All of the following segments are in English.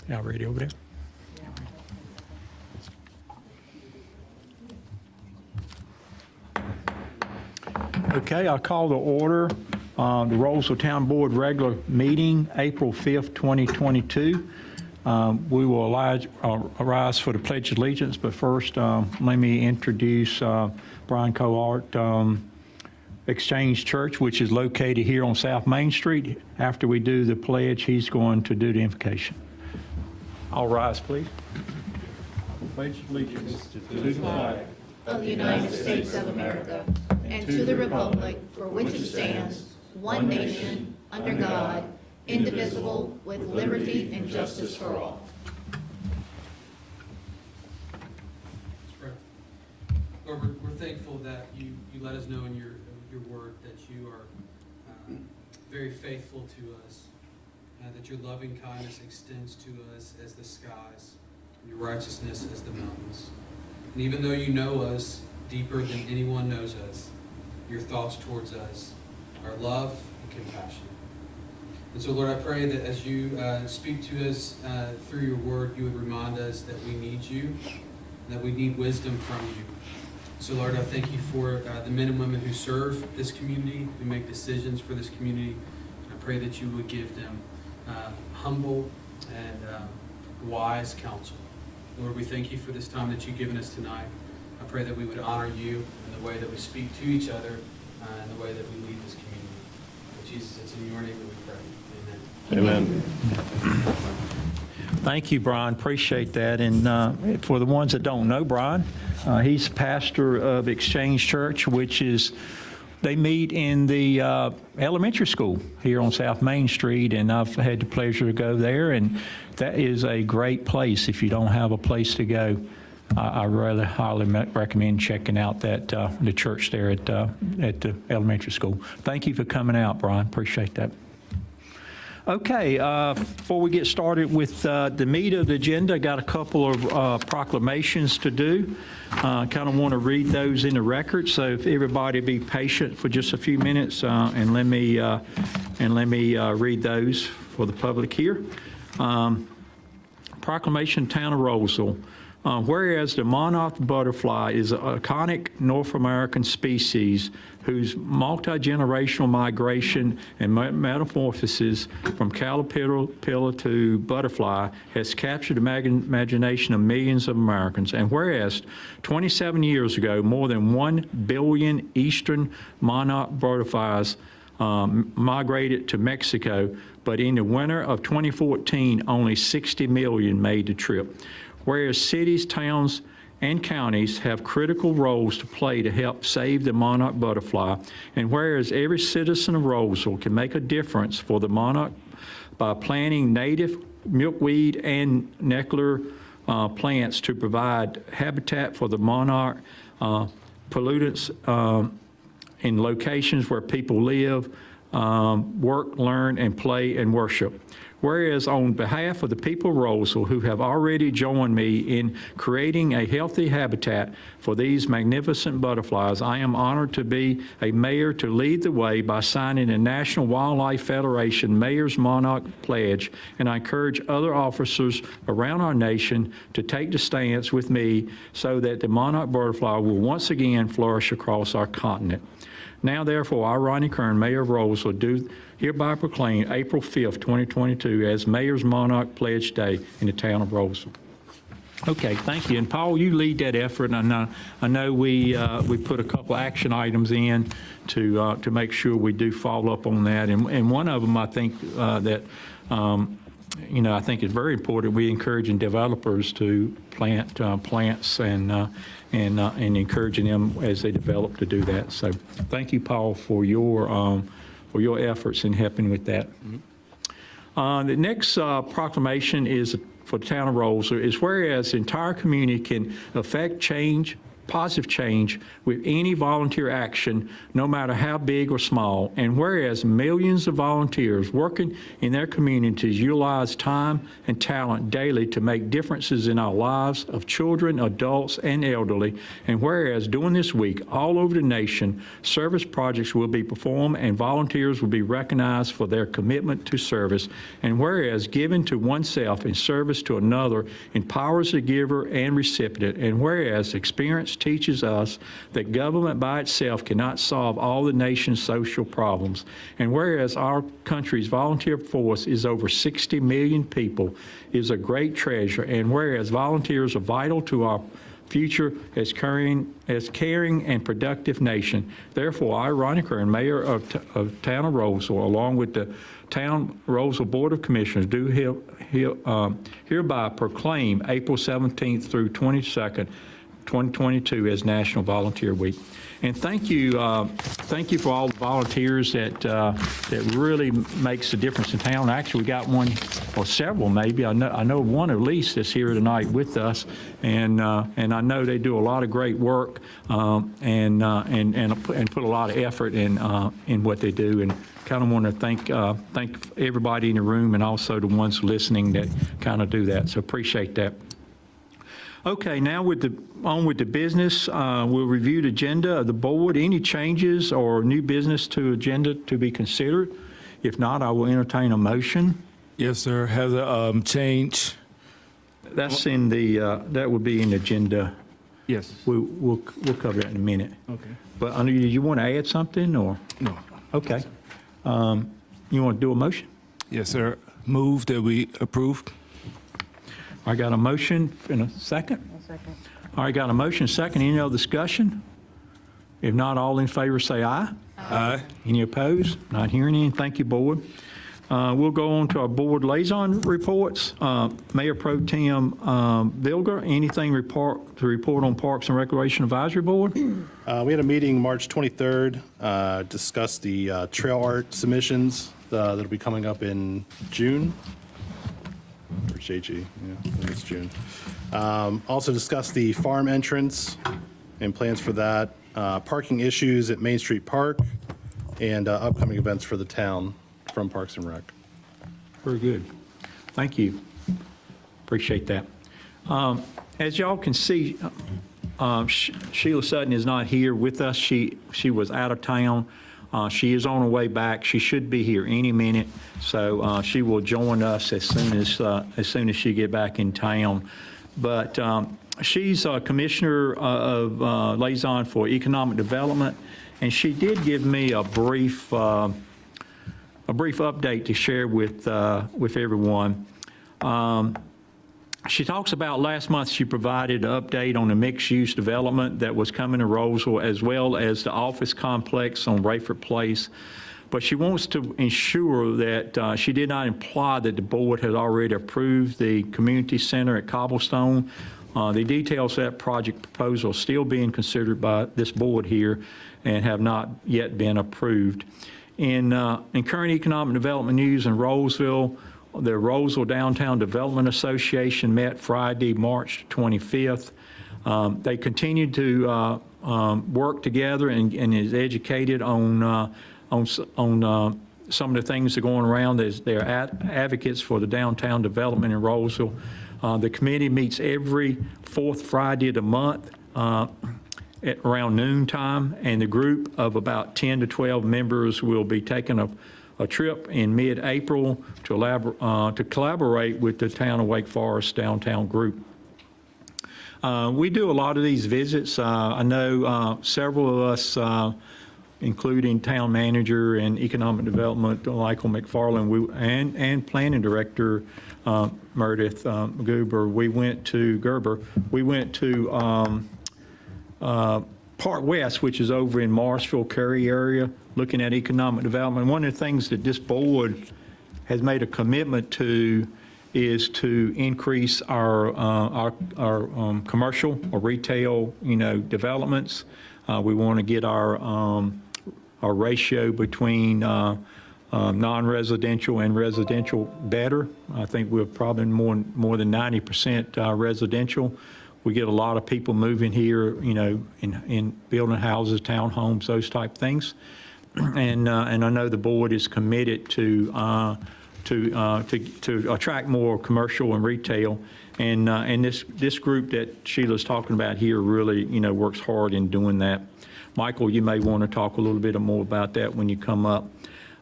Y'all ready over there? Okay, I'll call to order the Roseville Town Board regular meeting, April 5th, 2022. We will arise for the Pledge of Allegiance, but first let me introduce Brian Coart, Exchange Church, which is located here on South Main Street. After we do the pledge, he's going to do the invocation. All rise, please. Pledge allegiance to the flag of the United States of America and to the republic for which it stands, one nation, under God, indivisible, with liberty and justice for all. Lord, we're thankful that you let us know in your word that you are very faithful to us, that your loving kindness extends to us as the skies, and your righteousness as the mountains. And even though you know us deeper than anyone knows us, your thoughts towards us are love and compassion. And so, Lord, I pray that as you speak to us through your word, you would remind us that we need you, and that we need wisdom from you. So, Lord, I thank you for the men and women who serve this community, who make decisions for this community. I pray that you would give them humble and wise counsel. Lord, we thank you for this time that you've given us tonight. I pray that we would honor you in the way that we speak to each other and the way that we lead this community. But Jesus, it's in your name that we pray. Amen. Amen. Thank you, Brian. Appreciate that. And for the ones that don't know Brian, he's pastor of Exchange Church, which is, they meet in the elementary school here on South Main Street, and I've had the pleasure to go there, and that is a great place. If you don't have a place to go, I really highly recommend checking out that the church there at the elementary school. Thank you for coming out, Brian. Appreciate that. Okay, before we get started with the meat of the agenda, I got a couple of proclamations to do. Kind of want to read those in the record, so if everybody be patient for just a few minutes and let me read those for the public here. Proclamation, Town of Roseville. Whereas the monarch butterfly is an iconic North American species whose multi-generational migration and metamorphosis from caterpillar to butterfly has captured the imagination of millions of Americans. And whereas 27 years ago, more than 1 billion eastern monarch butterflies migrated to Mexico, but in the winter of 2014, only 60 million made the trip. Whereas cities, towns, and counties have critical roles to play to help save the monarch butterfly, and whereas every citizen of Roseville can make a difference for the monarch by planting native milkweed and nectar plants to provide habitat for the monarch, pollutants in locations where people live, work, learn, and play and worship. Whereas on behalf of the people of Roseville who have already joined me in creating a healthy habitat for these magnificent butterflies, I am honored to be a mayor to lead the way by signing the National Wildlife Federation Mayor's Monarch Pledge, and I encourage other officers around our nation to take the stance with me so that the monarch butterfly will once again flourish across our continent. Now, therefore, I, Ronnie Kern, Mayor of Roseville, do hereby proclaim April 5th, 2022 as Mayor's Monarch Pledge Day in the town of Roseville. Okay, thank you. And Paul, you lead that effort. And I know we put a couple action items in to make sure we do follow up on that. And one of them, I think that I think is very important. We encouraging developers to plant plants and encouraging them as they develop to do that. So thank you, Paul, for your efforts in helping with that. The next proclamation is for the town of Roseville is whereas the entire community can affect change positive change with any volunteer action, no matter how big or small. And whereas millions of volunteers working in their communities utilize time and talent daily to make differences in our lives of children, adults, and elderly. And whereas during this week, all over the nation, service projects will be performed and volunteers will be recognized for their commitment to service. And whereas giving to oneself in service to another empowers the giver and recipient. And whereas experience teaches us that government by itself cannot solve all the nation's social problems. And whereas our country's volunteer force is over 60 million people, is a great treasure. And whereas volunteers are vital to our future as caring and productive nation. Therefore, I, Ronnie Kern, Mayor of Town of Roseville, along with the Town Roseville Board of Commissioners, do hereby proclaim April 17th through 22nd, 2022 as National Volunteer Week. And thank you for all the volunteers that really makes a difference in town. Actually, we got one or several maybe. I know one at least that's here tonight with us, and I know they do a lot of great work and put a lot of effort in what they do. And kind of want to thank everybody in the room and also the ones listening that kind of do that. So appreciate that. Okay, now on with the business. We'll review the agenda of the board. Any changes or new business to agenda to be considered? If not, I will entertain a motion. Yes, sir. Has a change. That's in the, that would be in the agenda. Yes. We'll cover that in a minute. Okay. But do you want to add something or? No. Okay. You want to do a motion? Yes, sir. Move that we approve. I got a motion in a second. Second. All right, got a motion, second. Any other discussion? If not, all in favor say aye. Aye. Any opposed? Not hearing any. Thank you, board. We'll go on to our board liaison reports. Mayor Pro Tem Vilger, anything to report on Parks and Recreation Advisory Board? We had a meeting March 23rd, discussed the trail art submissions that'll be coming up in June. Or JG, yeah, I think it's June. Also discussed the farm entrance and plans for that, parking issues at Main Street Park, and upcoming events for the town from Parks and Rec. Very good. Thank you. Appreciate that. As y'all can see, Sheila Sutton is not here with us. She was out of town. She is on her way back. She should be here any minute, so she will join us as soon as she get back in town. But she's a commissioner of Liaison for Economic Development, and she did give me a brief update to share with everyone. She talks about last month she provided an update on the mixed-use development that was coming to Roseville, as well as the office complex on Rayford Place. But she wants to ensure that she did not imply that the board had already approved the community center at Cobblestone. The details of that project proposal are still being considered by this board here and have not yet been approved. In current economic development news in Roseville, the Roseville Downtown Development Association met Friday, March 25th. They continued to work together and is educated on some of the things that are going around. They're advocates for the downtown development in Roseville. The committee meets every fourth Friday of the month at around noon time, and the group of about 10 to 12 members will be taking a trip in mid-April to collaborate with the Town of Wake Forest downtown group. We do a lot of these visits. I know several of us, including town manager and economic development, Michael McFarland, and planning director Meredith Gerber. We went to Park West, which is over in Marshville, Curry area, looking at economic development. One of the things that this board has made a commitment to is to increase our commercial or retail, developments. We want to get our ratio between non-residential and residential better. I think we're probably more than 90% residential. We get a lot of people moving here, you know, in building houses, townhomes, those type things. And I know the board is committed to attract more commercial and retail. And this group that Sheila's talking about here really, you know, works hard in doing that. Michael, you may want to talk a little bit more about that when you come up.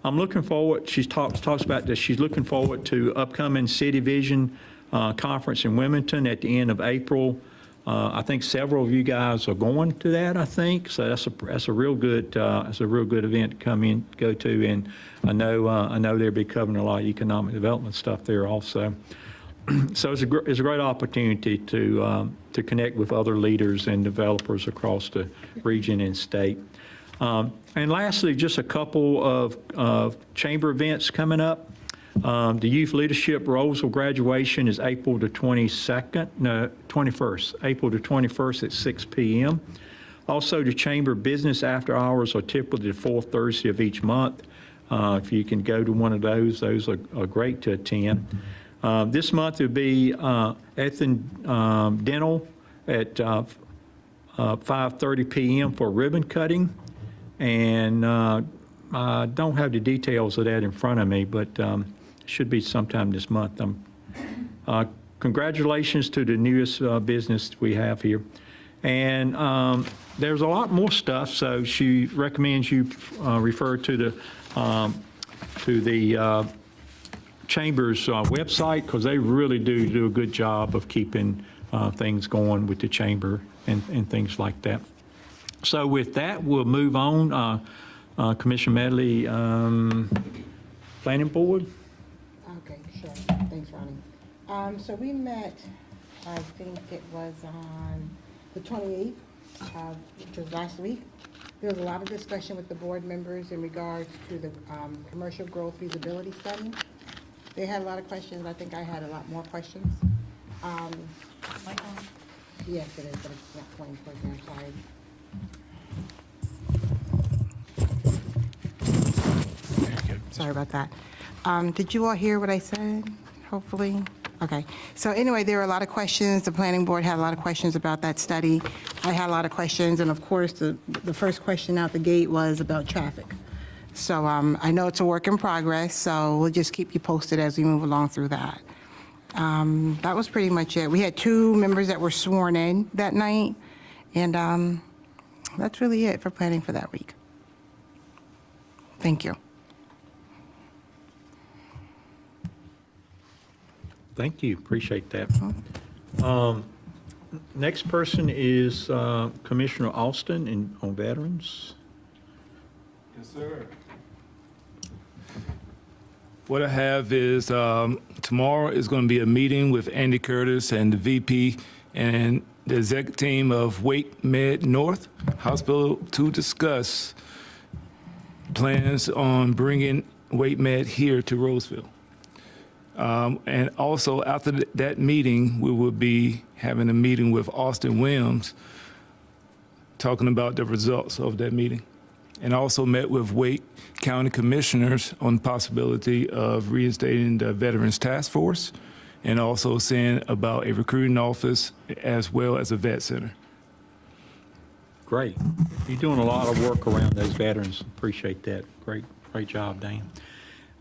I'm looking forward, she talks about this, she's looking forward to upcoming City Vision Conference in Wilmington at the end of April. I think several of you guys are going to that, I think, so that's a real good event to go to, and I know they'll be covering a lot of economic development stuff there also. So it's a great opportunity to connect with other leaders and developers across the region and state. And lastly, just a couple of chamber events coming up. The Youth Leadership Roseville graduation is April the 21st, April the 21st at 6 p.m. Also, the Chamber Business After Hours are typically the fourth Thursday of each month. If you can go to one of those are great to attend. This month it will be Ethan Dental at 5:30 p.m. for ribbon cutting. And I don't have the details of that in front of me, but it should be sometime this month. Congratulations to the newest business we have here. And there's a lot more stuff, so she recommends you refer to the Chamber's website, because they really do a good job of keeping things going with the Chamber and things like that. So with that, we'll move on. Commissioner Medley, Planning Board. Okay, sure. Thanks, Ronnie. So we met, I think it was on the 28th, which was last week. There was a lot of discussion with the board members in regards to the commercial growth feasibility study. They had a lot of questions. I think I had a lot more questions. Yes, it is, but it's not pointing towards me. I'm sorry. Sorry about that. Did you all hear what I said? Hopefully. Okay. So anyway, there were a lot of questions. The planning board had a lot of questions about that study. I had a lot of questions, and of course, the first question out the gate was about traffic. So I know it's a work in progress, so we'll just keep you posted as we move along through that. That was pretty much it. We had 2 members that were sworn in that night, and that's really it for planning for that week. Thank you. Thank you, appreciate that. Next person is Commissioner Austin on Veterans. Yes, sir. What I have is tomorrow is going to be a meeting with Andy Curtis and the VP and the exec team of Wake Med North Hospital to discuss plans on bringing Wake Med here to Roseville. And also after that meeting, we will be having a meeting with Austin Williams talking about the results of that meeting. And also met with Wake County Commissioners on the possibility of reinstating the Veterans Task Force and also saying about a recruiting office as well as a vet center. Great. You're doing a lot of work around those veterans. Appreciate that. Great job, Dan.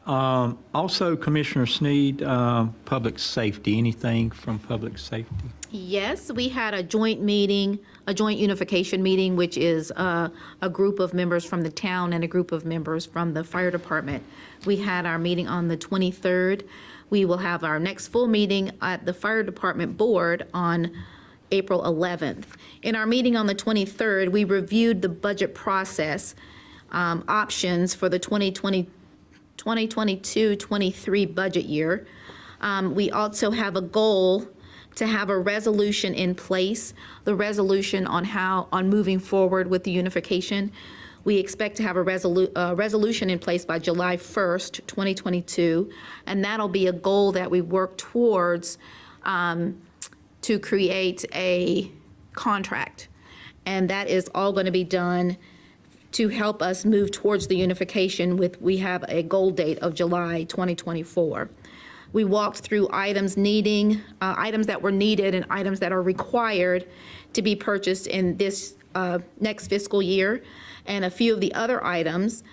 Also, Commissioner Sneed, public safety. Anything from public safety? Yes, we had a joint meeting, a joint unification meeting, which is a group of members from the town and a group of members from the fire department. We had our meeting on the 23rd. We will have our next full meeting at the fire department board on April 11th. In our meeting on the 23rd, we reviewed the budget process options for the 2022-23 budget year. We also have a goal to have a resolution in place, the resolution on moving forward with the unification. We expect to have a resolution in place by July 1st, 2022, and that'll be a goal that we work towards to create a contract. And that is all going to be done to help us move towards the unification we have a goal date of July 2024. We walked through items items that were needed and items that are required to be purchased in this next fiscal year, and a few of the other items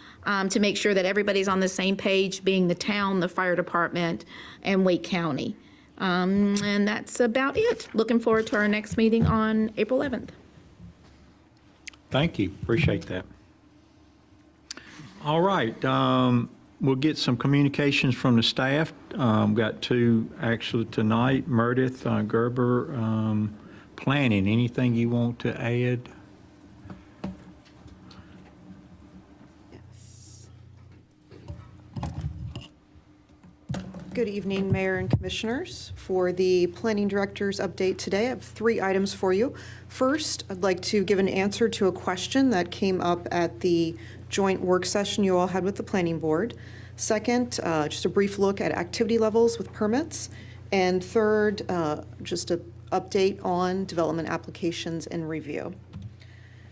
to make sure that everybody's on the same page, being the town, the fire department, and Wake County. And that's about it. Looking forward to our next meeting on April 11th. Thank you, appreciate that. All right, we'll get some communications from the staff. Got two actually tonight. Meredith Gerber, planning, anything you want to add? Good evening, Mayor and Commissioners. For the Planning Director's update today, I have 3 items for you. First, I'd like to give an answer to a question that came up at the joint work session you all had with the Planning Board. Second, just a brief look at activity levels with permits. And third, just an update on development applications and review.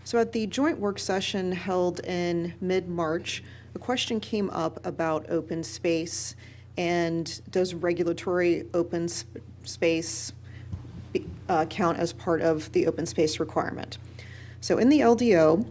So at the joint work session held in mid-March, a question came up about open space and does regulatory open space count as part of the open space requirement. So in the LDO,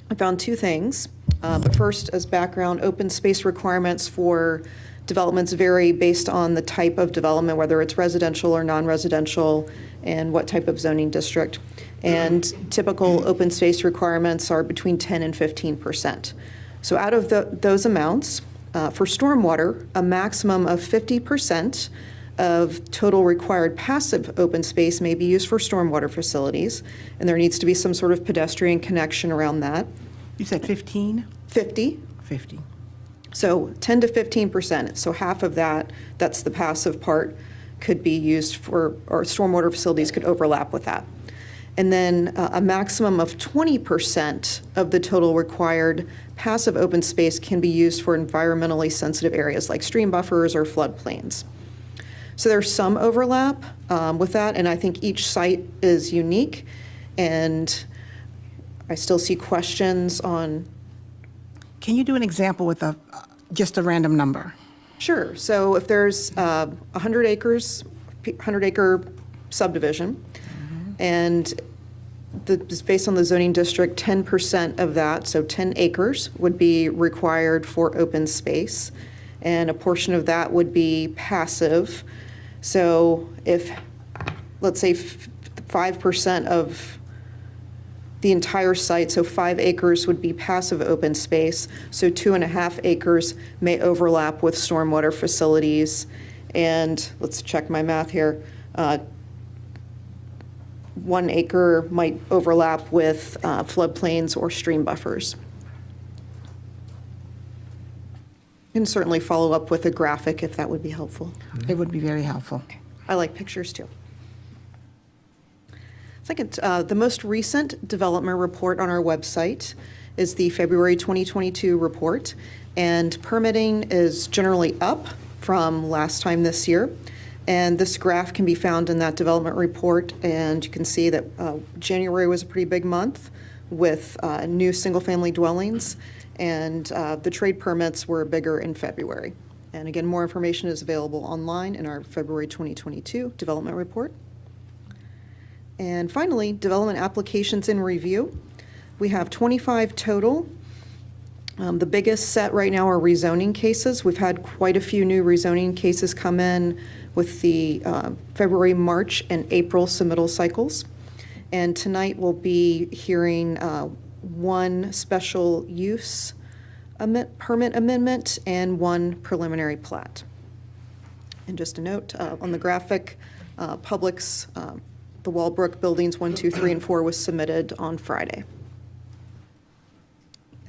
I found 2 things. But first, as background, open space requirements for developments vary based on the type of development, whether it's residential or non-residential, and what type of zoning district. And typical open space requirements are between 10 and 15%. So out of those amounts, for stormwater, a maximum of 50% of total required passive open space may be used for stormwater facilities, and there needs to be some sort of pedestrian connection around that. You said 15? 50. 50. So 10 to 15%, so half of that, that's the passive part, could be used for, or stormwater facilities could overlap with that. And then a maximum of 20% of the total required passive open space can be used for environmentally sensitive areas like stream buffers or floodplains. So there's some overlap with that, and I think each site is unique, and I still see questions on. Can you do an example with just a random number? Sure. So if there's 100 acres, 100-acre subdivision, and based on the zoning district, 10% of that, so 10 acres, would be required for open space, and a portion of that would be passive. So if, let's say, 5% of the entire site, so 5 acres would be passive open space, so 2.5 acres may overlap with stormwater facilities, and let's check my math here, 1 acre might overlap with floodplains or stream buffers. You can certainly follow up with a graphic if that would be helpful. It would be very helpful. I like pictures too. Second, the most recent development report on our website is the February 2022 report, and permitting is generally up from last time this year. And this graph can be found in that development report, and you can see that January was a pretty big month with new single-family dwellings, and the trade permits were bigger in February. And again, more information is available online in our February 2022 development report. And finally, development applications in review. We have 25 total. The biggest set right now are rezoning cases. We've had quite a few new rezoning cases come in with the February, March, and April submittal cycles. And tonight we'll be hearing 1 special use permit amendment and 1 preliminary plat. And just a note, on the graphic, Publix, the Walbrook Buildings 1, 2, 3, and 4 was submitted on Friday.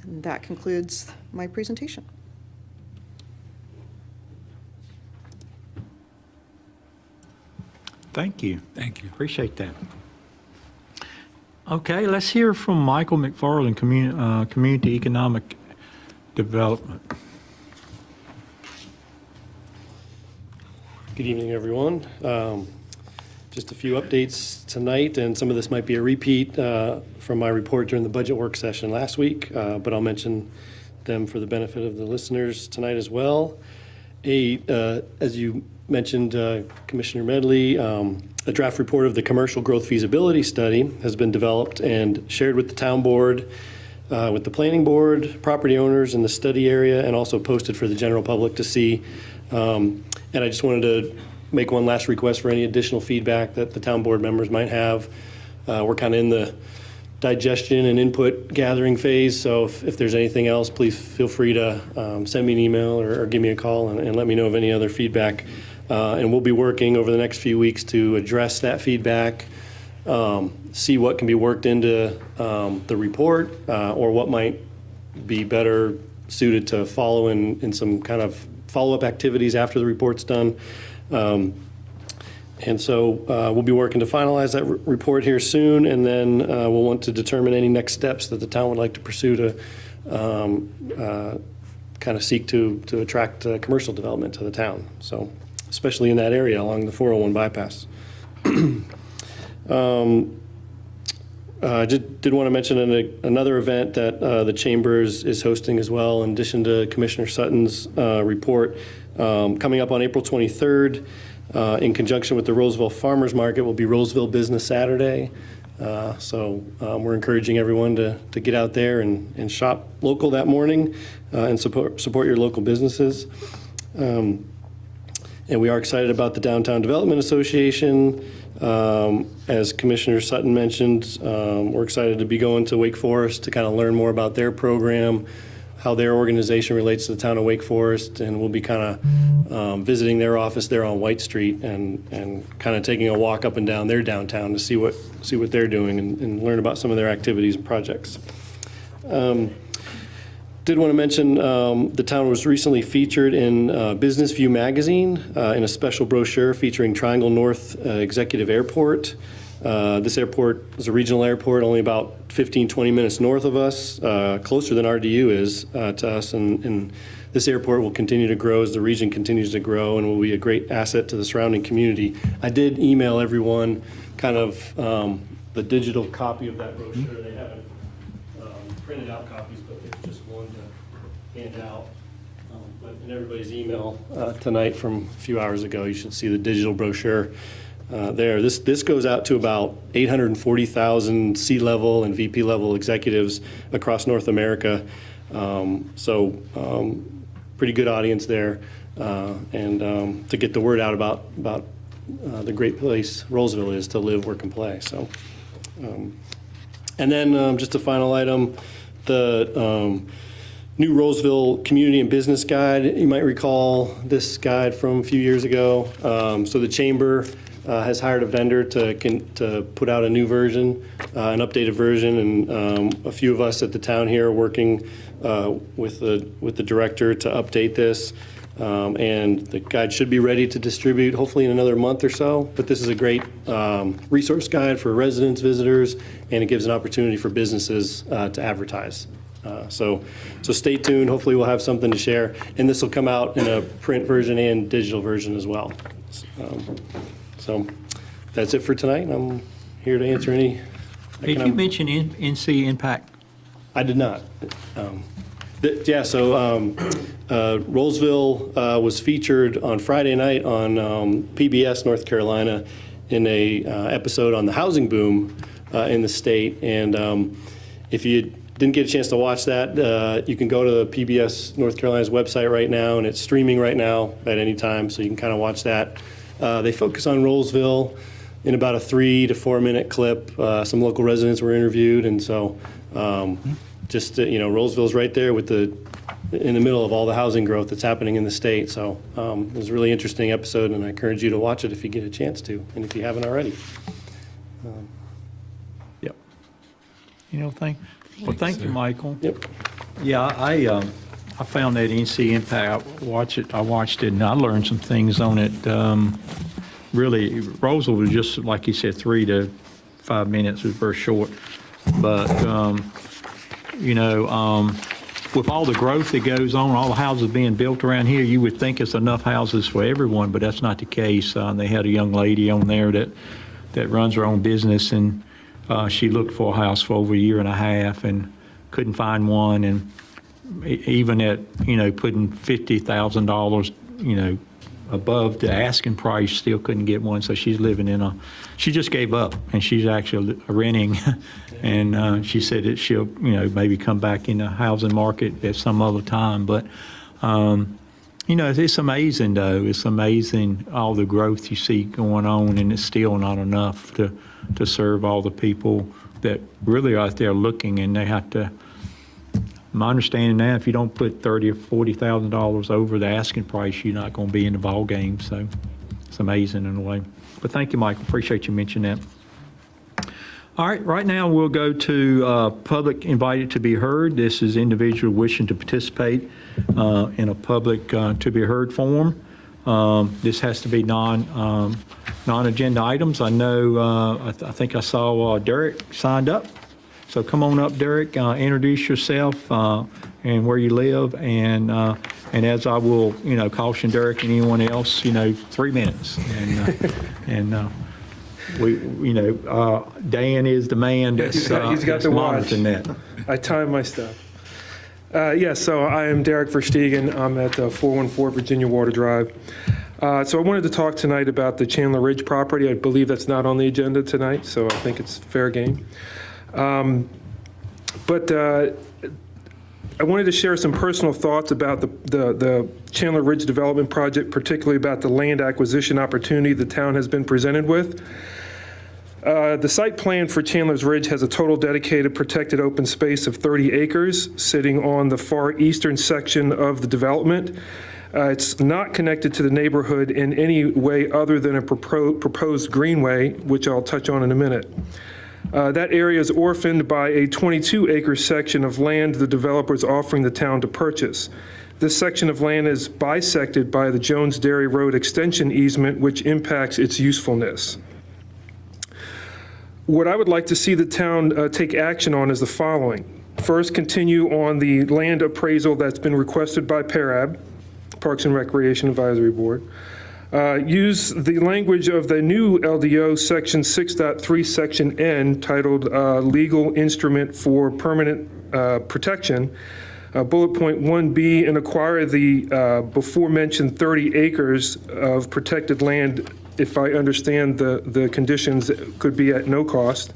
And that concludes my presentation. Thank you. Thank you. Appreciate that. Okay, let's hear from Michael McFarland, Community Economic Development. Good evening, everyone. Just a few updates tonight, and some of this might be a repeat from my report during the budget work session last week, but I'll mention them for the benefit of the listeners tonight as well. As you mentioned Commissioner Medley, a draft report of the commercial growth feasibility study has been developed and shared with the town board, with the planning board, property owners in the study area, and also posted for the general public to see. And I just wanted to make one last request for any additional feedback that the town board members might have. We're kind of in the digestion and input gathering phase, so if there's anything else, please feel free to send me an email or give me a call and let me know of any other feedback. And we'll be working over the next few weeks to address that feedback, see what can be worked into the report, or what might be better suited to follow in some kind of follow-up activities after the report's done. And so we'll be working to finalize that report here soon, and then we'll want to determine any next steps that the town would like to pursue to kind of seek to attract commercial development to the town. So, especially in that area along the 401 bypass. I did want to mention another event that the Chamber is hosting as well, in addition to Commissioner Sutton's report. Coming up on April 23rd, in conjunction with the Roseville Farmers Market, will be Roseville Business Saturday. So we're encouraging everyone to get out there and shop local that morning and support your local businesses. And we are excited about the Downtown Development Association. As Commissioner Sutton mentioned, we're excited to be going to Wake Forest to kind of learn more about their program, how their organization relates to the town of Wake Forest, and we'll be kind of visiting their office there on White Street and kind of taking a walk up and down their downtown to see what they're doing and learn about some of their activities and projects. Did want to mention the town was recently featured in Business View magazine in a special brochure featuring Triangle North Executive Airport. This airport is a regional airport, only about 15-20 minutes north of us, closer than RDU is to us, and this airport will continue to grow as the region continues to grow and will be a great asset to the surrounding community. I did email everyone kind of the digital copy of that brochure. They haven't printed out copies, but it's just one to hand out. But in everybody's email tonight from a few hours ago, you should see the digital brochure there. This goes out to about 840,000 C-level and VP level executives across North America. Pretty good audience there, and to get the word out about the great place Roseville is to live, work, and play. So, and then just a final item, the new Roseville Community and Business Guide. You might recall this guide from a few years ago. So the Chamber has hired a vendor to put out a new version, an updated version, and a few of us at the town here are working with the director to update this. And the guide should be ready to distribute hopefully in another month or so. But this is a great resource guide for residents, visitors, and it gives an opportunity for businesses to advertise. So stay tuned. Hopefully we'll have something to share. And this will come out in a print version and digital version as well. So that's it for tonight. I'm here to answer any. Did you mention NC Impact? I did not. Rolesville was featured on Friday night on PBS North Carolina in a episode on the housing boom in the state. And if you didn't get a chance to watch that, you can go to the PBS North Carolina's website right now, and it's streaming right now at any time, so you can kind of watch that. They focus on Rolesville in about a 3 to 4 minute clip. Some local residents were interviewed, and so Rolesville's right there in the middle of all the housing growth that's happening in the state. So it was a really interesting episode, and I encourage you to watch it if you get a chance to, and if you haven't already. Yep. Well, thank you, Michael. Yep. Yeah, I found that NC Impact. I watched it, and I learned some things on it. Really, Roseville was just, like you said, 3 to 5 minutes. It was very short. But, with all the growth that goes on, all the houses being built around here, you would think it's enough houses for everyone, but that's not the case. They had a young lady on there that runs her own business, and she looked for a house for over a year and a half and couldn't find one. And even at, putting $50,000, above the asking price, still couldn't get one, so she's living she just gave up, and she's actually renting, and she said that she'll, maybe come back in the housing market at some other time, but, it's amazing, though. It's amazing all the growth you see going on, and it's still not enough to serve all the people that really are out there looking, and they have to. My understanding now, if you don't put $30,000 or $40,000 over the asking price, you're not going to be in the ball game. So it's amazing in a way. But thank you, Michael. Appreciate you mentioning that. All right, right now we'll go to public invited to be heard. This is individual wishing to participate in a public to be heard forum. This has to be non-agenda items. I know, I think I saw Derek signed up. So come on up, Derek, introduce yourself and where you live, and as I will, caution Derek and anyone else, 3 minutes. And Dan is the man that's He's got that's the watch. monitoring that. I time my stuff. So I am Derek Verstegen. I'm at 414 Virginia Water Drive. So I wanted to talk tonight about the Chandler Ridge property. I believe that's not on the agenda tonight, so I think it's fair game. But I wanted to share some personal thoughts about the Chandler Ridge development project, particularly about the land acquisition opportunity the town has been presented with. The site plan for Chandler's Ridge has a total dedicated protected open space of 30 acres sitting on the far eastern section of the development. It's not connected to the neighborhood in any way other than a proposed greenway, which I'll touch on in a minute. That area is orphaned by a 22-acre section of land the developer is offering the town to purchase. This section of land is bisected by the Jones Dairy Road extension easement, which impacts its usefulness. What I would like to see the town take action on is the following. First, continue on the land appraisal that's been requested by PARAB, Parks and Recreation Advisory Board. Use the language of the new LDO Section 6.3, Section N, titled Legal Instrument for Permanent Protection, bullet point 1B, and acquire the before-mentioned 30 acres of protected land, if I understand the conditions, could be at no cost.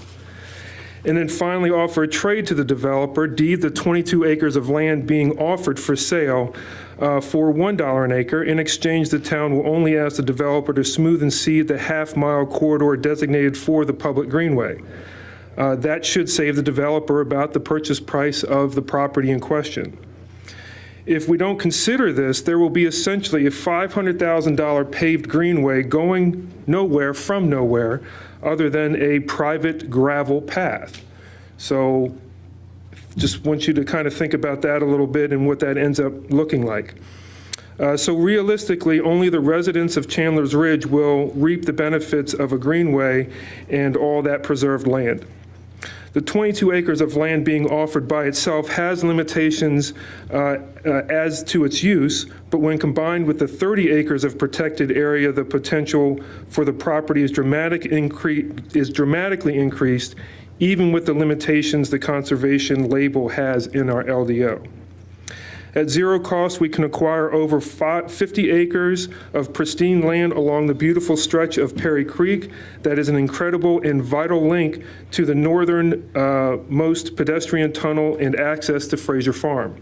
And then finally, offer a trade to the developer, deed the 22 acres of land being offered for sale for $1 an acre. In exchange, the town will only ask the developer to smooth and seed the half-mile corridor designated for the public greenway. That should save the developer about the purchase price of the property in question. If we don't consider this, there will be essentially a $500,000 paved greenway going nowhere from nowhere other than a private gravel path. So just want you to kind of think about that a little bit and what that ends up looking like. So realistically, only the residents of Chandler's Ridge will reap the benefits of a greenway and all that preserved land. The 22 acres of land being offered by itself has limitations as to its use, but when combined with the 30 acres of protected area, the potential for the property is dramatically increased, even with the limitations the conservation label has in our LDO. At zero cost, we can acquire over 50 acres of pristine land along the beautiful stretch of Perry Creek that is an incredible and vital link to the northernmost pedestrian tunnel and access to Fraser Farm.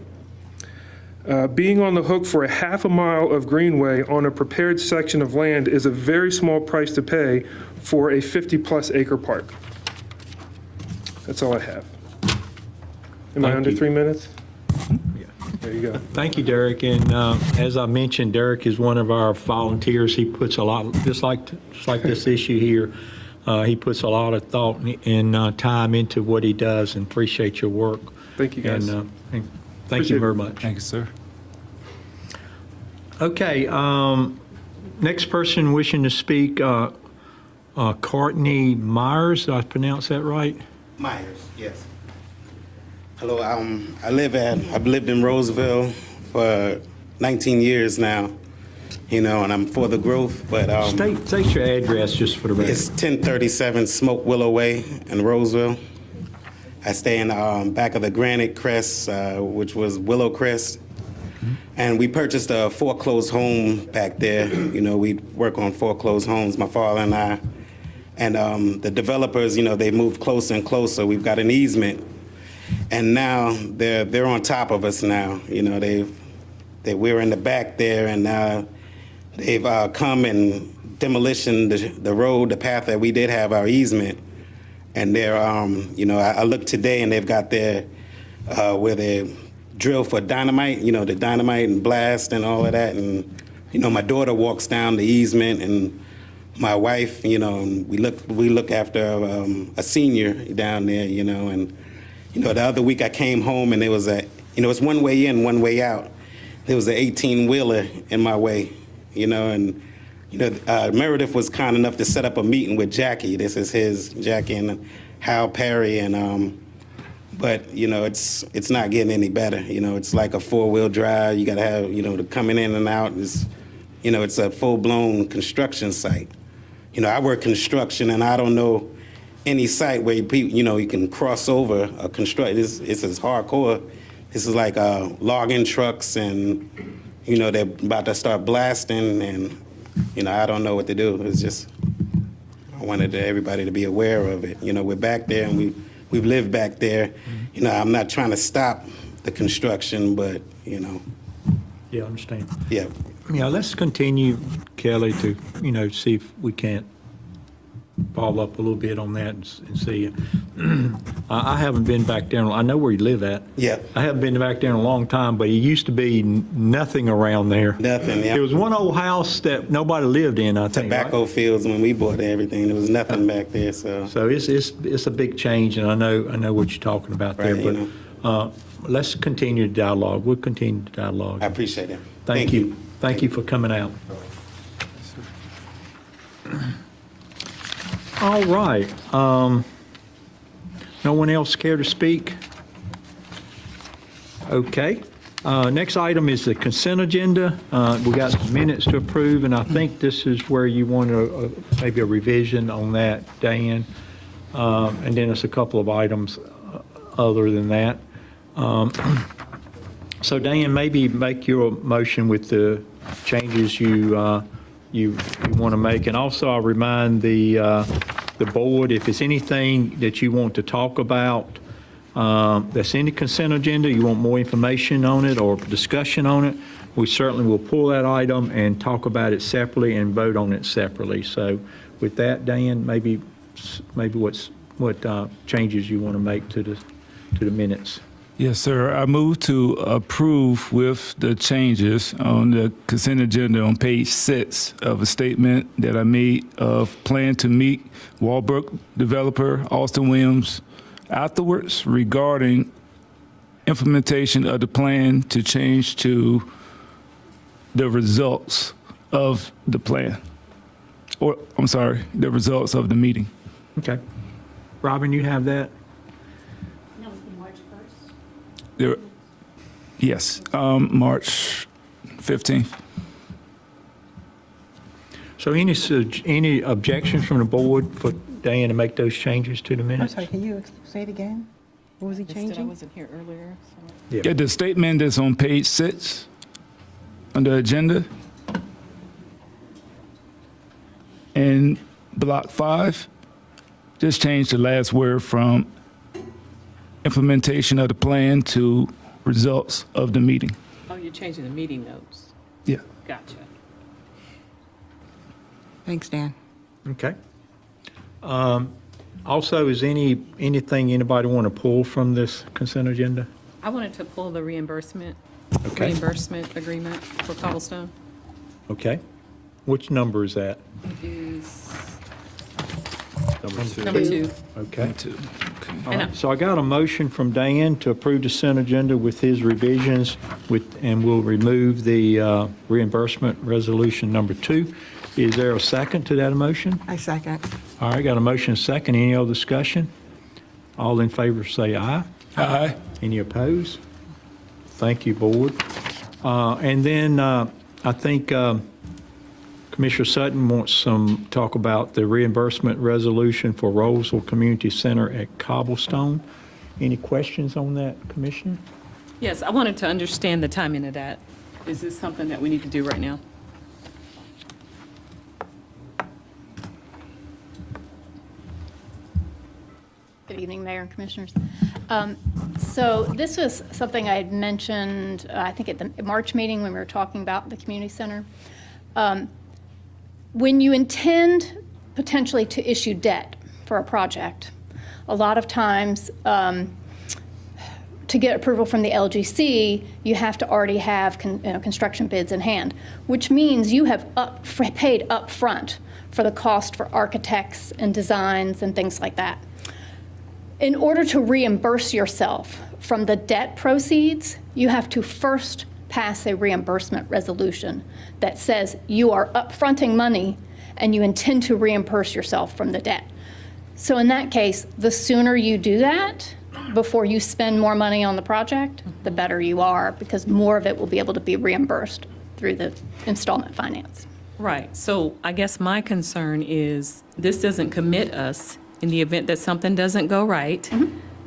Being on the hook for a half a mile of greenway on a prepared section of land is a very small price to pay for a 50-plus acre park. That's all I have. Am I Thank under you. 3 minutes? There you go. Thank you, Derek. And as I mentioned, Derek is one of our volunteers. He puts a lot, just like this issue here, he puts a lot of thought and time into what he does, and appreciate your work. Thank you, guys. And thank you very much. Thank you, sir. Okay, next person wishing to speak, Courtney Myers. Did I pronounce that right? Myers, yes. Hello, I've lived in Roseville for 19 years now, and I'm for the growth, but State your address just for the record. it's 1037 Smoke Willow Way in Roseville. I stay in back of the Granite Crest, which was Willow Crest. And we purchased a foreclosed home back there. You know, we work on foreclosed homes, my father and I. And the developers, you know, they moved closer and closer. We've got an easement. And now they're on top of us now. You know, we're in the back there, and now they've come and demolition the road, the path that we did have our easement. And they're, you know, I looked today, and they've got their, where they drill for dynamite, you know, the dynamite and blast and all of that. And, you know, my daughter walks down the easement, and my wife, you know, and we look after a senior down there, you know. And, you know, the other week I came home, and there was you know, it's one way in, one way out. There was an 18-wheeler in my way, you know, and, you know, Meredith was kind enough to set up a meeting with Jackie. This is Jackie and Hal Perry, and but, you know, it's not getting any better. You know, it's like a four-wheel drive. You got to have, you know, the coming in and out. You know, it's a full-blown construction site. You know, I work construction, and I don't know any site where you know, you can cross over a construct. It's as hardcore. This is like logging trucks, and, you know, they're about to start blasting, and, you know, I don't know what to do. It's just, I wanted everybody to be aware of it. You know, we're back there, and we've lived back there. You know, I'm not trying to stop the construction, but, you know. Yeah, I understand. Yeah. Yeah, let's continue, Kelly, to, you know, see if we can't follow up a little bit on that and see. I haven't been back there. I know where you live at. Yeah. I haven't been back there in a long time, but it used to be nothing around there. Nothing, yeah. There was one old house that nobody lived in, I think. Tobacco right? fields when we bought everything. There was nothing back there, so. So it's a big change, and I know what you're talking about there. Right, But you let's continue the dialogue. We'll continue the dialogue. I appreciate it. Thank you. Thank you for coming out. All right. No one else care to speak? Okay. Next item is the consent agenda. We got minutes to approve, and I think this is where you want maybe a revision on that, Dan. And then it's a couple of items other than that. So Dan, maybe make your motion with the changes you want to make. And also I'll remind the board, if it's anything that you want to talk about that's in the consent agenda, you want more information on it or discussion on it, we certainly will pull that item and talk about it separately and vote on it separately. So with that, Dan, maybe what changes you want to make to the minutes. Yes, sir. I move to approve with the changes on the consent agenda on page 6 of a statement that I made of plan to meet Walbrook developer Austin Williams afterwards regarding implementation of the plan to change to the results of the plan. Or, I'm sorry, the results of the meeting. Okay. Robin, you have that? There, yes, March 15th. So any objections from the board for Dan to make those changes to the I'm minutes? sorry, can you say it again? What was he I changing? wasn't here earlier. Yeah, the statement that's on page 6 on the agenda. And block 5, just change the last word from implementation of the plan to results of the meeting. Oh, you're changing the meeting notes. Yeah. Gotcha. Thanks, Dan. Okay. Also, is anything anybody want to pull from this consent agenda? I wanted to pull the reimbursement agreement for Cobblestone. Okay. Which number is that? It is Number 2. number 2. Okay. Okay. All right. So I got a motion from Dan to approve the consent agenda with his revisions and we'll remove the reimbursement resolution number 2. Is there a second to that motion? I second. All right, got a motion second. Any other discussion? All in favor say aye. Aye. Any opposed? Thank you, board. And then I think Commissioner Sutton wants some talk about the reimbursement resolution for Roseville Community Center at Cobblestone. Any questions on that, Commissioner? Yes, I wanted to understand the timing of that. Is this something that we need to do right now? Good evening, Mayor and Commissioners. So this was something I had mentioned, I think at the March meeting when we were talking about the community center. When you intend potentially to issue debt for a project, a lot of times to get approval from the LGC, you have to already have construction bids in hand, which means you have paid up front for the cost for architects and designs and things like that. In order to reimburse yourself from the debt proceeds, you have to first pass a reimbursement resolution that says you are upfronting money and you intend to reimburse yourself from the debt. So in that case, the sooner you do that before you spend more money on the project, the better you are, because more of it will be able to be reimbursed through the installment finance. Right. So I guess my concern is this doesn't commit us in the event that something doesn't go right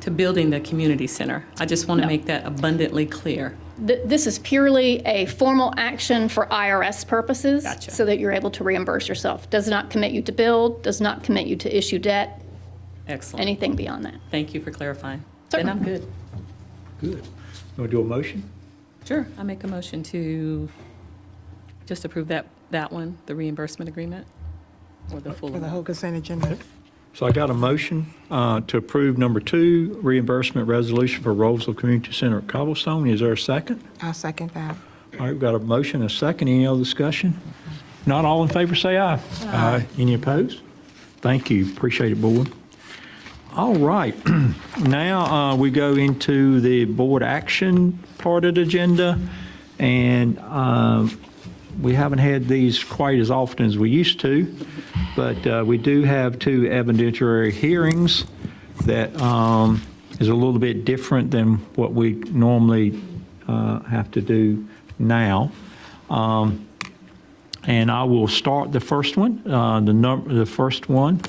to building the community center. I just want to make that abundantly clear. This is purely a formal action for IRS purposes. Gotcha. So that you're able to reimburse yourself. Does not commit you to build, does not commit you to issue debt, Excellent. anything beyond that. Thank you for clarifying. Then I'm good. Good. You want to do a motion? Sure. I make a motion to just approve that one, the reimbursement agreement, or the full For the amount. whole consent agenda. So I got a motion to approve number 2, reimbursement resolution for Roseville Community Center at Cobblestone. Is there a second? I'll second that. All right, we've got a motion, a second. Any other discussion? Not all in favor, say aye. Aye. Any opposed? Thank you. Appreciate it, board. All right. Now we go into the board action part of the agenda. And we haven't had these quite as often as we used to, but we do have 2 evidentiary hearings that is a little bit different than what we normally have to do now. And I will start the first one. The first one,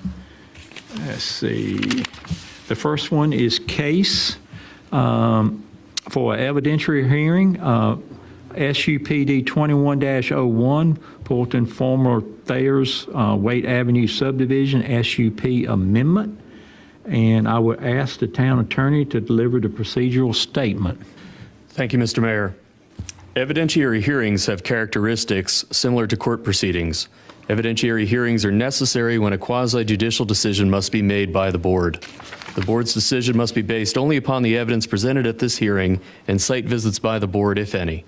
let's see. The first one is case for evidentiary hearing, SUPD 21-01, Fulton Former Thayers, Waite Avenue subdivision, SUP amendment. And I would ask the town attorney to deliver the procedural statement. Thank you, Mr. Mayor. Evidentiary hearings have characteristics similar to court proceedings. Evidentiary hearings are necessary when a quasi-judicial decision must be made by the board. The board's decision must be based only upon the evidence presented at this hearing and site visits by the board, if any.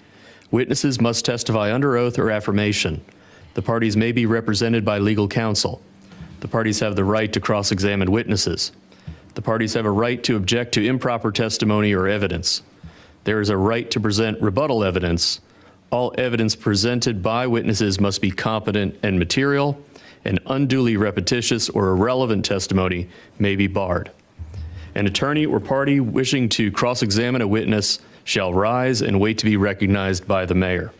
Witnesses must testify under oath or affirmation. The parties may be represented by legal counsel. The parties have the right to cross-examine witnesses. The parties have a right to object to improper testimony or evidence. There is a right to present rebuttal evidence. All evidence presented by witnesses must be competent and material, and unduly repetitious or irrelevant testimony may be barred. An attorney or party wishing to cross-examine a witness shall rise and wait to be recognized by the mayor.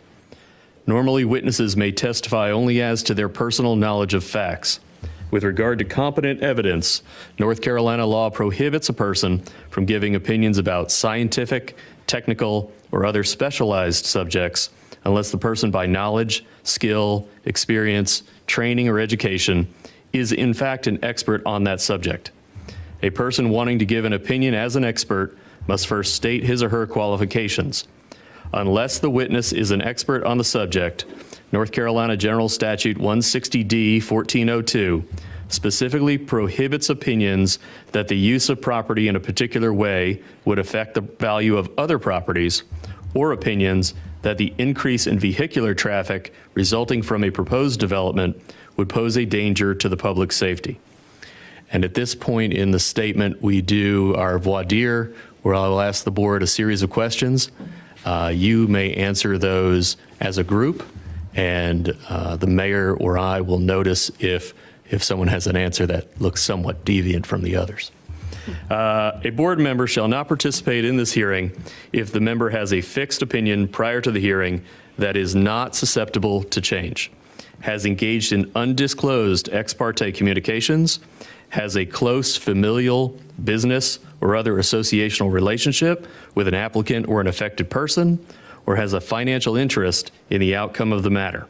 Normally, witnesses may testify only as to their personal knowledge of facts. With regard to competent evidence, North Carolina law prohibits a person from giving opinions about scientific, technical, or other specialized subjects unless the person by knowledge, skill, experience, training, or education is in fact an expert on that subject. A person wanting to give an opinion as an expert must first state his or her qualifications. Unless the witness is an expert on the subject, North Carolina General Statute 160D 1402 specifically prohibits opinions that the use of property in a particular way would affect the value of other properties, or opinions that the increase in vehicular traffic resulting from a proposed development would pose a danger to the public safety. And at this point in the statement, we do our voir dire, where I'll ask the board a series of questions. You may answer those as a group, and the mayor or I will notice if someone has an answer that looks somewhat deviant from the others. A board member shall not participate in this hearing if the member has a fixed opinion prior to the hearing that is not susceptible to change, has engaged in undisclosed ex parte communications, has a close familial, business, or other associational relationship with an applicant or an affected person, or has a financial interest in the outcome of the matter.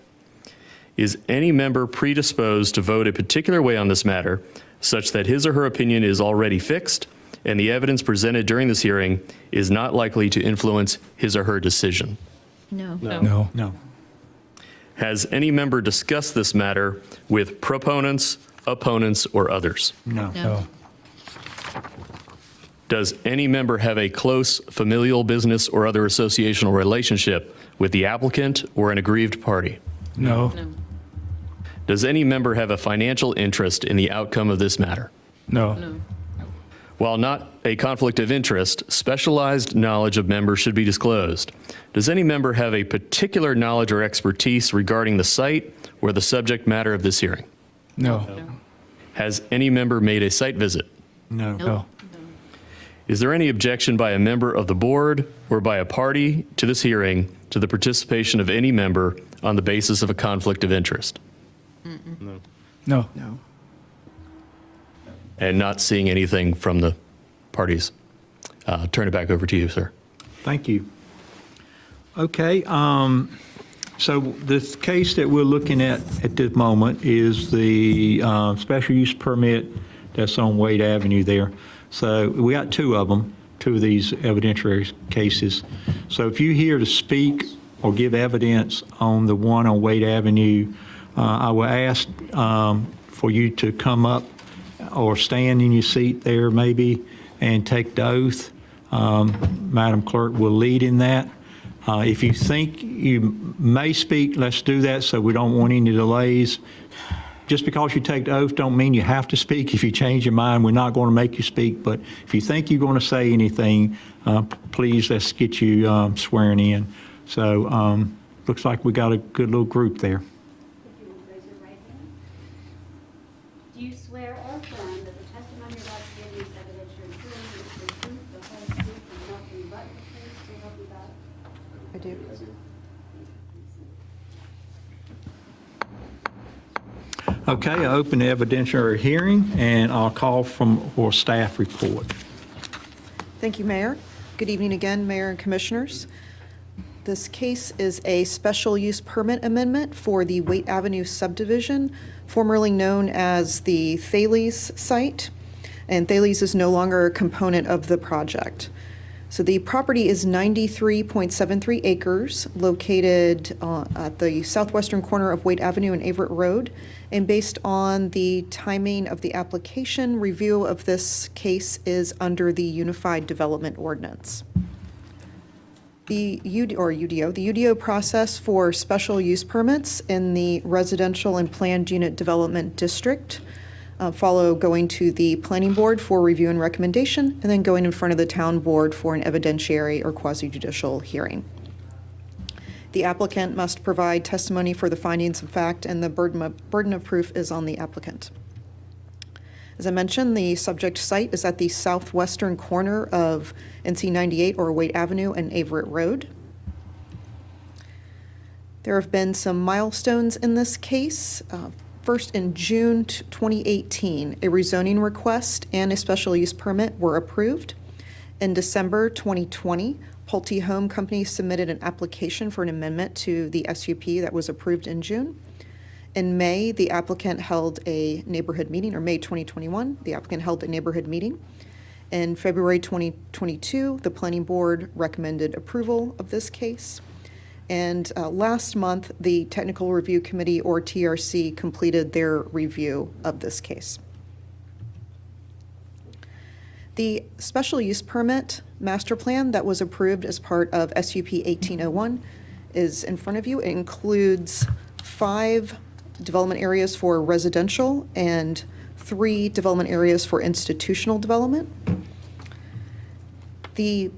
Is any member predisposed to vote a particular way on this matter, such that his or her opinion is already fixed, and the evidence presented during this hearing is not likely to influence his or her decision? No. No. Has any member discussed this matter with proponents, opponents, or others? No. Does any member have a close familial, business, or other associational relationship with the applicant or an aggrieved party? No. Does any member have a financial interest in the outcome of this matter? No. While not a conflict of interest, specialized knowledge of members should be disclosed. Does any member have a particular knowledge or expertise regarding the site or the subject matter of this hearing? No. Has any member made a site visit? No. No. Is there any objection by a member of the board or by a party to this hearing to the participation of any member on the basis of a conflict of interest? No. And not seeing anything from the parties. Turn it back over to you, sir. Thank you. Okay, so this case that we're looking at this moment is the special use permit that's on Wade Avenue there. So we got two of them, two of these evidentiary cases. So if you're here to speak or give evidence on the one on Wade Avenue, I will ask for you to come up or stand in your seat there maybe and take the oath. Madam Clerk will lead in that. If you think you may speak, let's do that so we don't want any delays. Just because you take the oath don't mean you have to speak. If you change your mind, we're not going to make you speak. But if you think you're going to say anything, please, let's get you swearing in. So looks like we got a good little group there. If you will raise your right hand. Do you swear or affirm that the testimony you're about to give in this evidentiary hearing is the truth, the whole truth, and nothing but the truth, so help you God? I do. Okay, I open the evidentiary hearing and I'll call for staff report. Thank you, Mayor. Good evening again, Mayor and Commissioners. This case is a special use permit amendment for the Waite Avenue subdivision, formerly known as the Thales site, and Thales is no longer a component of the project. So the property is 93.73 acres, located at the southwestern corner of Waite Avenue and Averett Road. And based on the timing of the application, review of this case is under the Unified Development Ordinance. The UDO process for special use permits in the residential and planned unit development district follow going to the planning board for review and recommendation, and then going in front of the town board for an evidentiary or quasi-judicial hearing. The applicant must provide testimony for the findings of fact, and the burden of proof is on the applicant. As I mentioned, the subject site is at the southwestern corner of NC 98 or Waite Avenue and Averett Road. There have been some milestones in this case. First, in June 2018, a rezoning request and a special use permit were approved. In December 2020, Pulte Home Company submitted an application for an amendment to the SUP that was approved in June. In May, the applicant held a neighborhood meeting, or May 2021, the applicant held a neighborhood meeting. In February 2022, the planning board recommended approval of this case. And last month, the Technical Review Committee, or TRC, completed their review of this case. The special use permit master plan that was approved as part of SUP 1801 is in front of you. It includes 5 development areas for residential and 3 development areas for institutional development. The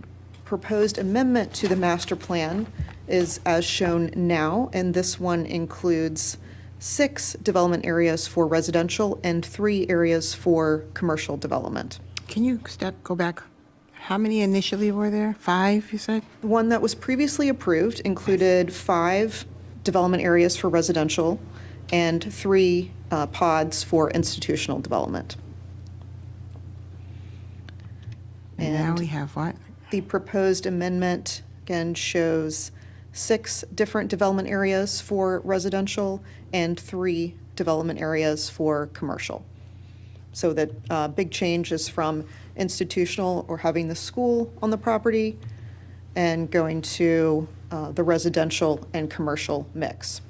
proposed amendment to the master plan is as shown now, and this one includes 6 development areas for residential and 3 areas for commercial development. Can you go back? How many initially were there? 5, you said? The one that was previously approved included 5 development areas for residential and 3 pods for institutional development. And now we have what? The proposed amendment, again, shows 6 different development areas for residential and 3 development areas for commercial. So that big change is from institutional or having the school on the property and going to the residential and commercial mix.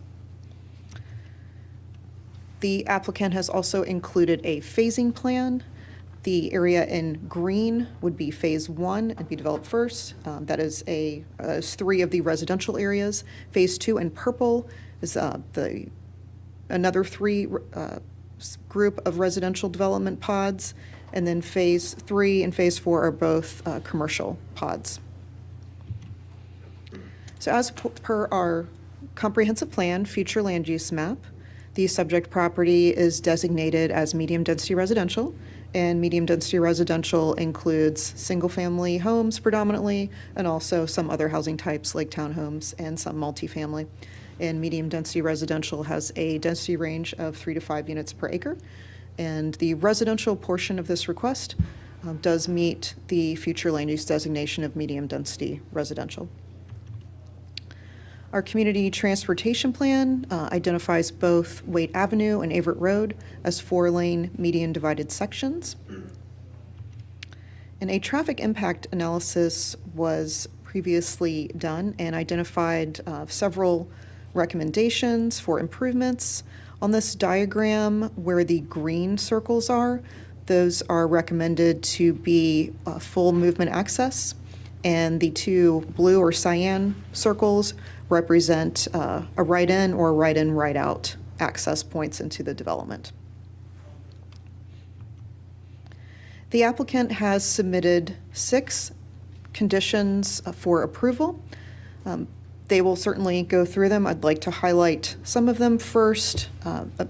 The applicant has also included a phasing plan. The area in green would be Phase 1 and be developed first. That is 3 of the residential areas. Phase 2 in purple is another 3 group of residential development pods. And then Phase 3 and Phase 4 are both commercial pods. So as per our comprehensive plan, future land use map, the subject property is designated as medium-density residential, and medium-density residential includes single-family homes predominantly, and also some other housing types like townhomes and some multifamily. And medium-density residential has a density range of 3 to 5 units per acre, and the residential portion of this request does meet the future land use designation of medium-density residential. Our community transportation plan identifies both Waite Avenue and Averitt Road as 4-lane median divided sections. And a traffic impact analysis was previously done and identified several recommendations for improvements. On this diagram where the green circles are, those are recommended to be full movement access, and the 2 blue or cyan circles represent a right-in or right-in, right-out access points into the development. The applicant has submitted 6 conditions for approval. They will certainly go through them. I'd like to highlight some of them first. The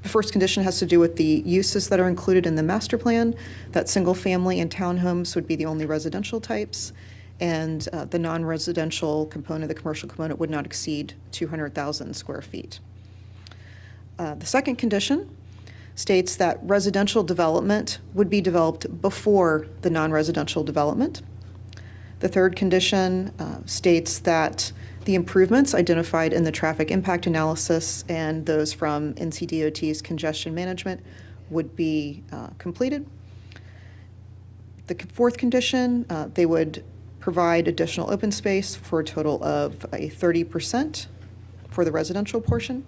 first condition has to do with the uses that are included in the master plan, that single-family and townhomes would be the only residential types, and the non-residential component, the commercial component, would not exceed 200,000 square feet. The second condition states that residential development would be developed before the non-residential development. The third condition states that the improvements identified in the traffic impact analysis and those from NCDOT's congestion management would be completed. The fourth condition, they would provide additional open space for a total of a 30% for the residential portion.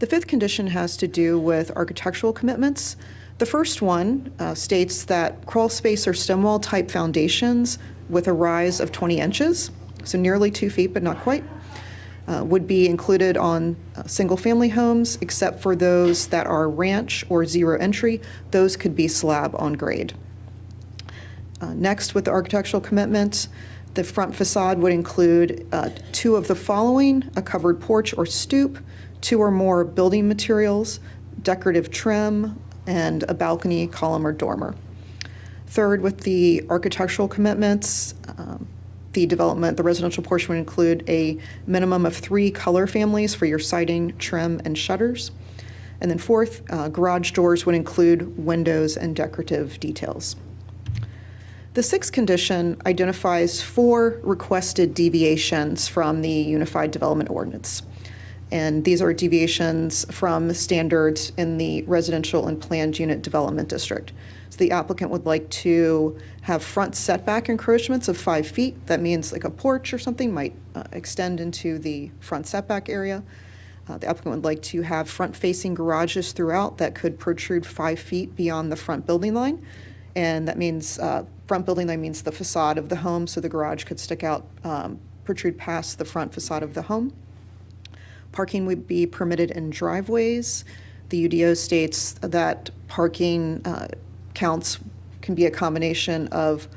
The fifth condition has to do with architectural commitments. The first one states that crawl space or stone wall type foundations with a rise of 20 inches, so nearly 2 feet but not quite, would be included on single-family homes, except for those that are ranch or zero entry. Those could be slab on grade. Next, with the architectural commitment, the front facade would include 2 of the following: a covered porch or stoop, 2 or more building materials, decorative trim, and a balcony, column, or dormer. Third, with the architectural commitments, the residential portion would include a minimum of 3 color families for your siding, trim, and shutters. And then fourth, garage doors would include windows and decorative details. The sixth condition identifies 4 requested deviations from the Unified Development Ordinance. And these are deviations from standards in the residential and planned unit development district. So the applicant would like to have front setback encroachments of 5 feet. That means like a porch or something might extend into the front setback area. The applicant would like to have front-facing garages throughout that could protrude 5 feet beyond the front building line. And that means front building line means the facade of the home, so the garage could stick out, protrude past the front facade of the home. Parking would be permitted in driveways. The UDO states that parking counts can be a combination of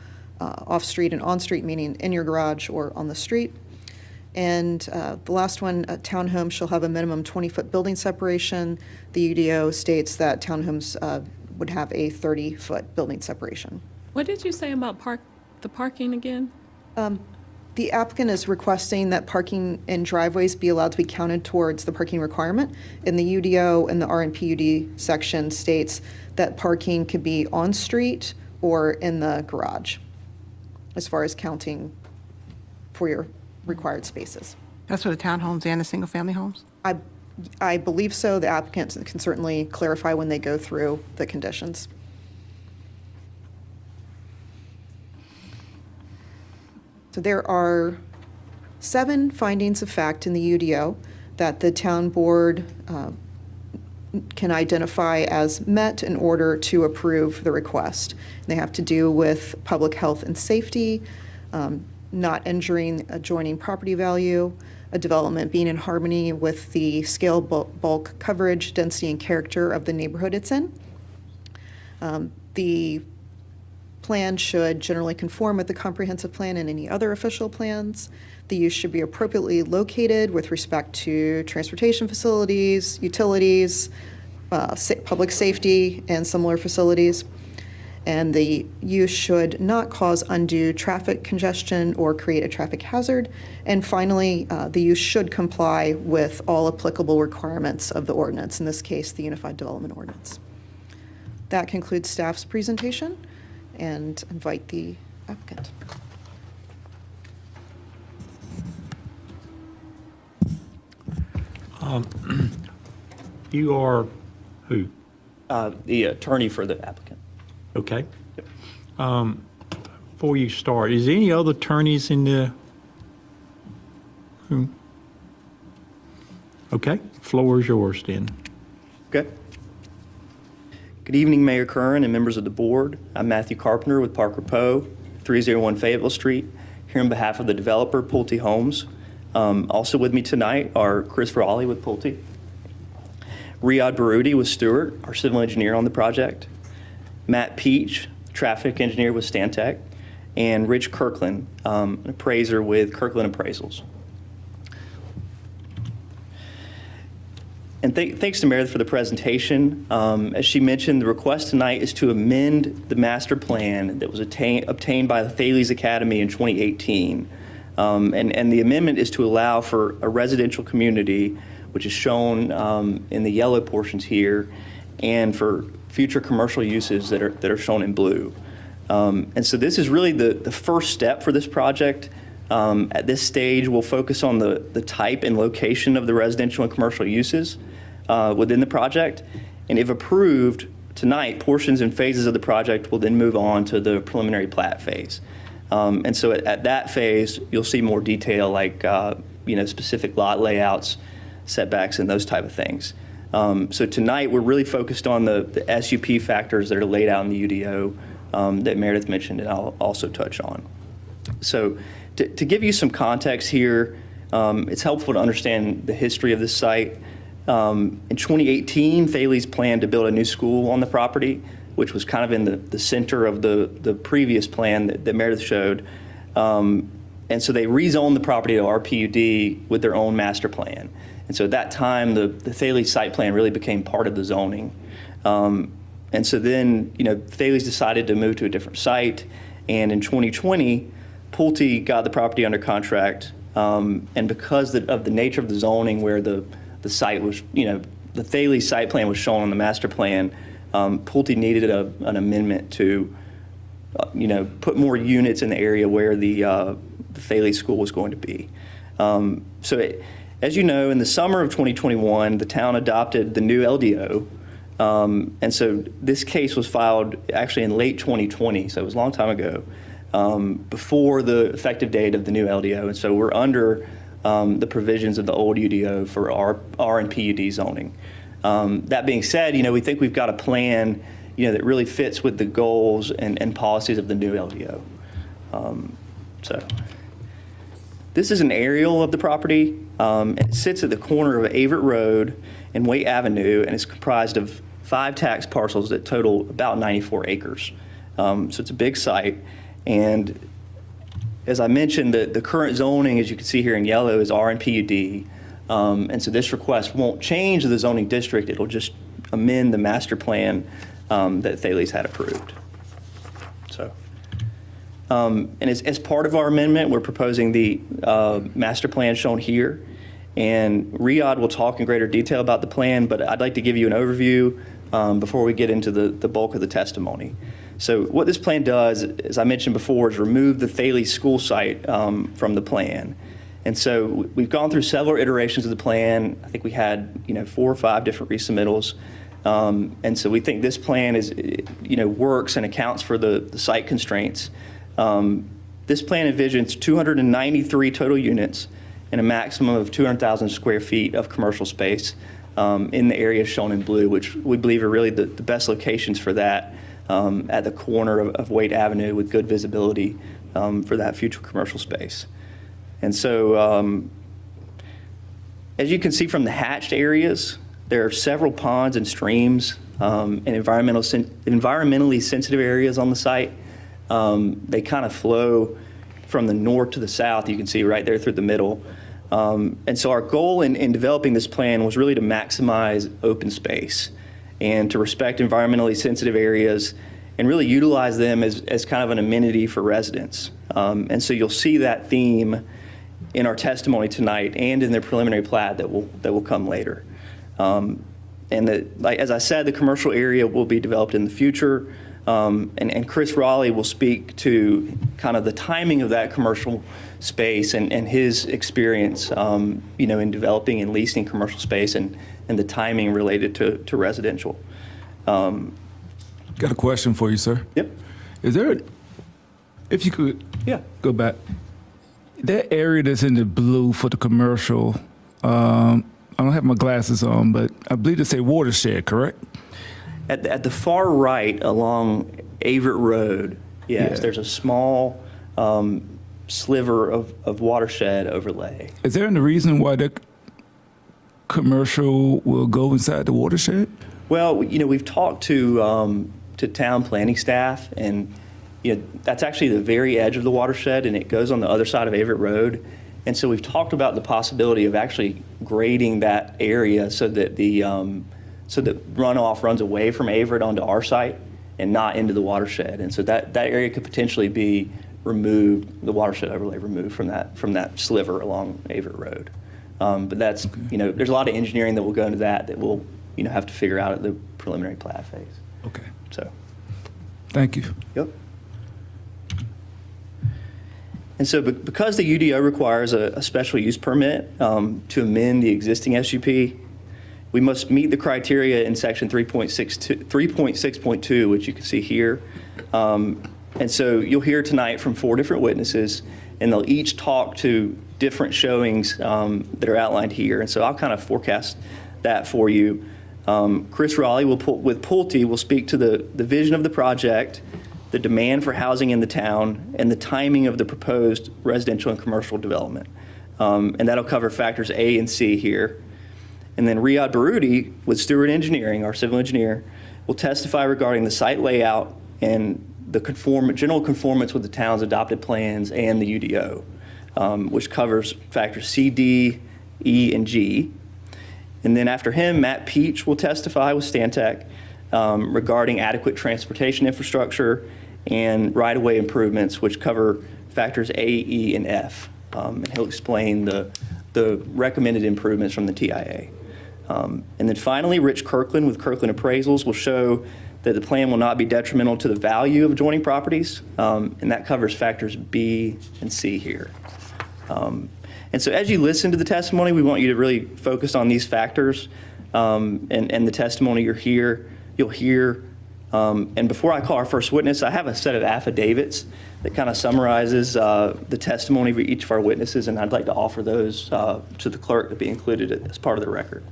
off-street and on-street, meaning in your garage or on the street. And the last one, townhomes shall have a minimum 20-foot building separation. The UDO states that townhomes would have a 30-foot building separation. What did you say about the parking again? The applicant is requesting that parking in driveways be allowed to be counted towards the parking requirement. And the UDO and the RNPUD section states that parking could be on-street or in the garage as far as counting for your required spaces. That's for the townhomes and the single-family homes? I believe so. The applicants can certainly clarify when they go through the conditions. So there are 7 findings of fact in the UDO that the town board can identify as met in order to approve the request. They have to do with public health and safety, not injuring adjoining property value, a development being in harmony with the scale, bulk, coverage, density, and character of the neighborhood it's in. The plan should generally conform with the comprehensive plan and any other official plans. The use should be appropriately located with respect to transportation facilities, utilities, public safety, and similar facilities. And the use should not cause undue traffic congestion or create a traffic hazard. And finally, the use should comply with all applicable requirements of the ordinance, in this case, the Unified Development Ordinance. That concludes staff's presentation, and invite the applicant. You are who? The attorney for the applicant. Okay. Before you start, is there any other attorneys in the room? Okay, floor is yours then. Okay. Good evening, Mayor Curran and members of the board. I'm Matthew Carpenter with Parker Poe, 301 Fayetteville Street, here on behalf of the developer, Pulte Homes. Also with me tonight are Chris Raleigh with Pulte, Riyadh Baroudi with Stewart, our civil engineer on the project, Matt Peach, traffic engineer with Stantec, and Rich Kirkland, an appraiser with Kirkland Appraisals. And thanks to Meredith for the presentation. As she mentioned, the request tonight is to amend the master plan that was obtained by the Thales Academy in 2018. And the amendment is to allow for a residential community, which is shown in the yellow portions here, and for future commercial uses that are shown in blue. And so this is really the first step for this project. At this stage, we'll focus on the type and location of the residential and commercial uses within the project. And if approved tonight, portions and phases of the project will then move on to the preliminary plat phase. And so at that phase, you'll see more detail like specific lot layouts, setbacks, and those type of things. So tonight, we're really focused on the SUP factors that are laid out in the UDO that Meredith mentioned, and I'll also touch on. So to give you some context here, it's helpful to understand the history of this site. In 2018, Thales planned to build a new school on the property, which was kind of in the center of the previous plan that Meredith showed. And so they rezoned the property to RPUD with their own master plan. And so at that time, the Thales site plan really became part of the zoning. And so then, Thales decided to move to a different site. And in 2020, Pulte got the property under contract. And because of the nature of the zoning where the site was, the Thales site plan was shown on the master plan, Pulte needed an amendment to, put more units in the area where the Thales school was going to be. As you know, in the summer of 2021, the town adopted the new LDO. And so this case was filed actually in late 2020, so it was a long time ago, before the effective date of the new LDO. And so we're under the provisions of the old UDO for R and PUD zoning. That being said, we think we've got a plan, that really fits with the goals and policies of the new LDO. So this is an aerial of the property. It sits at the corner of Avert Road and Waite Avenue, and it's comprised of 5 tax parcels that total about 94 acres. So it's a big site. And as I mentioned, the current zoning, as you can see here in yellow, is R and PUD. And so this request won't change the zoning district. It'll just amend the master plan that Thales had approved. So, and as part of our amendment, we're proposing the master plan shown here. And Riyadh will talk in greater detail about the plan, but I'd like to give you an overview before we get into the bulk of the testimony. So what this plan does, as I mentioned before, is remove the Thales school site from the plan. And so we've gone through several iterations of the plan. I think we had, 4 or 5 different resubmittals. And so we think this plan is, works and accounts for the site constraints. This plan envisions 293 total units and a maximum of 200,000 square feet of commercial space in the areas shown in blue, which we believe are really the best locations for that at the corner of Waite Avenue with good visibility for that future commercial space. And so as you can see from the hatched areas, there are several ponds and streams and environmentally sensitive areas on the site. They kind of flow from the north to the south. You can see right there through the middle. And so our goal in developing this plan was really to maximize open space and to respect environmentally sensitive areas and really utilize them as kind of an amenity for residents. And so you'll see that theme in our testimony tonight and in the preliminary plat that will come later. And as I said, the commercial area will be developed in the future. And Chris Raleigh will speak to kind of the timing of that commercial space and his experience, in developing and leasing commercial space and the timing related to residential. Got a question for you, sir. Yep. Is there, if you could go back, that area that's in the blue for the commercial, I don't have my glasses on, but I believe it's a watershed, correct? At the far right along Averitt Road, yes, there's a small sliver of watershed overlay. Is there any reason why the commercial will go inside the watershed? Well, we've talked to town planning staff, and that's actually the very edge of the watershed, and it goes on the other side of Averitt Road. And so we've talked about the possibility of actually grading that area so that so that runoff runs away from Averitt onto our site and not into the watershed. And so that area could potentially be removed, the watershed overlay removed from that sliver along Averitt Road. But that's, there's a lot of engineering that will go into that we'll, have to figure out at the preliminary plat phase. Okay. So. Thank you. Yep. And so because the UDO requires a special use permit to amend the existing SUP, we must meet the criteria in section 3.6.2, which you can see here. And so you'll hear tonight from 4 different witnesses, and they'll each talk to different showings that are outlined here. And so I'll kind of forecast that for you. Chris Raleigh with Pulte will speak to the vision of the project, the demand for housing in the town, and the timing of the proposed residential and commercial development. And that'll cover factors A and C here. And then Riyad Baroudi with Stewart Engineering, our civil engineer, will testify regarding the site layout and the general conformance with the town's adopted plans and the UDO, which covers factors C, D, E, and G. And then after him, Matt Peach will testify with Stantec regarding adequate transportation infrastructure and right-of-way improvements, which cover factors A, E, and F. And he'll explain the recommended improvements from the TIA. And then finally, Rich Kirkland with Kirkland Appraisals will show that the plan will not be detrimental to the value of adjoining properties, and that covers factors B and C here. And so as you listen to the testimony, we want you to really focus on these factors and the testimony you'll hear. And before I call our first witness, I have a set of affidavits that kind of summarizes the testimony of each of our witnesses, and I'd like to offer those to the clerk to be included as part of the record.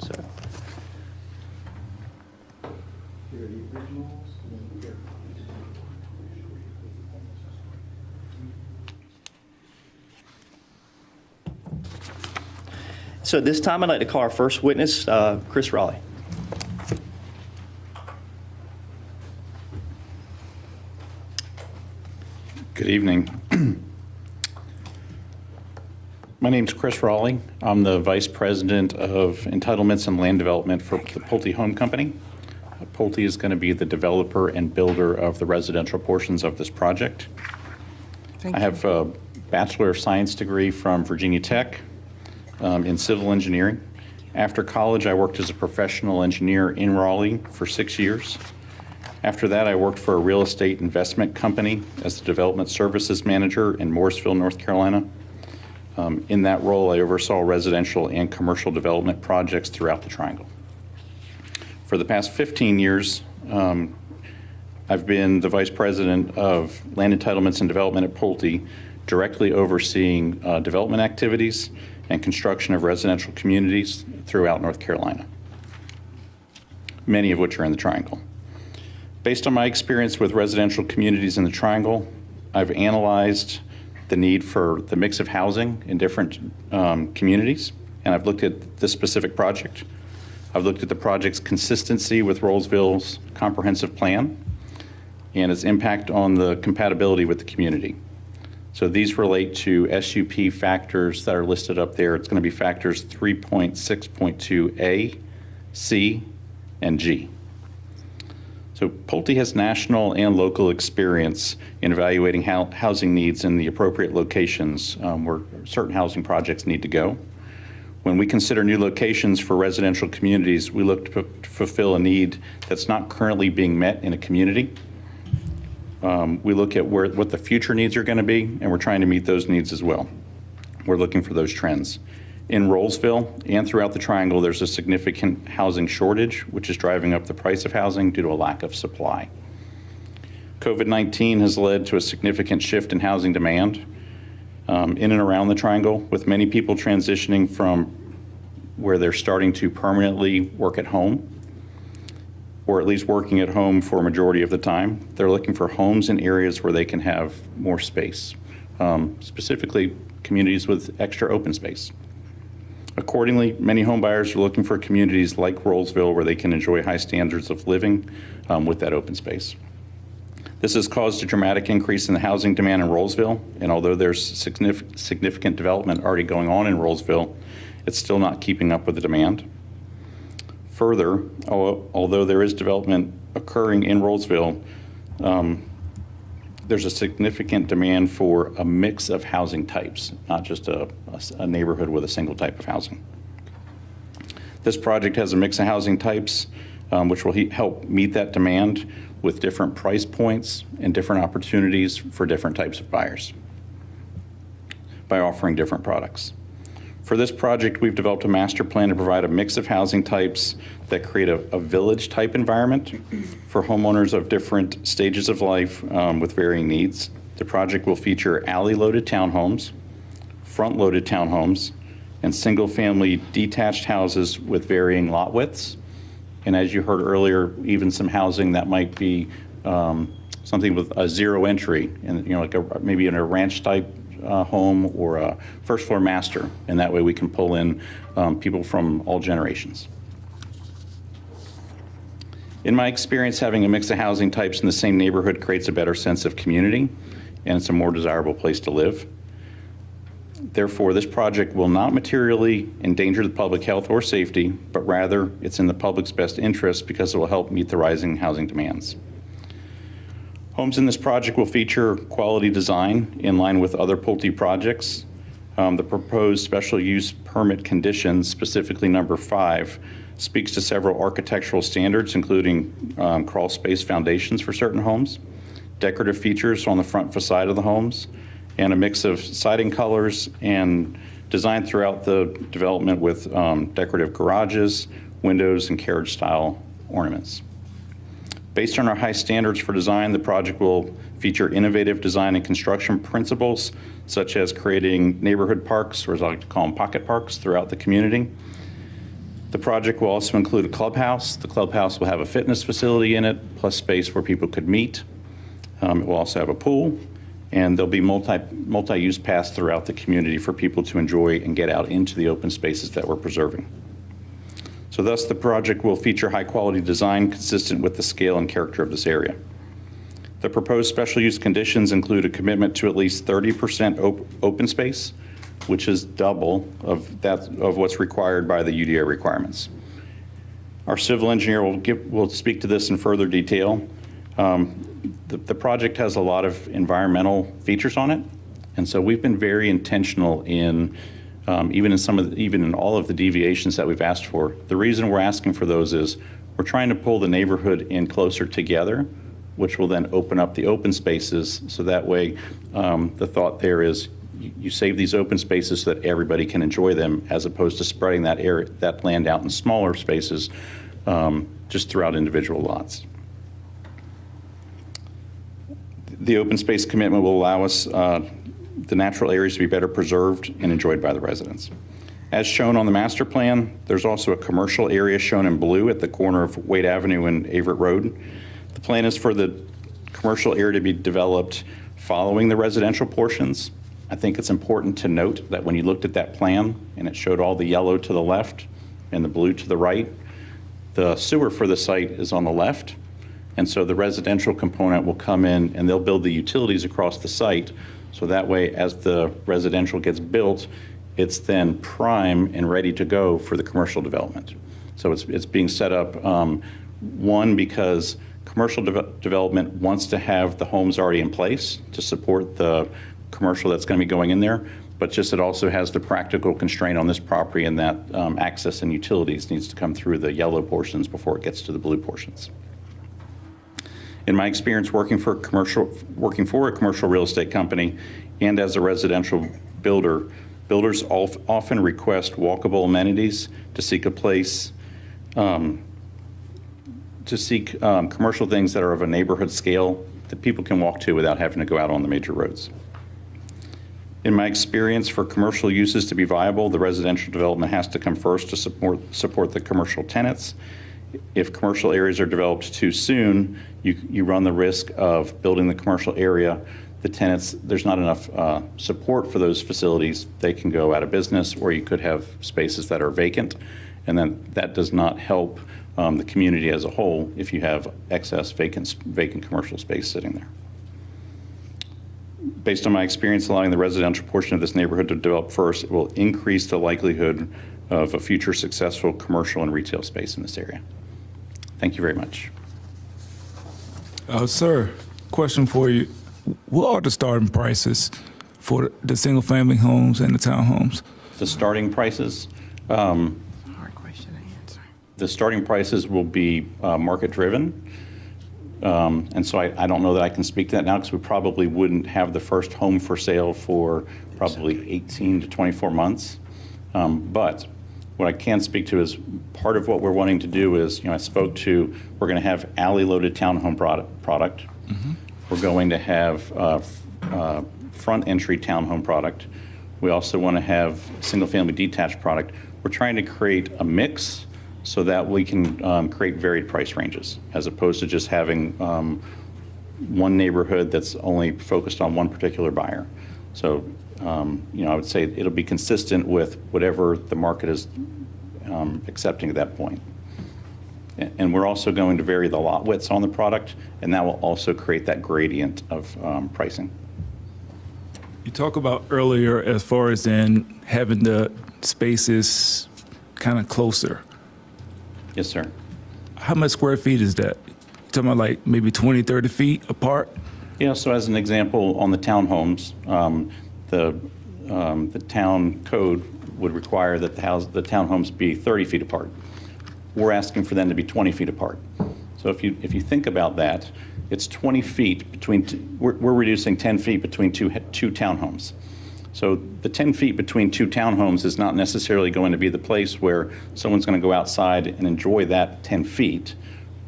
So. Here are the originals. So at this time, I'd like to call our first witness, Chris Raleigh. Good evening. My name's Chris Raleigh. I'm the Vice President of Entitlements and Land Development for the Pulte Home Company. Pulte is going to be the developer and builder of the residential portions of this project. I have a Bachelor of Science degree from Virginia Tech in civil engineering. After college, I worked as a professional engineer in Raleigh for 6 years. After that, I worked for a real estate investment company as the development services manager in Morrisville, North Carolina. In that role, I oversaw residential and commercial development projects throughout the Triangle. For the past 15 years, I've been the Vice President of Land Entitlements and Development at Pulte, directly overseeing development activities and construction of residential communities throughout North Carolina, many of which are in the Triangle. Based on my experience with residential communities in the Triangle, I've analyzed the need for the mix of housing in different communities, and I've looked at this specific project. I've looked at the project's consistency with Rolesville's comprehensive plan and its impact on the compatibility with the community. So these relate to SUP factors that are listed up there. It's going to be factors 3.6.2A, C, and G. So Pulte has national and local experience in evaluating housing needs in the appropriate locations where certain housing projects need to go. When we consider new locations for residential communities, we look to fulfill a need that's not currently being met in a community. We look at what the future needs are going to be, and we're trying to meet those needs as well. We're looking for those trends. In Rolesville and throughout the Triangle, there's a significant housing shortage, which is driving up the price of housing due to a lack of supply. COVID-19 has led to a significant shift in housing demand in and around the Triangle, with many people transitioning from where they're starting to permanently work at home, or at least working at home for a majority of the time. They're looking for homes in areas where they can have more space, specifically communities with extra open space. Accordingly, many home buyers are looking for communities like Rolesville where they can enjoy high standards of living with that open space. This has caused a dramatic increase in the housing demand in Rolesville, and although there's significant development already going on in Rolesville, it's still not keeping up with the demand. Further, although there is development occurring in Rolesville, there's a significant demand for a mix of housing types, not just a neighborhood with a single type of housing. This project has a mix of housing types, which will help meet that demand with different price points and different opportunities for different types of buyers by offering different products. For this project, we've developed a master plan to provide a mix of housing types that create a village-type environment for homeowners of different stages of life with varying needs. The project will feature alley-loaded townhomes, front-loaded townhomes, and single-family detached houses with varying lot widths. And as you heard earlier, even some housing that might be something with a zero entry, and like maybe in a ranch-type home or a first floor master, and that way we can pull in people from all generations. In my experience, having a mix of housing types in the same neighborhood creates a better sense of community, and it's a more desirable place to live. Therefore, this project will not materially endanger the public health or safety, but rather it's in the public's best interest because it will help meet the rising housing demands. Homes in this project will feature quality design in line with other Pulte projects. The proposed special use permit conditions, specifically number 5, speaks to several architectural standards, including crawl space foundations for certain homes, decorative features on the front facade of the homes, and a mix of siding colors and design throughout the development with decorative garages, windows, and carriage-style ornaments. Based on our high standards for design, the project will feature innovative design and construction principles, such as creating neighborhood parks, or as I like to call them, pocket parks, throughout the community. The project will also include a clubhouse. The clubhouse will have a fitness facility in it, plus space where people could meet. It will also have a pool, and there'll be multi-use paths throughout the community for people to enjoy and get out into the open spaces that we're preserving. So thus, the project will feature high-quality design consistent with the scale and character of this area. The proposed special use conditions include a commitment to at least 30% open space, which is double of what's required by the UDO requirements. Our civil engineer will speak to this in further detail. The project has a lot of environmental features on it, and so we've been very intentional in even in all of the deviations that we've asked for. The reason we're asking for those is we're trying to pull the neighborhood in closer together, which will then open up the open spaces. So that way, the thought there is you save these open spaces so that everybody can enjoy them, as opposed to spreading that land out in smaller spaces just throughout individual lots. The open space commitment will allow us the natural areas to be better preserved and enjoyed by the residents. As shown on the master plan, there's also a commercial area shown in blue at the corner of Wade Avenue and Averett Road. The plan is for the commercial area to be developed following the residential portions. I think it's important to note that when you looked at that plan and it showed all the yellow to the left and the blue to the right, the sewer for the site is on the left. And so the residential component will come in and they'll build the utilities across the site. So that way, as the residential gets built, it's then prime and ready to go for the commercial development. So it's being set up, one, because commercial development wants to have the homes already in place to support the commercial that's going to be going in there, but just it also has the practical constraint on this property, and that access and utilities needs to come through the yellow portions before it gets to the blue portions. In my experience working for a commercial real estate company and as a residential builder, builders often request walkable amenities to seek a place, commercial things that are of a neighborhood scale that people can walk to without having to go out on the major roads. In my experience, for commercial uses to be viable, the residential development has to come first to support the commercial tenants. If commercial areas are developed too soon, you run the risk of building the commercial area. The tenants, there's not enough support for those facilities. They can go out of business, or you could have spaces that are vacant, and then that does not help the community as a whole if you have excess vacant commercial space sitting there. Based on my experience, allowing the residential portion of this neighborhood to develop first, it will increase the likelihood of a future successful commercial and retail space in this area. Thank you very much. Sir, question for you. What are the starting prices for the single-family homes and the townhomes? The starting prices? Hard question to answer. The starting prices will be market-driven. And so I don't know that I can speak to that now, because we probably wouldn't have the first home for sale for probably 18 to 24 months. But what I can speak to is part of what we're wanting to do is, I spoke to, we're going to have alley-loaded townhome product. Mm-hmm. We're going to have front entry townhome product. We also want to have single-family detached product. We're trying to create a mix so that we can create varied price ranges, as opposed to just having one neighborhood that's only focused on one particular buyer. So, I would say it'll be consistent with whatever the market is accepting at that point. And we're also going to vary the lot widths on the product, and that will also create that gradient of pricing. You talked about earlier as far as in having the spaces kind of closer. Yes, sir. How much square feet is that? You talking about like maybe 20, 30 feet apart? Yeah, so as an example, on the townhomes, the town code would require that the townhomes be 30 feet apart. We're asking for them to be 20 feet apart. So if you think about that, it's 20 feet between, we're reducing 10 feet between two townhomes. So the 10 feet between two townhomes is not necessarily going to be the place where someone's going to go outside and enjoy that 10 feet.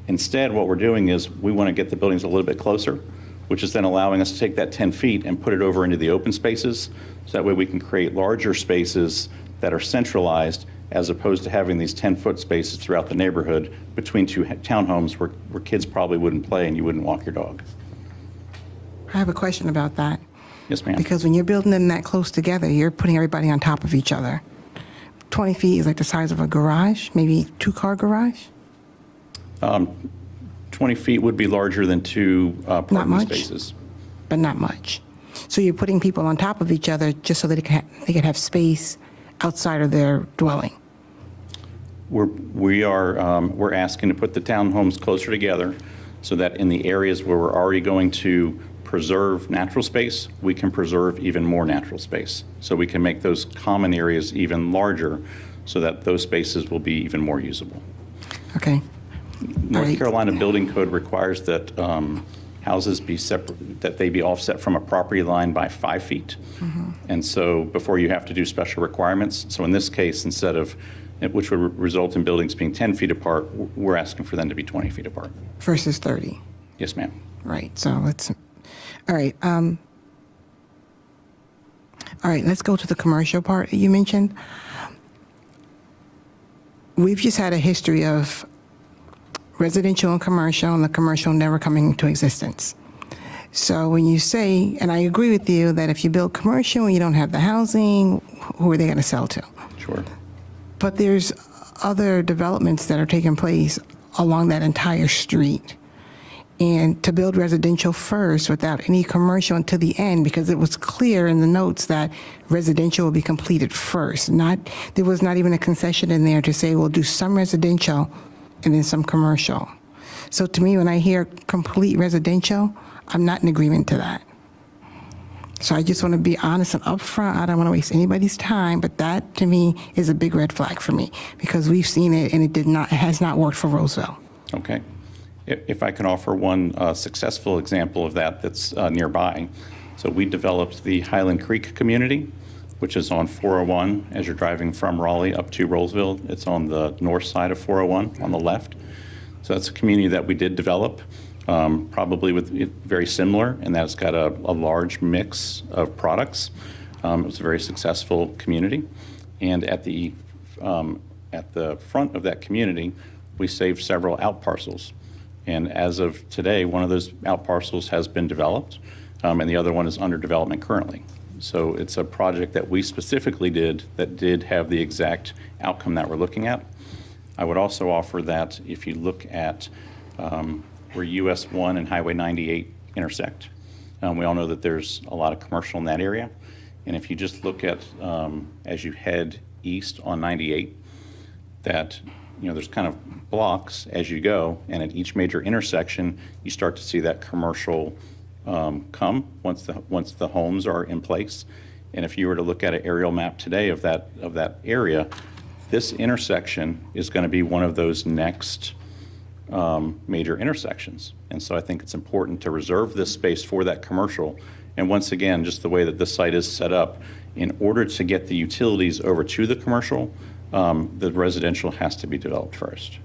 Instead, what we're doing is we want to get the buildings a little bit closer, which is then allowing us to take that 10 feet and put it over into the open spaces. So that way we can create larger spaces that are centralized, as opposed to having these 10-foot spaces throughout the neighborhood between two townhomes where kids probably wouldn't play and you wouldn't walk your dog. I have a question about that. Yes, ma'am. Because when you're building them that close together, you're putting everybody on top of each other. 20 feet is like the size of a garage, maybe two-car garage? 20 feet would be larger than two parking spaces. But not much. So you're putting people on top of each other just so that they can have space outside of their dwelling. We're asking to put the townhomes closer together so that in the areas where we're already going to preserve natural space, we can preserve even more natural space. So we can make those common areas even larger so that those spaces will be even more usable. Okay. North Carolina Building Code requires that houses be separate, that they be offset from a property line by 5 feet. And so before you have to do special requirements. So in this case, instead of, which would result in buildings being 10 feet apart, we're asking for them to be 20 feet apart. Versus 30. Yes, ma'am. Right, so let's, all right. All right, let's go to the commercial part you mentioned. We've just had a history of residential and commercial, and the commercial never coming into existence. So when you say, and I agree with you, that if you build commercial and you don't have the housing, who are they going to sell to? Sure. But there's other developments that are taking place along that entire street. And to build residential first without any commercial until the end, because it was clear in the notes that residential will be completed first. There was not even a concession in there to say we'll do some residential and then some commercial. So to me, when I hear complete residential, I'm not in agreement to that. So I just want to be honest and upfront. I don't want to waste anybody's time, but that to me is a big red flag for me because we've seen it and it has not worked for Roseville. Okay. If I can offer one successful example of that that's nearby. So we developed the Highland Creek community, which is on 401 as you're driving from Raleigh up to Rolesville. It's on the north side of 401 on the left. So that's a community that we did develop, probably with very similar, and that's got a large mix of products. It was a very successful community. And at the front of that community, we saved several out parcels. And as of today, one of those out parcels has been developed, and the other one is under development currently. So it's a project that we specifically did that did have the exact outcome that we're looking at. I would also offer that if you look at where US 1 and Highway 98 intersect, we all know that there's a lot of commercial in that area. And if you just look at, as you head east on 98, that there's kind of blocks as you go, and at each major intersection, you start to see that commercial come once the homes are in place. And if you were to look at an aerial map today of that area, this intersection is going to be one of those next major intersections. And so I think it's important to reserve this space for that commercial. And once again, just the way that this site is set up, in order to get the utilities over to the commercial, the residential has to be developed first.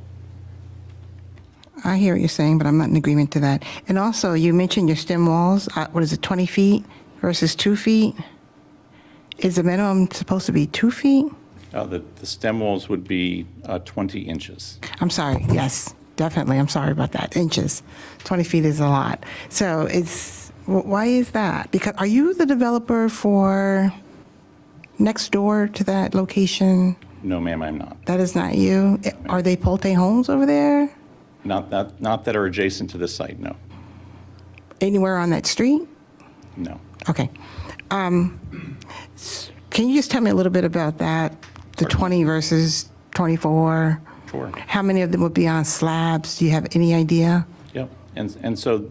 I hear what you're saying, but I'm not in agreement to that. And also, you mentioned your stem walls. What is it, 20 feet versus 2 feet? Is the minimum supposed to be 2 feet? The stem walls would be 20 inches. I'm sorry. Yes, definitely. I'm sorry about that. Inches. 20 feet is a lot. So why is that? Because are you the developer for next door to that location? No, ma'am, I'm not. That is not you? Are they Pulte homes over there? Not that are adjacent to this site, no. Anywhere on that street? No. Okay. Can you just tell me a little bit about that, the 20 versus 24? Sure. How many of them would be on slabs? Do you have any idea? Yep. And so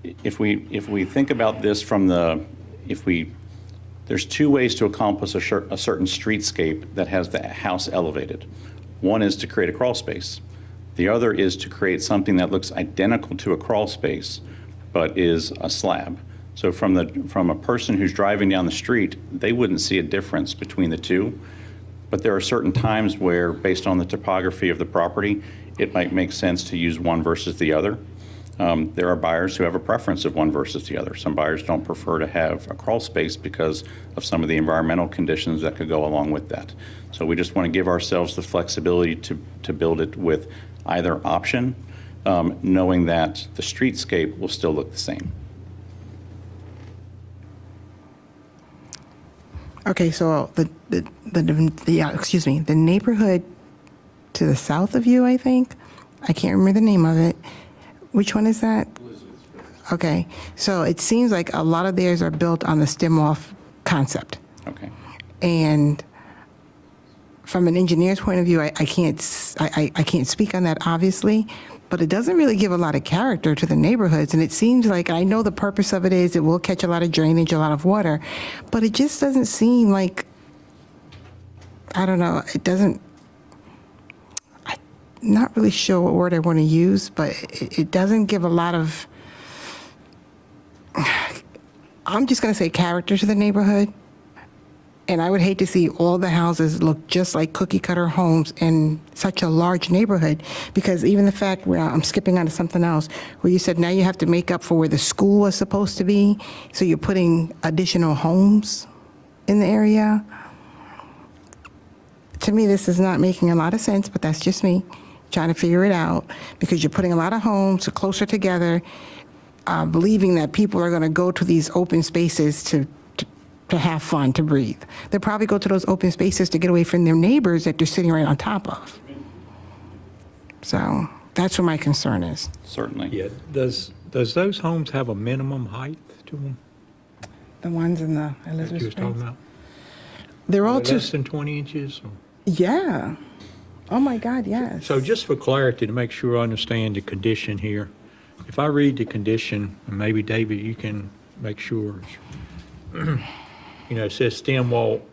if we think about this there's two ways to accomplish a certain streetscape that has the house elevated. One is to create a crawl space. The other is to create something that looks identical to a crawl space, but is a slab. So from a person who's driving down the street, they wouldn't see a difference between the two. But there are certain times where, based on the topography of the property, it might make sense to use one versus the other. There are buyers who have a preference of one versus the other. Some buyers don't prefer to have a crawl space because of some of the environmental conditions that could go along with that. So we just want to give ourselves the flexibility to build it with either option, knowing that the streetscape will still look the same. Okay, so the neighborhood to the south of you, I think, I can't remember the name of it. Which one is that? Okay, so it seems like a lot of theirs are built on the stem wall concept. Okay. And from an engineer's point of view, I can't speak on that, obviously, but it doesn't really give a lot of character to the neighborhoods. And it seems like, I know the purpose of it is it will catch a lot of drainage, a lot of water, but it just doesn't seem like, I don't know, it doesn't, not really sure what word I want to use, but it doesn't give a lot of, I'm just going to say character to the neighborhood. And I would hate to see all the houses look just like cookie cutter homes in such a large neighborhood, because even the fact where I'm skipping on to something else, where you said now you have to make up for where the school was supposed to be, so you're putting additional homes in the area. To me, this is not making a lot of sense, but that's just me trying to figure it out, because you're putting a lot of homes closer together, believing that people are going to go to these open spaces to have fun, to breathe. They'll probably go to those open spaces to get away from their neighbors that they're sitting right on top of. So that's what my concern is. Certainly. Yeah, does those homes have a minimum height to them The ones in the that Elizabeth you was talking Springs? about? They're all Less too, than 20 inches? Or? yeah. Oh my God, yes. So just for clarity, to make sure I understand the condition here, if I read the condition, and maybe David, you can make sure, it says stem wall,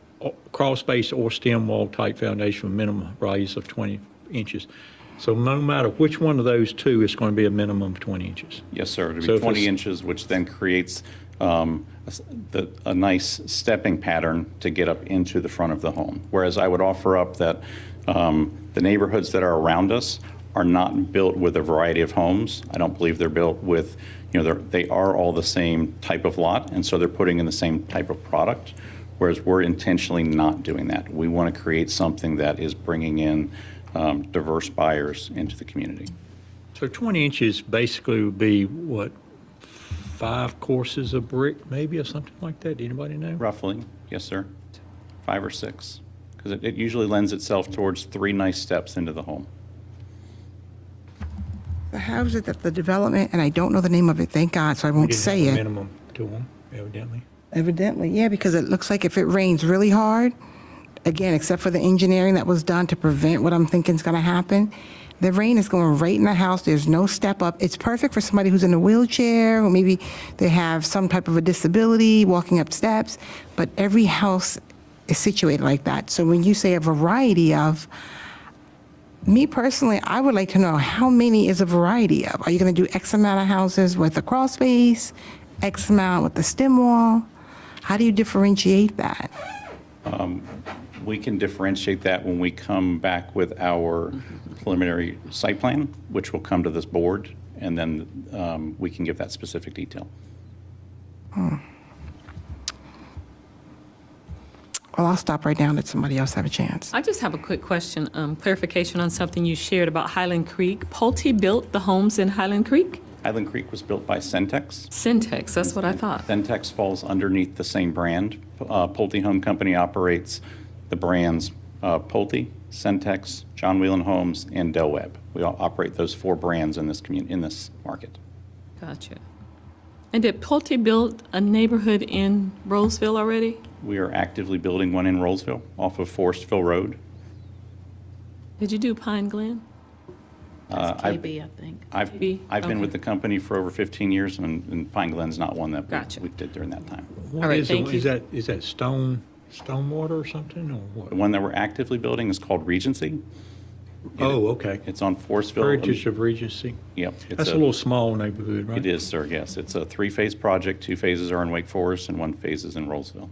crawl space or stem wall type foundation with minimum rise of 20 inches. So no matter which one of those two, it's going to be a minimum of 20 inches. Yes, sir. It'll So be if 20 it's- inches, which then creates a nice stepping pattern to get up into the front of the home. Whereas I would offer up that the neighborhoods that are around us are not built with a variety of homes. I don't believe they're built with, they are all the same type of lot, and so they're putting in the same type of product, whereas we're intentionally not doing that. We want to create something that is bringing in diverse buyers into the community. So 20 inches basically would be, what, 5 courses of brick maybe or something like that? Anybody know? Roughly, yes, sir. 5 or 6, because it usually lends itself towards 3 nice steps into the home. How is it that the development, and I don't know the name of it, thank God, so I We won't didn't say have a it. minimum to them, evidently. Evidently, yeah, because it looks like if it rains really hard, again, except for the engineering that was done to prevent what I'm thinking is going to happen, the rain is going right in the house. There's no step up. It's perfect for somebody who's in a wheelchair, or maybe they have some type of a disability, walking up steps, but every house is situated like that. So when you say a variety of, me personally, I would like to know how many is a variety of. Are you going to do X amount of houses with a crawl space, X amount with the stem wall? How do you differentiate that? We can differentiate that when we come back with our preliminary site plan, which will come to this board, and then we can give that specific detail. Well, I'll stop right now and let somebody else have a chance. I just have a quick question, clarification on something you shared about Highland Creek. Pulte built the homes in Highland Creek? Highland Creek was built by Centex. Syntex, that's what I thought. Centex falls underneath the same brand. Pulte Home Company operates the brands Pulte, Centex, John Whelan Homes, and Del Webb. We all operate those 4 brands in this in this market. Gotcha. And did Pulte build a neighborhood in Roseville already? We are actively building one in Rolesville off of Forestville Road. Did you do Pine Glen? KB, I think. I've been Okay. with the company for over 15 years, and Pine Glen's not one that Gotcha. we did during that time. What All right, is the- thank you. Is that stormwater or something, or The what? one that we're actively building is called Regency. Oh, okay. It's on Forestville. Heritage of Regency. Yep. it's That's a little small neighborhood, right? It is, sir, yes. It's a 3-phase project. 2 phases are in Wake Forest, and 1 phase is in Rolesville.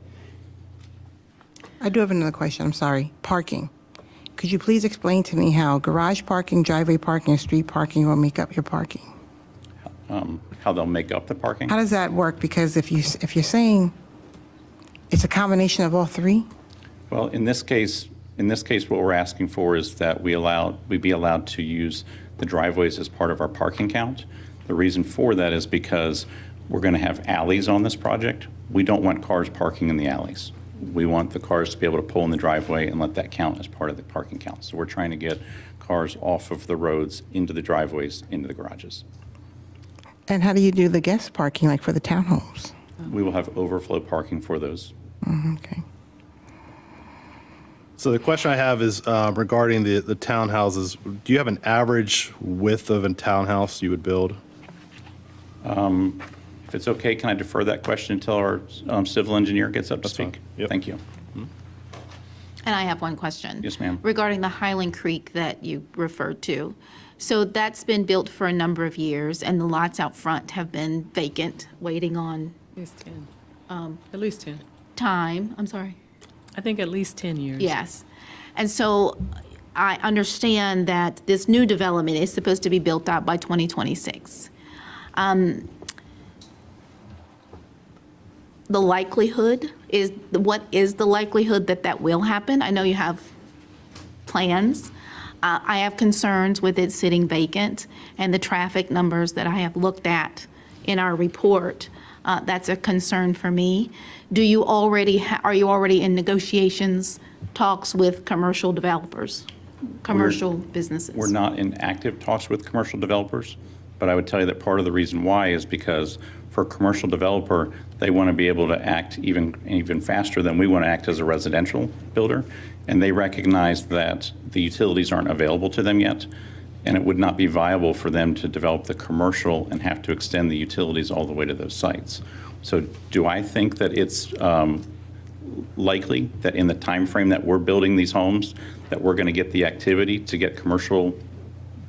I do have another question, I'm sorry. Parking. Could you please explain to me how garage parking, driveway parking, and street parking will make up your parking? How they'll make up the parking? How does that work? Because if you're saying it's a combination of all 3? Well, in this case, what we're asking for is that we be allowed to use the driveways as part of our parking count. The reason for that is because we're going to have alleys on this project. We don't want cars parking in the alleys. We want the cars to be able to pull in the driveway and let that count as part of the parking count. So we're trying to get cars off of the roads into the driveways, into the garages. And how do you do the guest parking, like for the townhomes? We will have overflow parking for those. Okay. So the question I have is regarding the townhouses. Do you have an average width of a townhouse you would build? If it's okay, can I defer that question until our civil engineer gets up to speak? fine. Yep. Thank you. And I have one question. Yes, ma'am. Regarding the Highland Creek that you referred to. So that's been built for a number of years, and the lots out front have been vacant, waiting on At least 10. At least 10. time. I'm sorry. I think at least 10 years. Yes. And so I understand that this new development is supposed to be built out by 2026. The likelihood is, what is the likelihood that that will happen? I know you have plans. I have concerns with it sitting vacant and the traffic numbers that I have looked at in our report. That's a concern for me. Do you already, are you already in negotiations, talks with commercial developers, commercial businesses? We're not in active talks with commercial developers, but I would tell you that part of the reason why is because for a commercial developer, they want to be able to act even faster than we want to act as a residential builder. And they recognize that the utilities aren't available to them yet, and it would not be viable for them to develop the commercial and have to extend the utilities all the way to those sites. So do I think that it's likely that in the time frame that we're building these homes, that we're going to get the activity to get commercial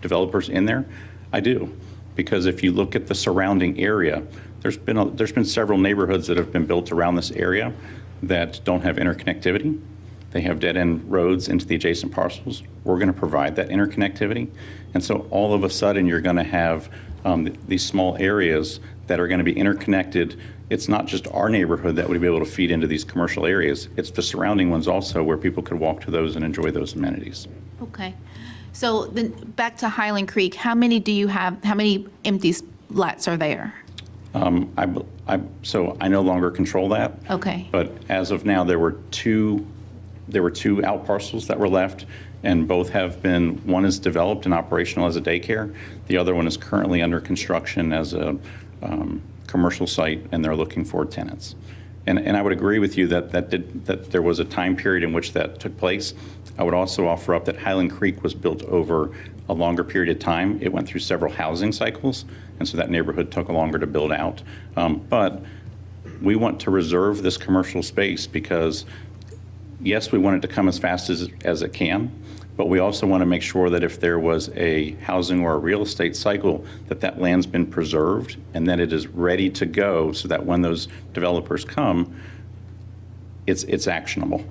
developers in there? I do, because if you look at the surrounding area, there's been several neighborhoods that have been built around this area that don't have interconnectivity. They have dead-end roads into the adjacent parcels. We're going to provide that interconnectivity. And so all of a sudden, you're going to have these small areas that are going to be interconnected. It's not just our neighborhood that would be able to feed into these commercial areas. It's the surrounding ones also where people could walk to those and enjoy those amenities. Okay. So then back to Highland Creek, how many do you have, how many empty lots are there? So I no longer control that. Okay. But as of now, there were two out parcels that were left, and both have been, one is developed and operational as a daycare. The other one is currently under construction as a commercial site, and they're looking for tenants. And I would agree with you that there was a time period in which that took place. I would also offer up that Highland Creek was built over a longer period of time. It went through several housing cycles, and so that neighborhood took longer to build out. But we want to reserve this commercial space because, yes, we want it to come as fast as it can, but we also want to make sure that if there was a housing or a real estate cycle, that land's been preserved and that it is ready to go so that when those developers come, it's actionable.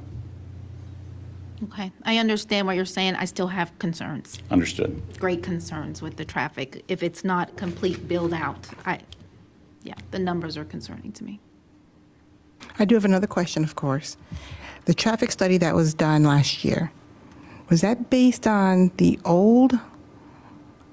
Okay. I understand what you're saying. I still have concerns, Understood. great concerns with the traffic. If it's not complete build out, the numbers are concerning to me. I do have another question, of course. The traffic study that was done last year, was that based on the old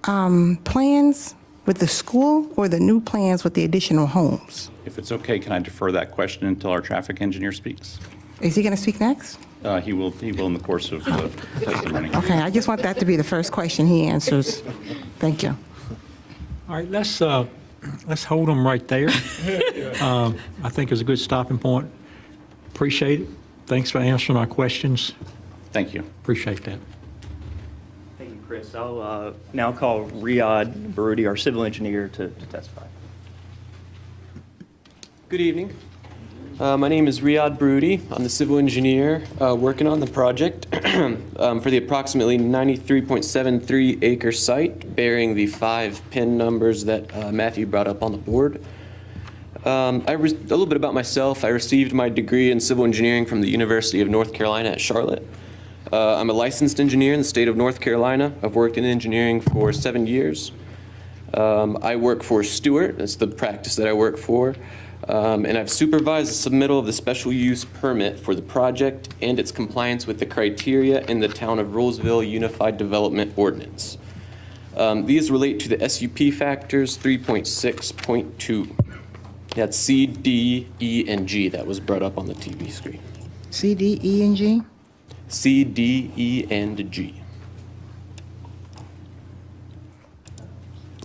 plans with the school or the new plans with the additional homes? If it's okay, can I defer that question until our traffic engineer speaks? Is he going to speak next? He will in the course of the testimony. Okay, I just want that to be the first question he answers. Thank you. All right, let's hold them right there. I think it's a good stopping point. Appreciate it. Thanks for answering our questions. Thank you. Appreciate that. Thank you, Chris. I'll now call Riyadh Baroudi, our civil engineer, to testify. Good evening. My name is Riyadh Baroudi. I'm the civil engineer working on the project for the approximately 93.73 acre site bearing the 5 PIN numbers that Matthew brought up on the board. A little bit about myself. I received my degree in civil engineering from the University of North Carolina at Charlotte. I'm a licensed engineer in the state of North Carolina. I've worked in engineering for 7 years. I work for Stewart. That's the practice that I work for. And I've supervised the submittal of the special use permit for the project and its compliance with the criteria in the Town of Roseville Unified Development Ordinance. These relate to the SUP factors 3.6.2. That's C, D, E, and G that was brought up on the TV screen. C, D, E, and G? C, D, E, and G.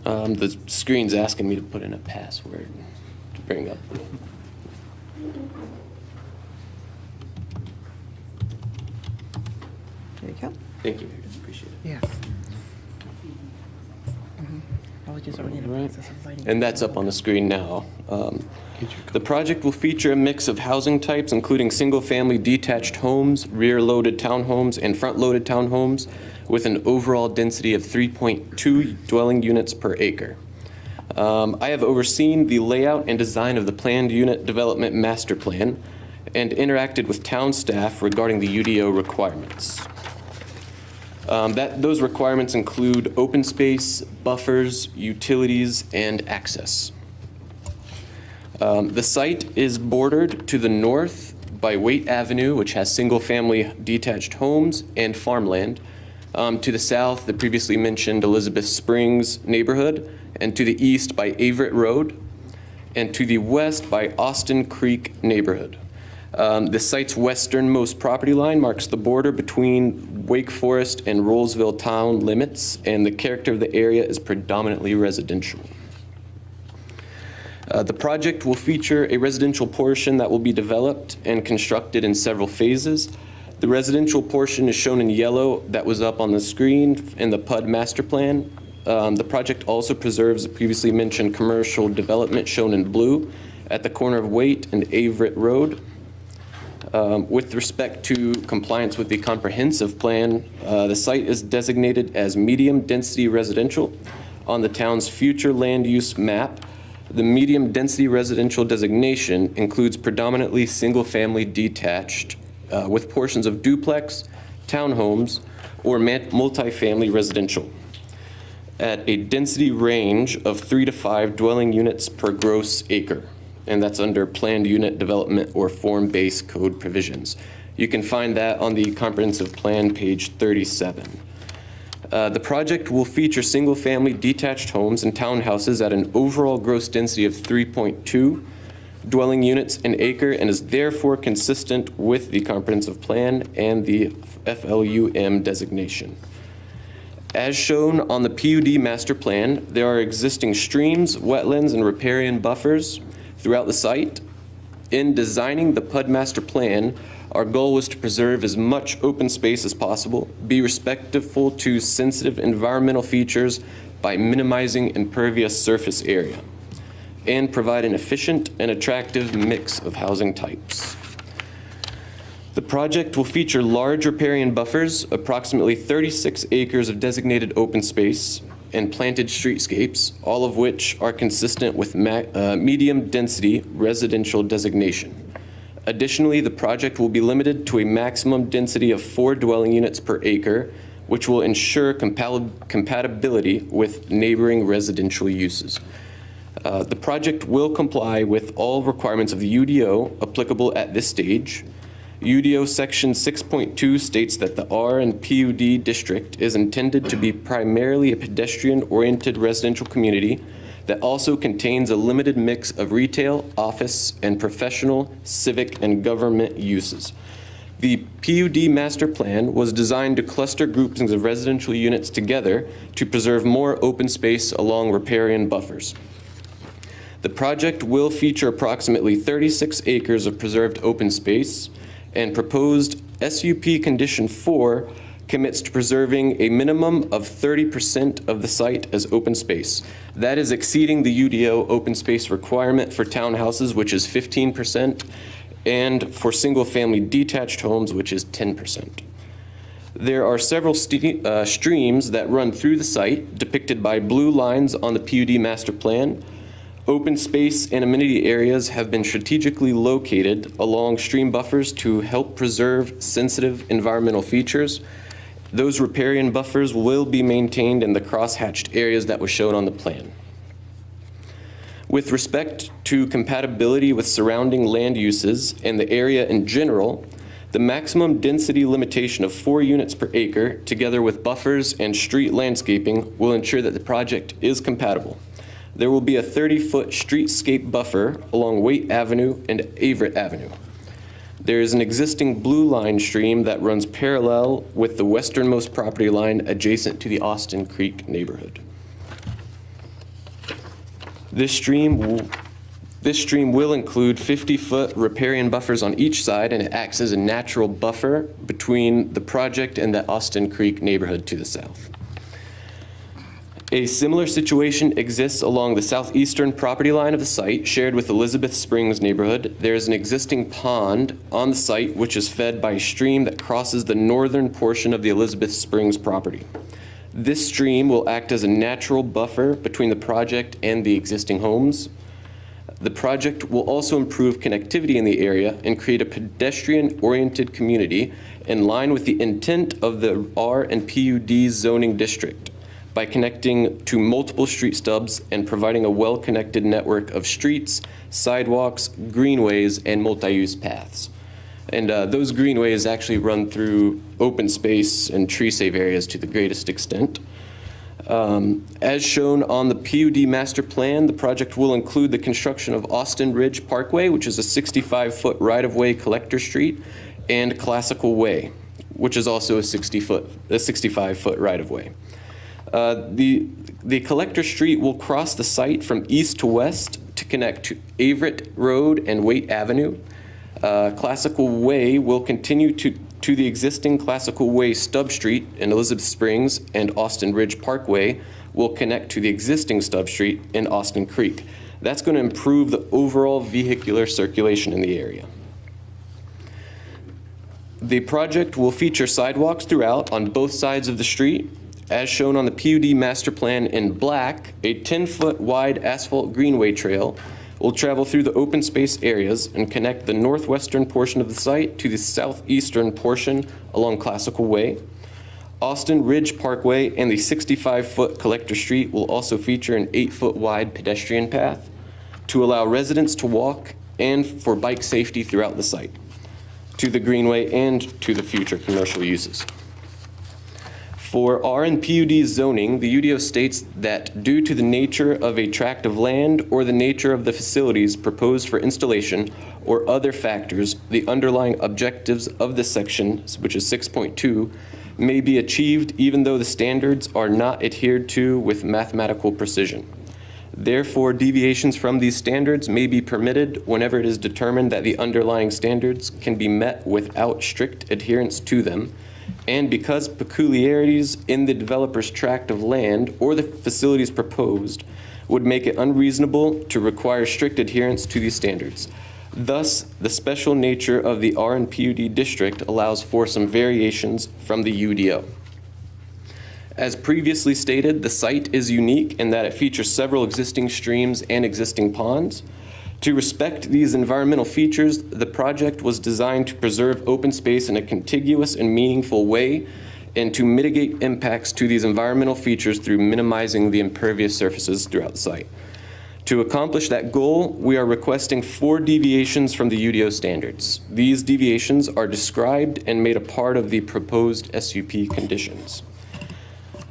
The screen's asking me to put in a password to bring up. There you go. Thank you, appreciate it. Yes. I was just already in the process of writing. And that's up on the screen now. The project will feature a mix of housing types, including single-family detached homes, rear-loaded townhomes, and front-loaded townhomes, with an overall density of 3.2 dwelling units per acre. I have overseen the layout and design of the planned unit development master plan and interacted with town staff regarding the UDO requirements. Those requirements include open space, buffers, utilities, and access. The site is bordered to the north by Waite Avenue, which has single-family detached homes and farmland. To the south, the previously mentioned Elizabeth Springs neighborhood, and to the east by Averett Road, and to the west by Austin Creek neighborhood. The site's westernmost property line marks the border between Wake Forest and Rolesville town limits, and the character of the area is predominantly residential. The project will feature a residential portion that will be developed and constructed in several phases. The residential portion is shown in yellow that was up on the screen in the Pud Master Plan. The project also preserves the previously mentioned commercial development shown in blue at the corner of Waite and Averett Road. With respect to compliance with the comprehensive plan, the site is designated as medium-density residential on the town's future land use map. The medium-density residential designation includes predominantly single-family detached with portions of duplex, townhomes, or multifamily residential at a density range of 3 to 5 dwelling units per gross acre. And that's under planned unit development or form-based code provisions. You can find that on the comprehensive plan, page 37. The project will feature single-family detached homes and townhouses at an overall gross density of 3.2 dwelling units an acre, and is therefore consistent with the comprehensive plan and the FLUM designation. As shown on the PUD master plan, there are existing streams, wetlands, and riparian buffers throughout the site. In designing the Pud Master Plan, our goal was to preserve as much open space as possible, be respectful to sensitive environmental features by minimizing impervious surface area, and provide an efficient and attractive mix of housing types. The project will feature large riparian buffers, approximately 36 acres of designated open space, and planted streetscapes, all of which are consistent with medium-density residential designation. Additionally, the project will be limited to a maximum density of 4 dwelling units per acre, which will ensure compatibility with neighboring residential uses. The project will comply with all requirements of the UDO applicable at this stage. UDO Section 6.2 states that the R and PUD district is intended to be primarily a pedestrian-oriented residential community that also contains a limited mix of retail, office, and professional, civic, and government uses. The PUD master plan was designed to cluster groupings of residential units together to preserve more open space along riparian buffers. The project will feature approximately 36 acres of preserved open space, and proposed SUP Condition 4 commits to preserving a minimum of 30% of the site as open space. That is exceeding the UDO open space requirement for townhouses, which is 15%, and for single-family detached homes, which is 10%. There are several streams that run through the site, depicted by blue lines on the PUD master plan. Open space and amenity areas have been strategically located along stream buffers to help preserve sensitive environmental features. Those riparian buffers will be maintained in the crosshatched areas that were shown on the plan. With respect to compatibility with surrounding land uses and the area in general, the maximum density limitation of 4 units per acre, together with buffers and street landscaping, will ensure that the project is compatible. There will be a 30-foot streetscape buffer along Waite Avenue and Averett Avenue. There is an existing blue line stream that runs parallel with the westernmost property line adjacent to the Austin Creek neighborhood. This stream will include 50-foot riparian buffers on each side, and it acts as a natural buffer between the project and the Austin Creek neighborhood to the south. A similar situation exists along the southeastern property line of the site, shared with Elizabeth Springs neighborhood. There is an existing pond on the site which is fed by a stream that crosses the northern portion of the Elizabeth Springs property. This stream will act as a natural buffer between the project and the existing homes. The project will also improve connectivity in the area and create a pedestrian-oriented community in line with the intent of the R and PUD zoning district by connecting to multiple street stubs and providing a well-connected network of streets, sidewalks, greenways, and multi-use paths. And those greenways actually run through open space and tree-safe areas to the greatest extent. As shown on the PUD master plan, the project will include the construction of Austin Ridge Parkway, which is a 65-foot right-of-way collector street, and Classical Way, which is also a 65-foot right-of-way. The collector street will cross the site from east to west to connect to Averett Road and Waite Avenue. Classical Way will continue to the existing Classical Way Stub Street in Elizabeth Springs, and Austin Ridge Parkway will connect to the existing Stub Street in Austin Creek. That's going to improve the overall vehicular circulation in the area. The project will feature sidewalks throughout on both sides of the street. As shown on the PUD master plan in black, a 10-foot wide asphalt greenway trail will travel through the open space areas and connect the northwestern portion of the site to the southeastern portion along Classical Way. Austin Ridge Parkway and the 65-foot collector street will also feature an 8-foot wide pedestrian path to allow residents to walk and for bike safety throughout the site, to the greenway and to the future commercial uses. For R and PUD zoning, the UDO states that due to the nature of a tract of land or the nature of the facilities proposed for installation or other factors, the underlying objectives of this section, which is 6.2, may be achieved even though the standards are not adhered to with mathematical precision. Therefore, deviations from these standards may be permitted whenever it is determined that the underlying standards can be met without strict adherence to them, and because peculiarities in the developer's tract of land or the facilities proposed would make it unreasonable to require strict adherence to these standards. Thus, the special nature of the R and PUD district allows for some variations from the UDO. As previously stated, the site is unique in that it features several existing streams and existing ponds. To respect these environmental features, the project was designed to preserve open space in a contiguous and meaningful way and to mitigate impacts to these environmental features through minimizing the impervious surfaces throughout the site. To accomplish that goal, we are requesting 4 deviations from the UDO standards. These deviations are described and made a part of the proposed SUP conditions.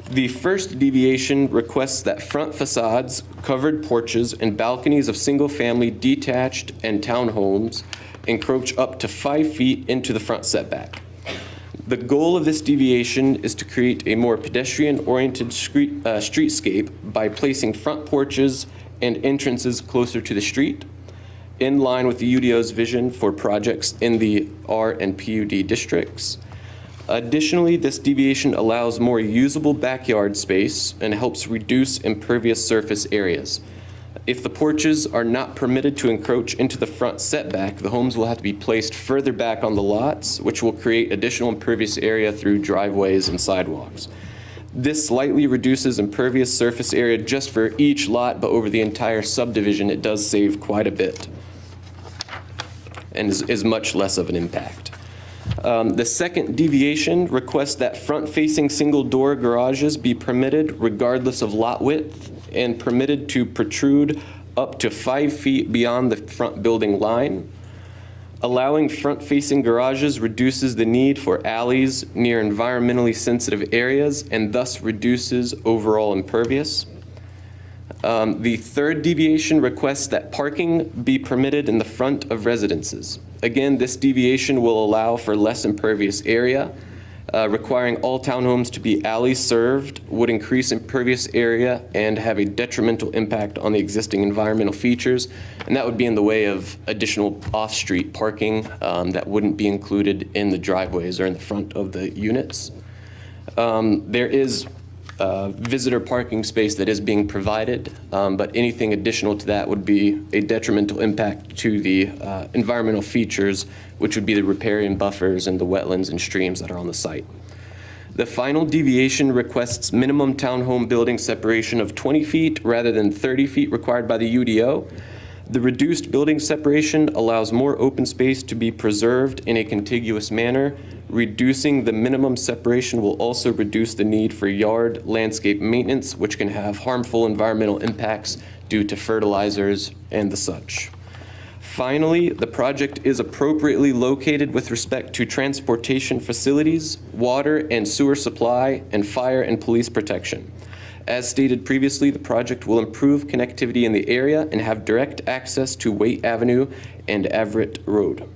The first deviation requests that front facades, covered porches, and balconies of single-family detached and townhomes encroach up to 5 feet into the front setback. The goal of this deviation is to create a more pedestrian-oriented streetscape by placing front porches and entrances closer to the street, in line with the UDO's vision for projects in the R and PUD districts. Additionally, this deviation allows more usable backyard space and helps reduce impervious surface areas. If the porches are not permitted to encroach into the front setback, the homes will have to be placed further back on the lots, which will create additional impervious area through driveways and sidewalks. This slightly reduces impervious surface area just for each lot, but over the entire subdivision, it does save quite a bit and is much less of an impact. The second deviation requests that front-facing single-door garages be permitted regardless of lot width and permitted to protrude up to 5 feet beyond the front building line. Allowing front-facing garages reduces the need for alleys near environmentally sensitive areas and thus reduces overall impervious. The third deviation requests that parking be permitted in the front of residences. Again, this deviation will allow for less impervious area. Requiring all townhomes to be alley served would increase impervious area and have a detrimental impact on the existing environmental features, and that would be in the way of additional off-street parking that wouldn't be included in the driveways or in the front of the units. There is visitor parking space that is being provided, but anything additional to that would be a detrimental impact to the environmental features, which would be the riparian buffers and the wetlands and streams that are on the site. The final deviation requests minimum townhome building separation of 20 feet rather than 30 feet required by the UDO. The reduced building separation allows more open space to be preserved in a contiguous manner. Reducing the minimum separation will also reduce the need for yard landscape maintenance, which can have harmful environmental impacts due to fertilizers and the such. Finally, the project is appropriately located with respect to transportation facilities, water and sewer supply, and fire and police protection. As stated previously, the project will improve connectivity in the area and have direct access to Waite Avenue and Everett Road.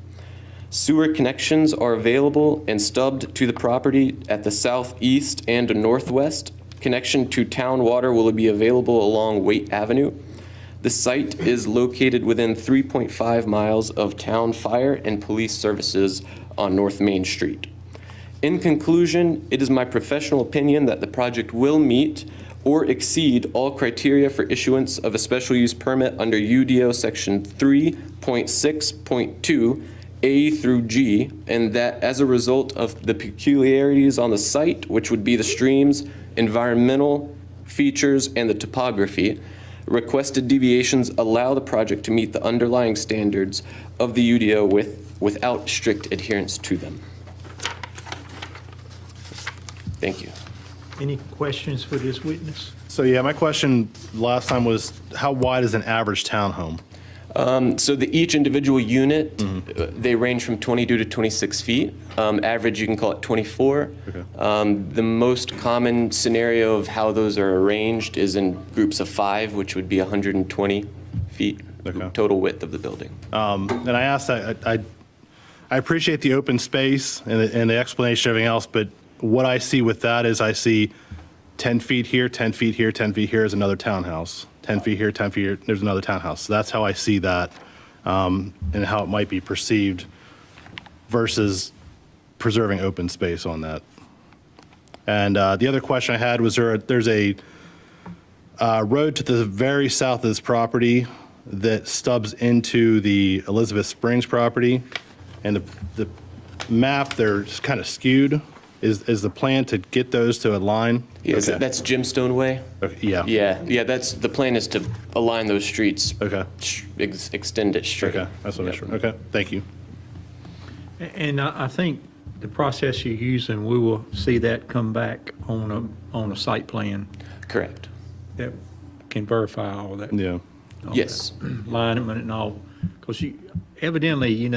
Sewer connections are available and stubbed to the property at the southeast and northwest. Connection to town water will be available along Waite Avenue. The site is located within 3.5 miles of town fire and police services on North Main Street. In conclusion, it is my professional opinion that the project will meet or exceed all criteria for issuance of a special use permit under UDO Section 3.6.2 A through G, and that as a result of the peculiarities on the site, which would be the streams, environmental features, and the topography, requested deviations allow the project to meet the underlying standards of the UDO without strict adherence to them. Thank you. Any questions for this witness? So yeah, my question last time was, how wide is an average townhome? So each individual unit, they range from 22 to 26 feet. Average, you can call it 24. Okay. The most common scenario of how those are arranged is in groups of 5, which would be 120 feet total width of the building. And I asked that, I appreciate the open space and the explanation of everything else, but what I see with that is I see 10 feet here, 10 feet here, 10 feet here is another townhouse. 10 feet here, 10 feet here, there's another townhouse. So that's how I see that and how it might be perceived versus preserving open space on that. And the other question I had was there's a road to the very south of this property that stubs into the Elizabeth Springs property. And the map, they're kind of skewed. Is the plan to get those to align? Yes, that's Gemstone Way. Okay, yeah. Yeah, that's, the plan is to align those streets. Okay. Extend it straight. Okay, that's what I'm sure. Okay, thank you. And I think the process you're using, we will see that come back on a site plan Correct. that can verify all that. Yeah. Yes. Alignment and all, because evidently,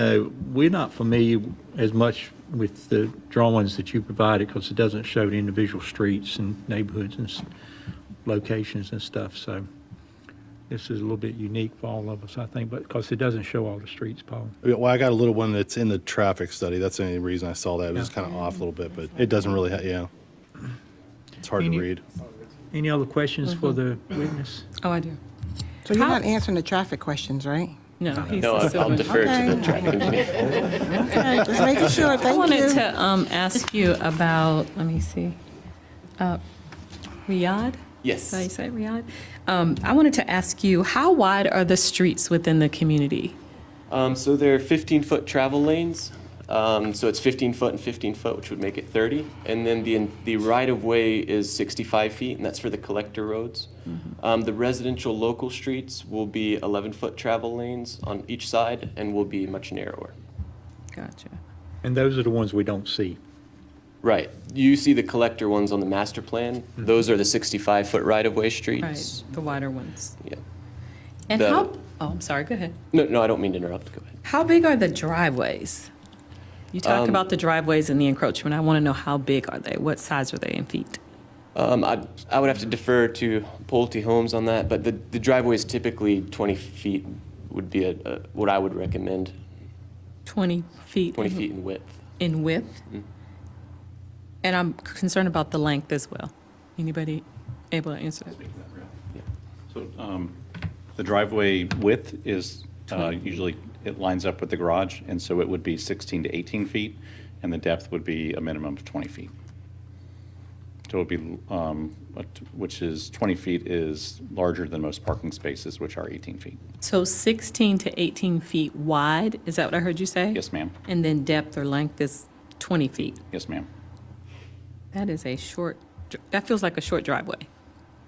we're not familiar as much with the drawings that you provided because it doesn't show the individual streets and neighborhoods and locations and stuff. So this is a little bit unique for all of us, I think, but because it doesn't show all the streets, Paul. Well, I got a little one that's in the traffic study. That's the only reason I saw that. It was kind of off a little bit, but it doesn't really, it's hard to read. Any other questions for the witness? Oh, I do. So you're not answering the traffic questions, right? No, he's No, I'll defer to the traffic engineer. Okay, just making sure, I thank wanted you. to ask you about, let me see, Riyadh? Yes. Is that how you say it, Riyadh? I wanted to ask you, how wide are the streets within the community? So there are 15-foot travel lanes. So it's 15 foot and 15 foot, which would make it 30. And then the right-of-way is 65 feet, and that's for the collector roads. The residential local streets will be 11-foot travel lanes on each side and will be much narrower. Gotcha. And those are the ones we don't see. Right. You see the collector ones on the master plan. Those are the 65-foot right-of-way streets. Right, the wider ones. Yeah. And The- how, oh, I'm sorry, go ahead. No, I don't mean to interrupt. Go ahead. How big are the driveways? You talked about the driveways and the encroachment. I want to know how big are they? What size are they in feet? I would have to defer to Pulte Homes on that, but the driveway is typically 20 feet would be what I would recommend. 20 feet? 20 feet in width. In width? And I'm concerned about the length as well. Anybody able to answer that? So the driveway width is usually, it lines up with the garage, and so it would be 16 to 18 feet, and the depth would be a minimum of 20 feet. So it would be, which is 20 feet is larger than most parking spaces, which are 18 feet. So 16 to 18 feet wide, is that what I heard you say? Yes, ma'am. And then depth or length is 20 feet. Yes, ma'am. That is a short, that feels like a short driveway.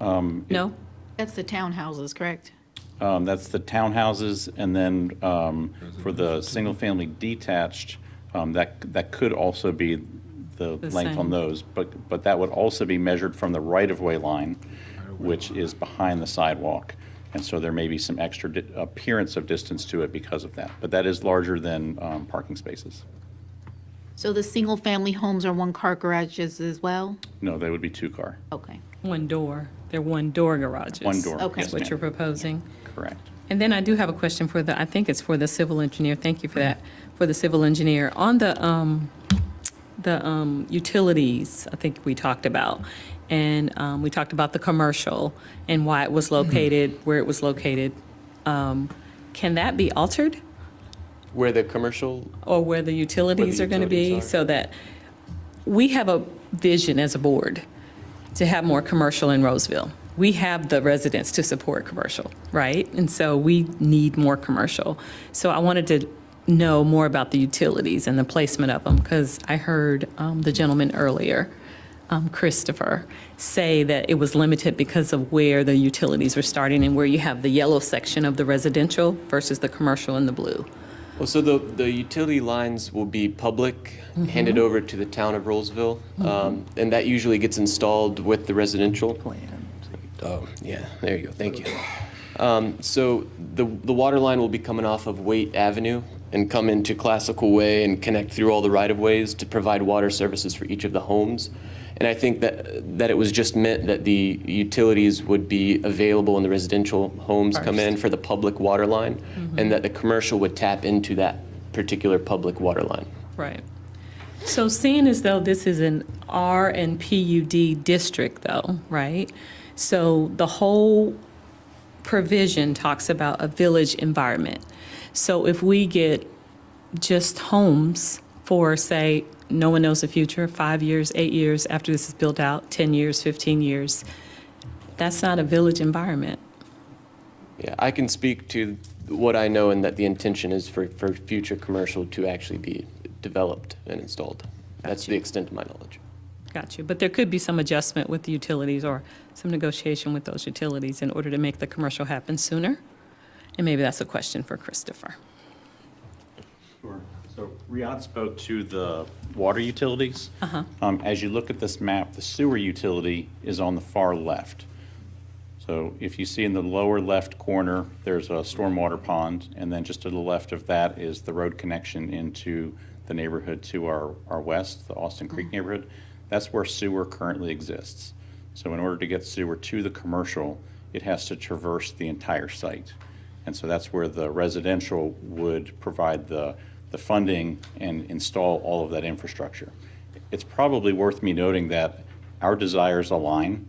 No? That's the townhouses, correct? That's the townhouses, and then for the single-family detached, that could also be the length on same. those, but that would also be measured from the right-of-way line, which is behind the sidewalk. And so there may be some extra appearance of distance to it because of that. But that is larger than parking spaces. So the single-family homes are one-car garages as well? No, they would be two-car. Okay. One door. They're one-door garages. One door, Okay. yes, That's what ma'am. you're proposing. Correct. And then I do have a question for I think it's for the civil engineer. Thank you for that, for the civil engineer. On the utilities, I think we talked about, and we talked about the commercial and why it was located, where it was located. Can that be altered? Where the commercial, Or where the utilities are going to be? utilities are. So that we have a vision as a board to have more commercial in Roseville. We have the residents to support commercial, right? And so we need more commercial. So I wanted to know more about the utilities and the placement of them, because I heard the gentleman earlier, Christopher, say that it was limited because of where the utilities were starting and where you have the yellow section of the residential versus the commercial in the blue. well, so the utility lines will be public, handed over to the town of Rolesville, and that usually gets installed with the residential. Oh, yeah, there you go, thank you. So the water line will be coming off of Waite Avenue and come into Classical Way and connect through all the right-of-ways to provide water services for each of the homes. And I think that it was just meant that the utilities would be available when the residential homes come in for the public water line, and that the commercial would tap into that particular public water line. Right. So seeing as though this is an R and PUD district though, right? So the whole provision talks about a village environment. So if we get just homes for, say, no one knows the future, 5 years, 8 years after this is built out, 10 years, 15 years, that's not a village environment. Yeah, I can speak to what I know and that the intention is for future commercial to actually be developed and installed. That's the extent of my knowledge. Got you. But there could be some adjustment with the utilities or some negotiation with those utilities in order to make the commercial happen sooner. And maybe that's a question for Christopher. Sure. So Riyadh spoke to the water utilities. As you look at this map, the sewer utility is on the far left. So if you see in the lower left corner, there's a stormwater pond, and then just to the left of that is the road connection into the neighborhood to our west, the Austin Creek neighborhood. That's where sewer currently exists. So in order to get sewer to the commercial, it has to traverse the entire site. And so that's where the residential would provide the funding and install all of that infrastructure. It's probably worth me noting that our desires align.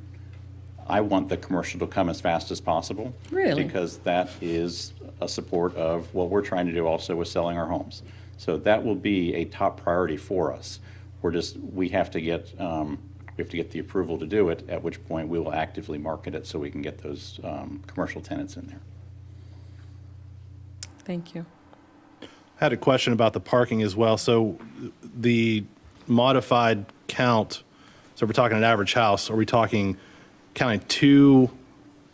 I want the commercial to come as fast as possible. Really? Because that is a support of what we're trying to do also with selling our homes. So that will be a top priority for us. We have to get the approval to do it, at which point we will actively market it so we can get those commercial tenants in there. Thank you. I had a question about the parking as well. So the modified count, so if we're talking an average house, are we talking counting two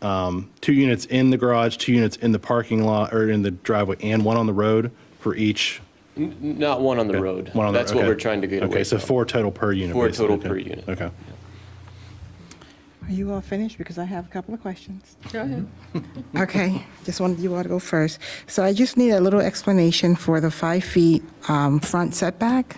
units in the garage, 2 units in the parking lot or in the driveway, and one on the road for each? Not one on the road. One on the- That's what okay. we're trying to get away Okay, so from. 4 total per unit. 4 basically. total Okay. per unit. Okay. Are you all finished? Because I have a couple of questions. Go ahead. Okay, just wanted you all to go first. So I just need a little explanation for the 5 feet front setback.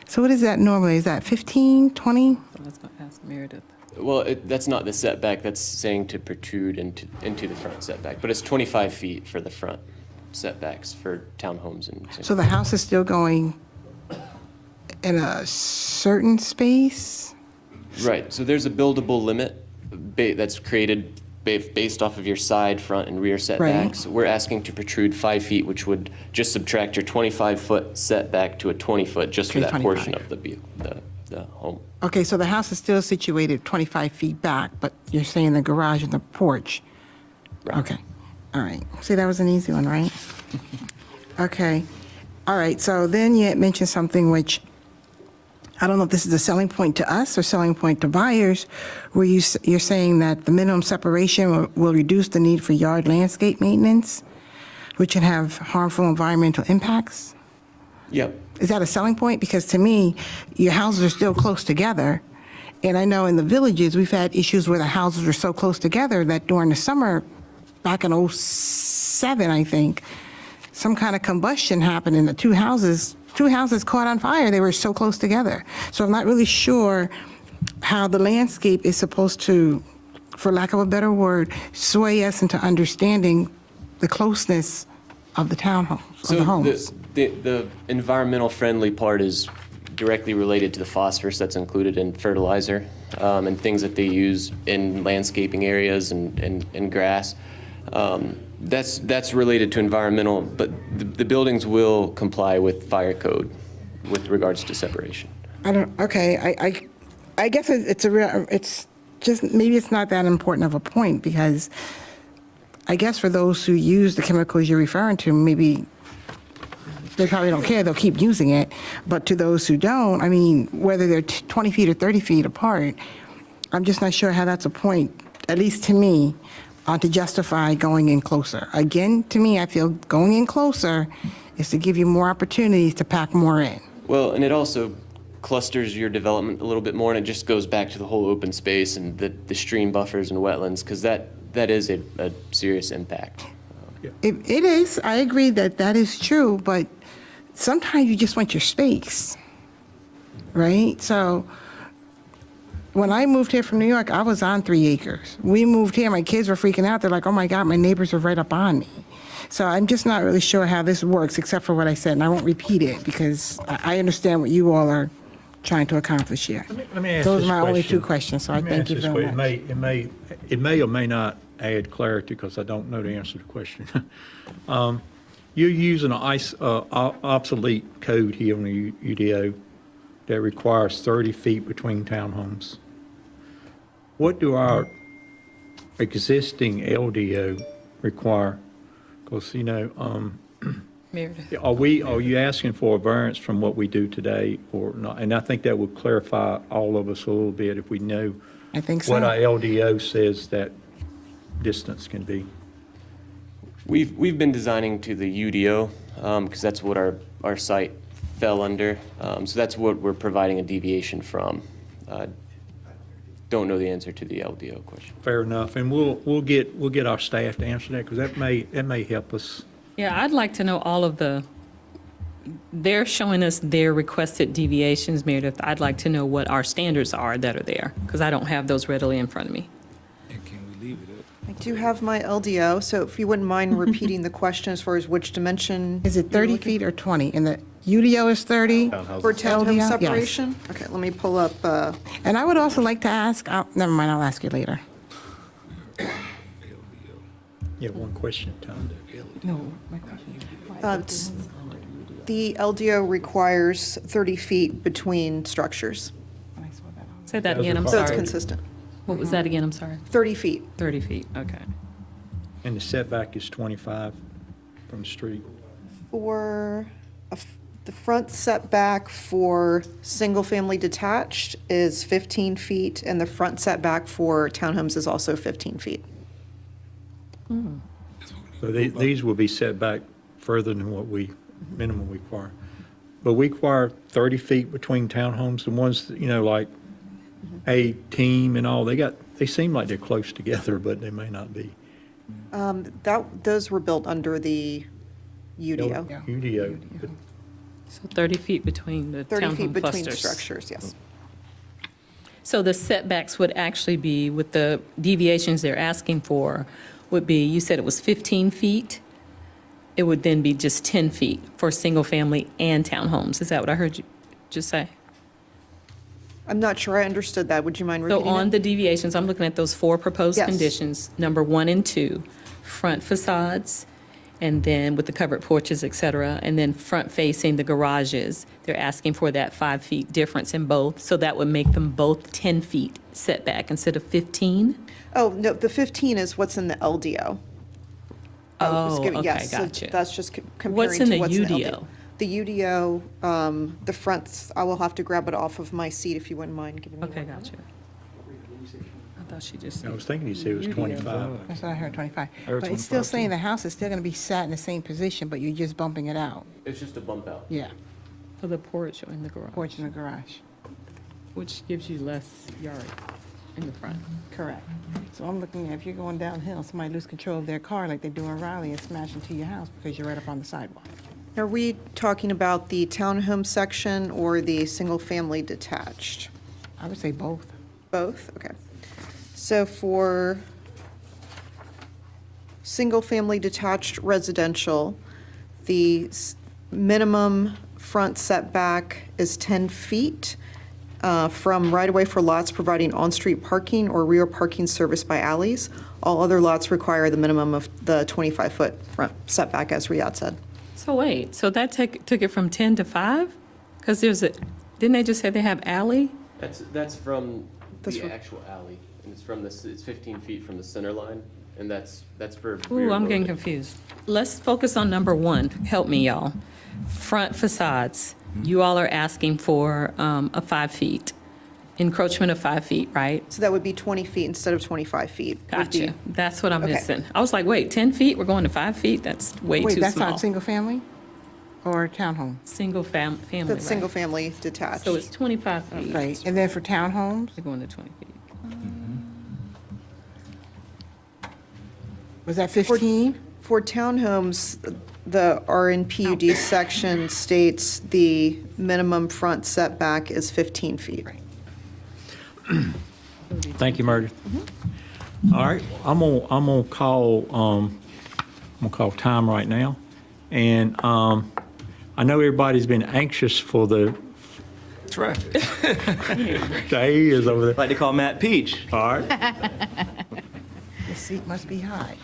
So what is that normally? Is that 15, 20? I was going to ask Meredith. Well, that's not the setback, that's saying to protrude into the front setback, but it's 25 feet for the front setbacks for townhomes and. So the house is still going in a certain space? Right, so there's a buildable limit that's created based off of your side, front, and rear setbacks. We're asking to protrude 5 feet, which would just subtract your 25-foot setback to a 20-foot just for Okay, that portion 25. of the the home. Okay, so the house is still situated 25 feet back, but you're saying the garage and the porch? Right. Okay, all right. See, that was an easy one, right? Okay, all right, so then you had mentioned something which, I don't know if this is a selling point to us or selling point to buyers, where you're saying that the minimum separation will reduce the need for yard landscape maintenance, which can have harmful environmental impacts? Yep. Is that a selling point? Because to me, your houses are still close together. And I know in the villages, we've had issues where the houses were so close together that during the summer, back in '07, I think, some kind of combustion happened and the two houses caught on fire. They were so close together. So I'm not really sure how the landscape is supposed to, for lack of a better word, sway us into understanding the closeness of the townhomes, of the homes. The environmental friendly part is directly related to the phosphorus that's included in fertilizer and things that they use in landscaping areas and grass. That's related to environmental, but the buildings will comply with fire code with regards to separation. I guess it's just, maybe it's not that important of a point, because I guess for those who use the chemicals you're referring to, maybe they probably don't care, they'll keep using it. But to those who don't, I mean, whether they're 20 feet or 30 feet apart, I'm just not sure how that's a point, at least to me, to justify going in closer. Again, to me, I feel going in closer is to give you more opportunities to pack more in. Well, and it also clusters your development a little bit more, and it just goes back to the whole open space and the stream buffers and wetlands, because that is a serious impact. It is, I agree that is true, but sometimes you just want your space, right? So when I moved here from New York, I was on 3 acres. We moved here, my kids were freaking out. They're like, oh my God, my neighbors are right up on me. So I'm just not really sure how this works, except for what I said, and I won't repeat it because I understand what you all are trying to accomplish here. Let me ask Those this are my only question. 2 questions, so I Let me thank ask you this very question. much. It may or may not add clarity because I don't know the answer to the question. You're using an obsolete code here on the UDO that requires 30 feet between townhomes. What do our existing LDO require? Because, Meredith. are you asking for a variance from what we do today or not? And I think that would clarify all of us a little bit if we know I think so. what our LDO says that distance can be. We've been designing to the UDO because that's what our site fell under. So that's what we're providing a deviation from. Don't know the answer to the LDO question. Fair enough, and we'll get our staff to answer that because that may help us. Yeah, I'd like to know all of they're showing us their requested deviations, Meredith. I'd like to know what our standards are that are there, because I don't have those readily in front of me. And can we leave it at? I do have my LDO, so if you wouldn't mind repeating the question as far as which dimension. Is it 30 feet or 20? And the UDO is 30? For townhome LDO? Yes. separation? Okay, let me pull up, And I would also like to ask, never mind, I'll ask you later. You have one question, Tom. the LDO requires 30 feet between structures. Say that again, I'm So it's sorry. consistent. What was that again, I'm sorry? 30 feet. 30 feet, okay. And the setback is 25 from the street. For the front setback for single-family detached is 15 feet, and the front setback for townhomes is also 15 feet. So these will be set back further than what we minimum require. But we require 30 feet between townhomes, the ones, like A-Team and all, they seem like they're close together, but they may not be. Those were built under the UDO. UDO. So 30 feet between the 30 feet townhome between clusters. structures, yes. So the setbacks would actually be, with the deviations they're asking for, would be, you said it was 15 feet? It would then be just 10 feet for single-family and townhomes. Is that what I heard you just say? I'm not sure I understood that. Would you mind repeating So on it? the deviations, I'm looking at those 4 proposed Yes. conditions, number 1 and 2, front facades and then with the covered porches, et cetera, and then front-facing the garages, they're asking for that 5 feet difference in both, so that would make them both 10 feet setback instead of 15? Oh, no, the 15 is what's in the LDO. Oh, okay, Yes, so gotcha. that's just comparing What's to in the what's in the LDO. UDO? The UDO, the fronts, I will have to grab it off of my seat if you wouldn't mind giving me Okay, one. gotcha. I thought she just. I was thinking you said it was 25. That's what I heard, 25. I heard But it's still 25 saying the house is still going to be sat in the same position, but you're just bumping it out. It's just a bump out. Yeah, For the porch or in the garage? porch in the garage. Which gives you less yard in the front. Correct. So I'm looking at, if you're going downhill, somebody lose control of their car like they do in Raleigh and smash into your house because you're right up on the sidewalk. Are we talking about the townhome section or the single-family detached? I would say both. Both, okay. So for single-family detached residential, the minimum front setback is 10 feet from right-of-way for lots providing on-street parking or rear parking serviced by alleys. All other lots require the minimum of the 25-foot front setback, as Riyadh said. So wait, so that took it from 10 to 5? Because didn't they just say they have alley? That's from That's the from- actual alley, and it's 15 feet from the center line, and that's for Ooh, rear I'm getting loading. confused. Let's focus on number 1. Help me, y'all. Front facades. You all are asking for a 5 feet, encroachment of 5 feet, right? So that would be 20 feet instead of 25 feet. would be- Gotcha. That's what I'm Okay. missing. I was like, wait, 10 feet? We're going to 5 feet? That's way Wait, too that's small. not single family or townhome? Single family, That's right? single-family detached. So it's 25 feet. Right, and then for townhomes, They're going to 20 feet. was that 15? For townhomes, the RNPUD section states the minimum front setback is 15 feet. Thank you, Meredith. All right, I'm gonna call time right now. And I know everybody's been anxious for the Traffic. day is over there. I'd like to call Matt Peach. All right. The seat must be high.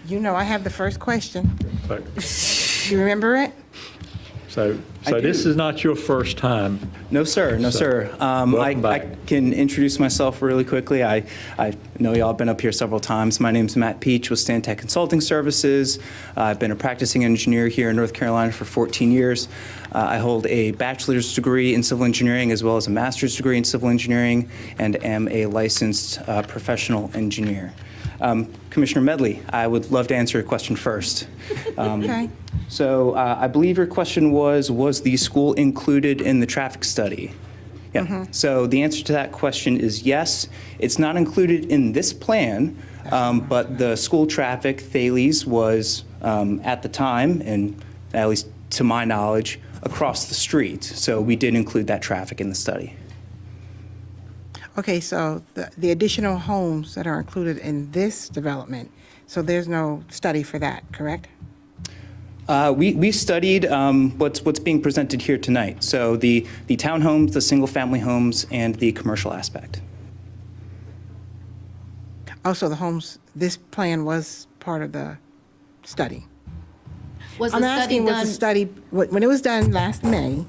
You know, I have the first question. So- You remember it? So this is not your first time. No, sir. No, sir. welcome I back. can introduce myself really quickly. I know y'all have been up here several times. My name's Matt Peach with Stantec Consulting Services. I've been a practicing engineer here in North Carolina for 14 years. I hold a bachelor's degree in civil engineering as well as a master's degree in civil engineering and am a licensed professional engineer. Commissioner Medley, I would love to answer your question first. Okay. So I believe your question was the school included in the traffic study? Yeah. So the answer to that question is yes. It's not included in this plan, but the school traffic, Thales, was at the time, and at least to my knowledge, across the street. So we did include that traffic in the study. Okay, so the additional homes that are included in this development, so there's no study for that, correct? We studied what's being presented here tonight. So the townhomes, the single-family homes, and the commercial aspect. Also, the homes, this plan was part of the study. Was I'm the study asking, was done? the study, when it was done last May,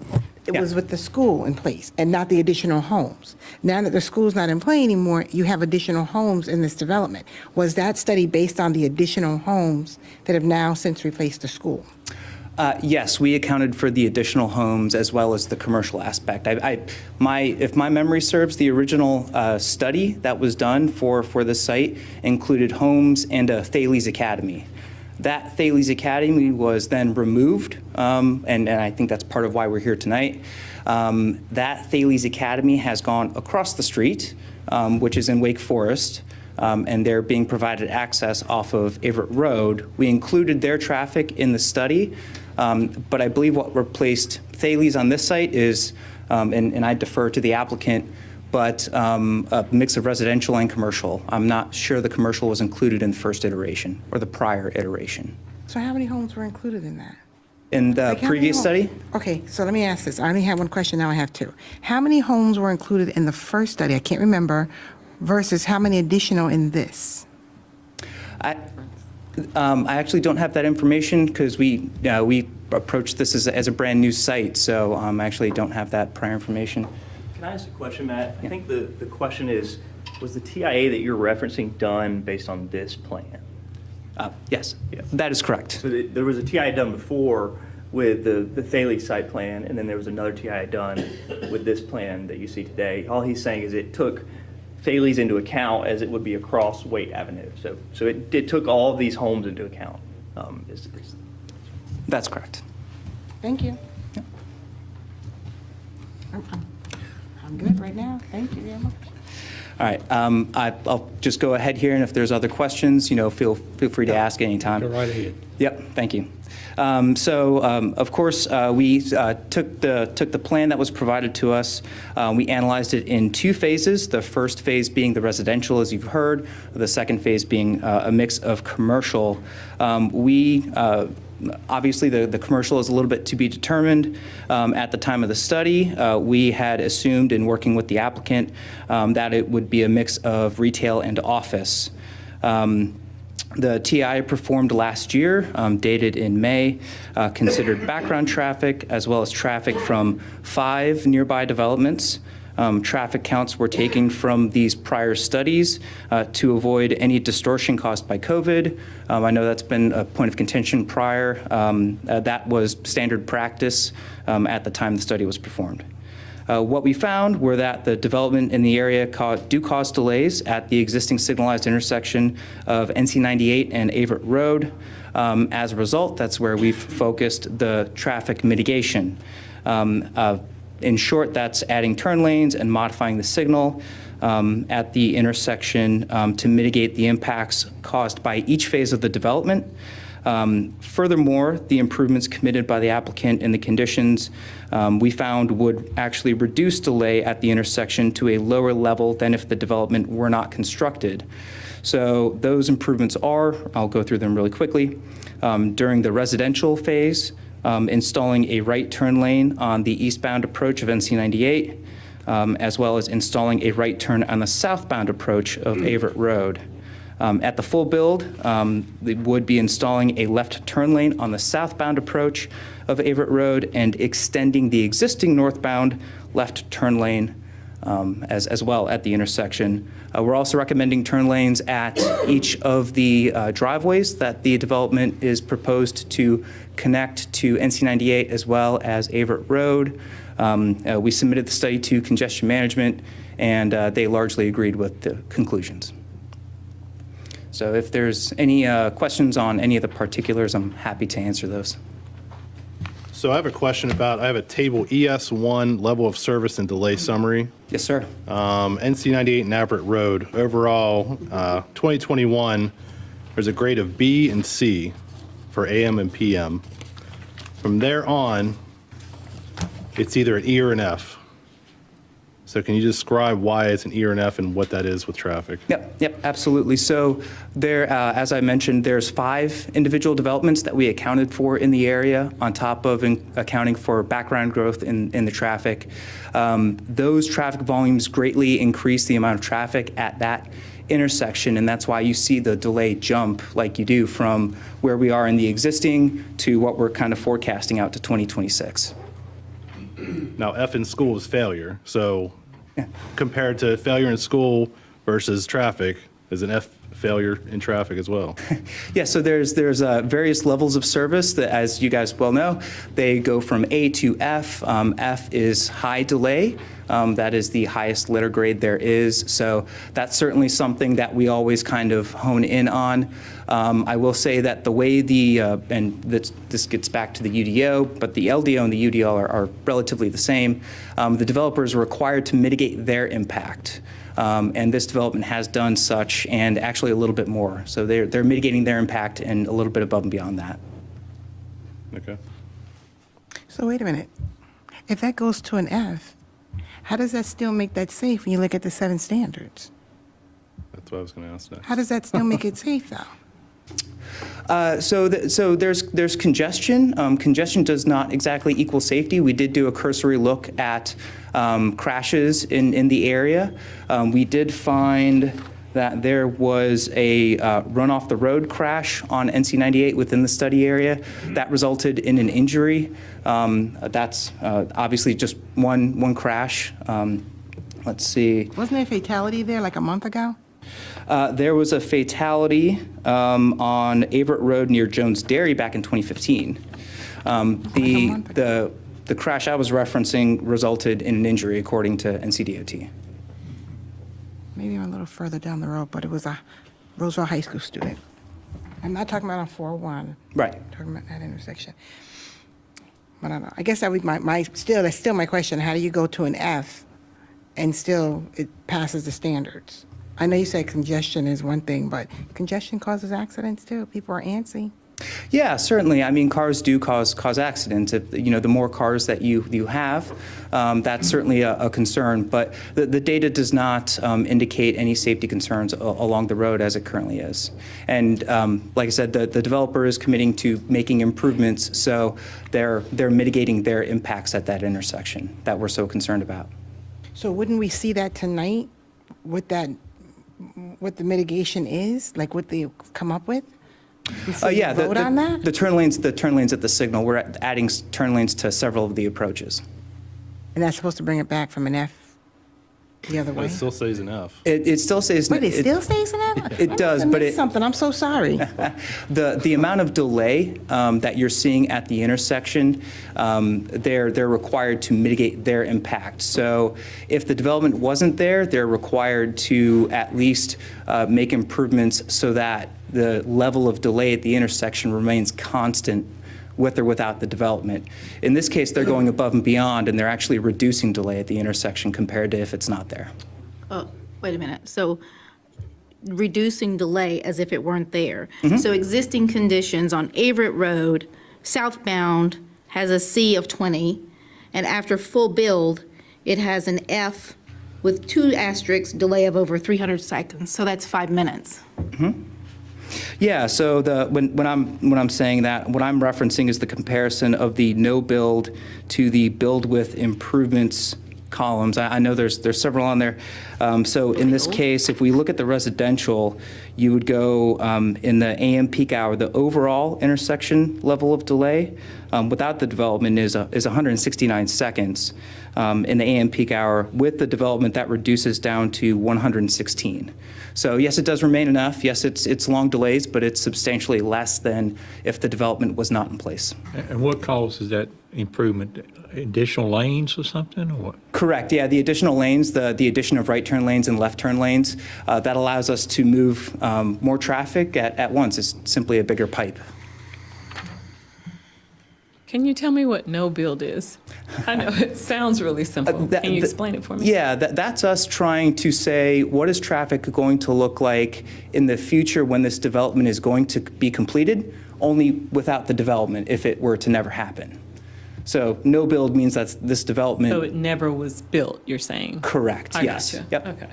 it Yeah. was with the school in place and not the additional homes. Now that the school's not in play anymore, you have additional homes in this development. Was that study based on the additional homes that have now since replaced the school? Yes, we accounted for the additional homes as well as the commercial aspect. If my memory serves, the original study that was done for this site included homes and a Thales Academy. That Thales Academy was then removed, and I think that's part of why we're here tonight. That Thales Academy has gone across the street, which is in Wake Forest, and they're being provided access off of Everett Road. We included their traffic in the study, but I believe what replaced Thales on this site is, and I defer to the applicant, but a mix of residential and commercial. I'm not sure the commercial was included in the first iteration or the prior iteration. So how many homes were included in that? In the Like, how many previous homes- study, Okay, so let me ask this. I only have one question, now I have two. How many homes were included in the first study? I can't remember, versus how many additional in this? I actually don't have that information because we approached this as a brand-new site, so I actually don't have that prior information. Can I ask a question, Matt? I think the question is, was the TIA that you're referencing done based on this plan? Yes, that is correct. So there was a TIA done before with the Thaley site plan, and then there was another TIA done with this plan that you see today. All he's saying is it took Thaley's into account as it would be across Waite Avenue. So it took all of these homes into account. That's correct. Thank you. I'm good right now. Thank you very much. All right, I'll just go ahead here, and if there's other questions, feel free to ask anytime. Go right ahead. Yep, thank you. Of course, we took the plan that was provided to us. We analyzed it in 2 phases, the first phase being the residential, as you've heard, the second phase being a mix of commercial. Obviously, the commercial is a little bit to be determined. At the time of the study, we had assumed in working with the applicant that it would be a mix of retail and office. The TI performed last year, dated in May, considered background traffic as well as traffic from 5 nearby developments. Traffic counts were taken from these prior studies to avoid any distortion caused by COVID. I know that's been a point of contention prior. That was standard practice at the time the study was performed. What we found were that the development in the area do cause delays at the existing signalized intersection of NC 98 and Averitt Road. As a result, that's where we've focused the traffic mitigation. In short, that's adding turn lanes and modifying the signal at the intersection to mitigate the impacts caused by each phase of the development. Furthermore, the improvements committed by the applicant and the conditions we found would actually reduce delay at the intersection to a lower level than if the development were not constructed. So those improvements are, I'll go through them really quickly, during the residential phase, installing a right turn lane on the eastbound approach of NC 98, as well as installing a right turn on the southbound approach of Averitt Road. At the full build, we would be installing a left turn lane on the southbound approach of Averitt Road and extending the existing northbound left turn lane as well at the intersection. We're also recommending turn lanes at each of the driveways that the development is proposed to connect to NC 98 as well as Averitt Road. We submitted the study to congestion management, and they largely agreed with the conclusions. So if there's any questions on any of the particulars, I'm happy to answer those. So I have a question I have a table ES1 level of service and delay summary. Yes, sir. NC 98 and Averitt Road. Overall, 2021, there's a grade of B and C for AM and PM. From there on, it's either an E or an F. So can you describe why it's an E or an F and what that is with traffic? Yep, absolutely. So there, as I mentioned, there's 5 individual developments that we accounted for in the area on top of accounting for background growth in the traffic. Those traffic volumes greatly increase the amount of traffic at that intersection, and that's why you see the delay jump like you do from where we are in the existing to what we're kind of forecasting out to 2026. Now, F in school is failure. So compared to failure in school versus traffic, is an F failure in traffic as well? Yeah, so there's various levels of service that, as you guys well know, they go from A to F. F is high delay. That is the highest letter grade there is. So that's certainly something that we always kind of hone in on. I will say that the way and this gets back to the UDO, but the LDO and the UDO are relatively the same. The developers are required to mitigate their impact. And this development has done such, and actually a little bit more. So they're mitigating their impact and a little bit above and beyond that. Okay. So wait a minute. If that goes to an F, how does that still make that safe when you look at the 7 standards? That's what I was going to ask next. How does that still make it safe, though? So there's congestion. Congestion does not exactly equal safety. We did do a cursory look at crashes in the area. We did find that there was a run off the road crash on NC 98 within the study area that resulted in an injury. That's obviously just one crash. Let's see. Wasn't there a fatality there like a month ago? There was a fatality on Averett Road near Jones Dairy back in 2015. The crash I was referencing resulted in an injury, according to NCDOT. Maybe I'm a little further down the road, but it was a Roseville High School student. I'm not talking about on 401. Right. I'm talking about that intersection. But I don't know. I guess that would that's still my question. How do you go to an F and still it passes the standards? I know you said congestion is one thing, but congestion causes accidents too. People are antsy. Yeah, certainly. I mean, cars do cause accidents. If, the more cars that you have, that's certainly a concern. But the data does not indicate any safety concerns along the road as it currently is. And like I said, the developer is committing to making improvements, so they're mitigating their impacts at that intersection that we're so concerned about. So wouldn't we see that tonight? What the mitigation is, like what they come up with? Yeah, vote on that? the turn lanes at the signal. We're adding turn lanes to several of the approaches. And that's supposed to bring it back from an F the other way? It still stays an F. It still stays. But it still stays an F? It does, but something. I'm so sorry. The amount of delay that you're seeing at the intersection, they're required to mitigate their impact. So if the development wasn't there, they're required to at least make improvements so that the level of delay at the intersection remains constant with or without the development. In this case, they're going above and beyond, and they're actually reducing delay at the intersection compared to if it's not there. Oh, wait a minute. So reducing delay as if it weren't there. So existing conditions on Averett Road, southbound, has a C of 20, and after full build, it has an F with 2 asterisks, delay of over 300 seconds. So that's 5 minutes. Yeah, so when I'm saying that, what I'm referencing is the comparison of the no build to the build with improvements columns. I know there's several on there. So in this case, if we look at the residential, you would go in the AM peak hour, the overall intersection level of delay without the development is 169 seconds. In the AM peak hour. With the development, that reduces down to 116. So yes, it does remain enough. Yes, it's long delays, but it's substantially less than if the development was not in place. And what causes that improvement? Additional lanes or something, or what? Correct, yeah, the additional lanes, the addition of right turn lanes and left turn lanes, that allows us to move more traffic at once. It's simply a bigger pipe. Can you tell me what no build is? I know it sounds really simple. Can you explain it for me? Yeah, that's us trying to say, what is traffic going to look like in the future when this development is going to be completed, only without the development if it were to never happen. So no build means that this development. So it never was built, you're saying? Correct, I yes. gotcha. Yep. Okay.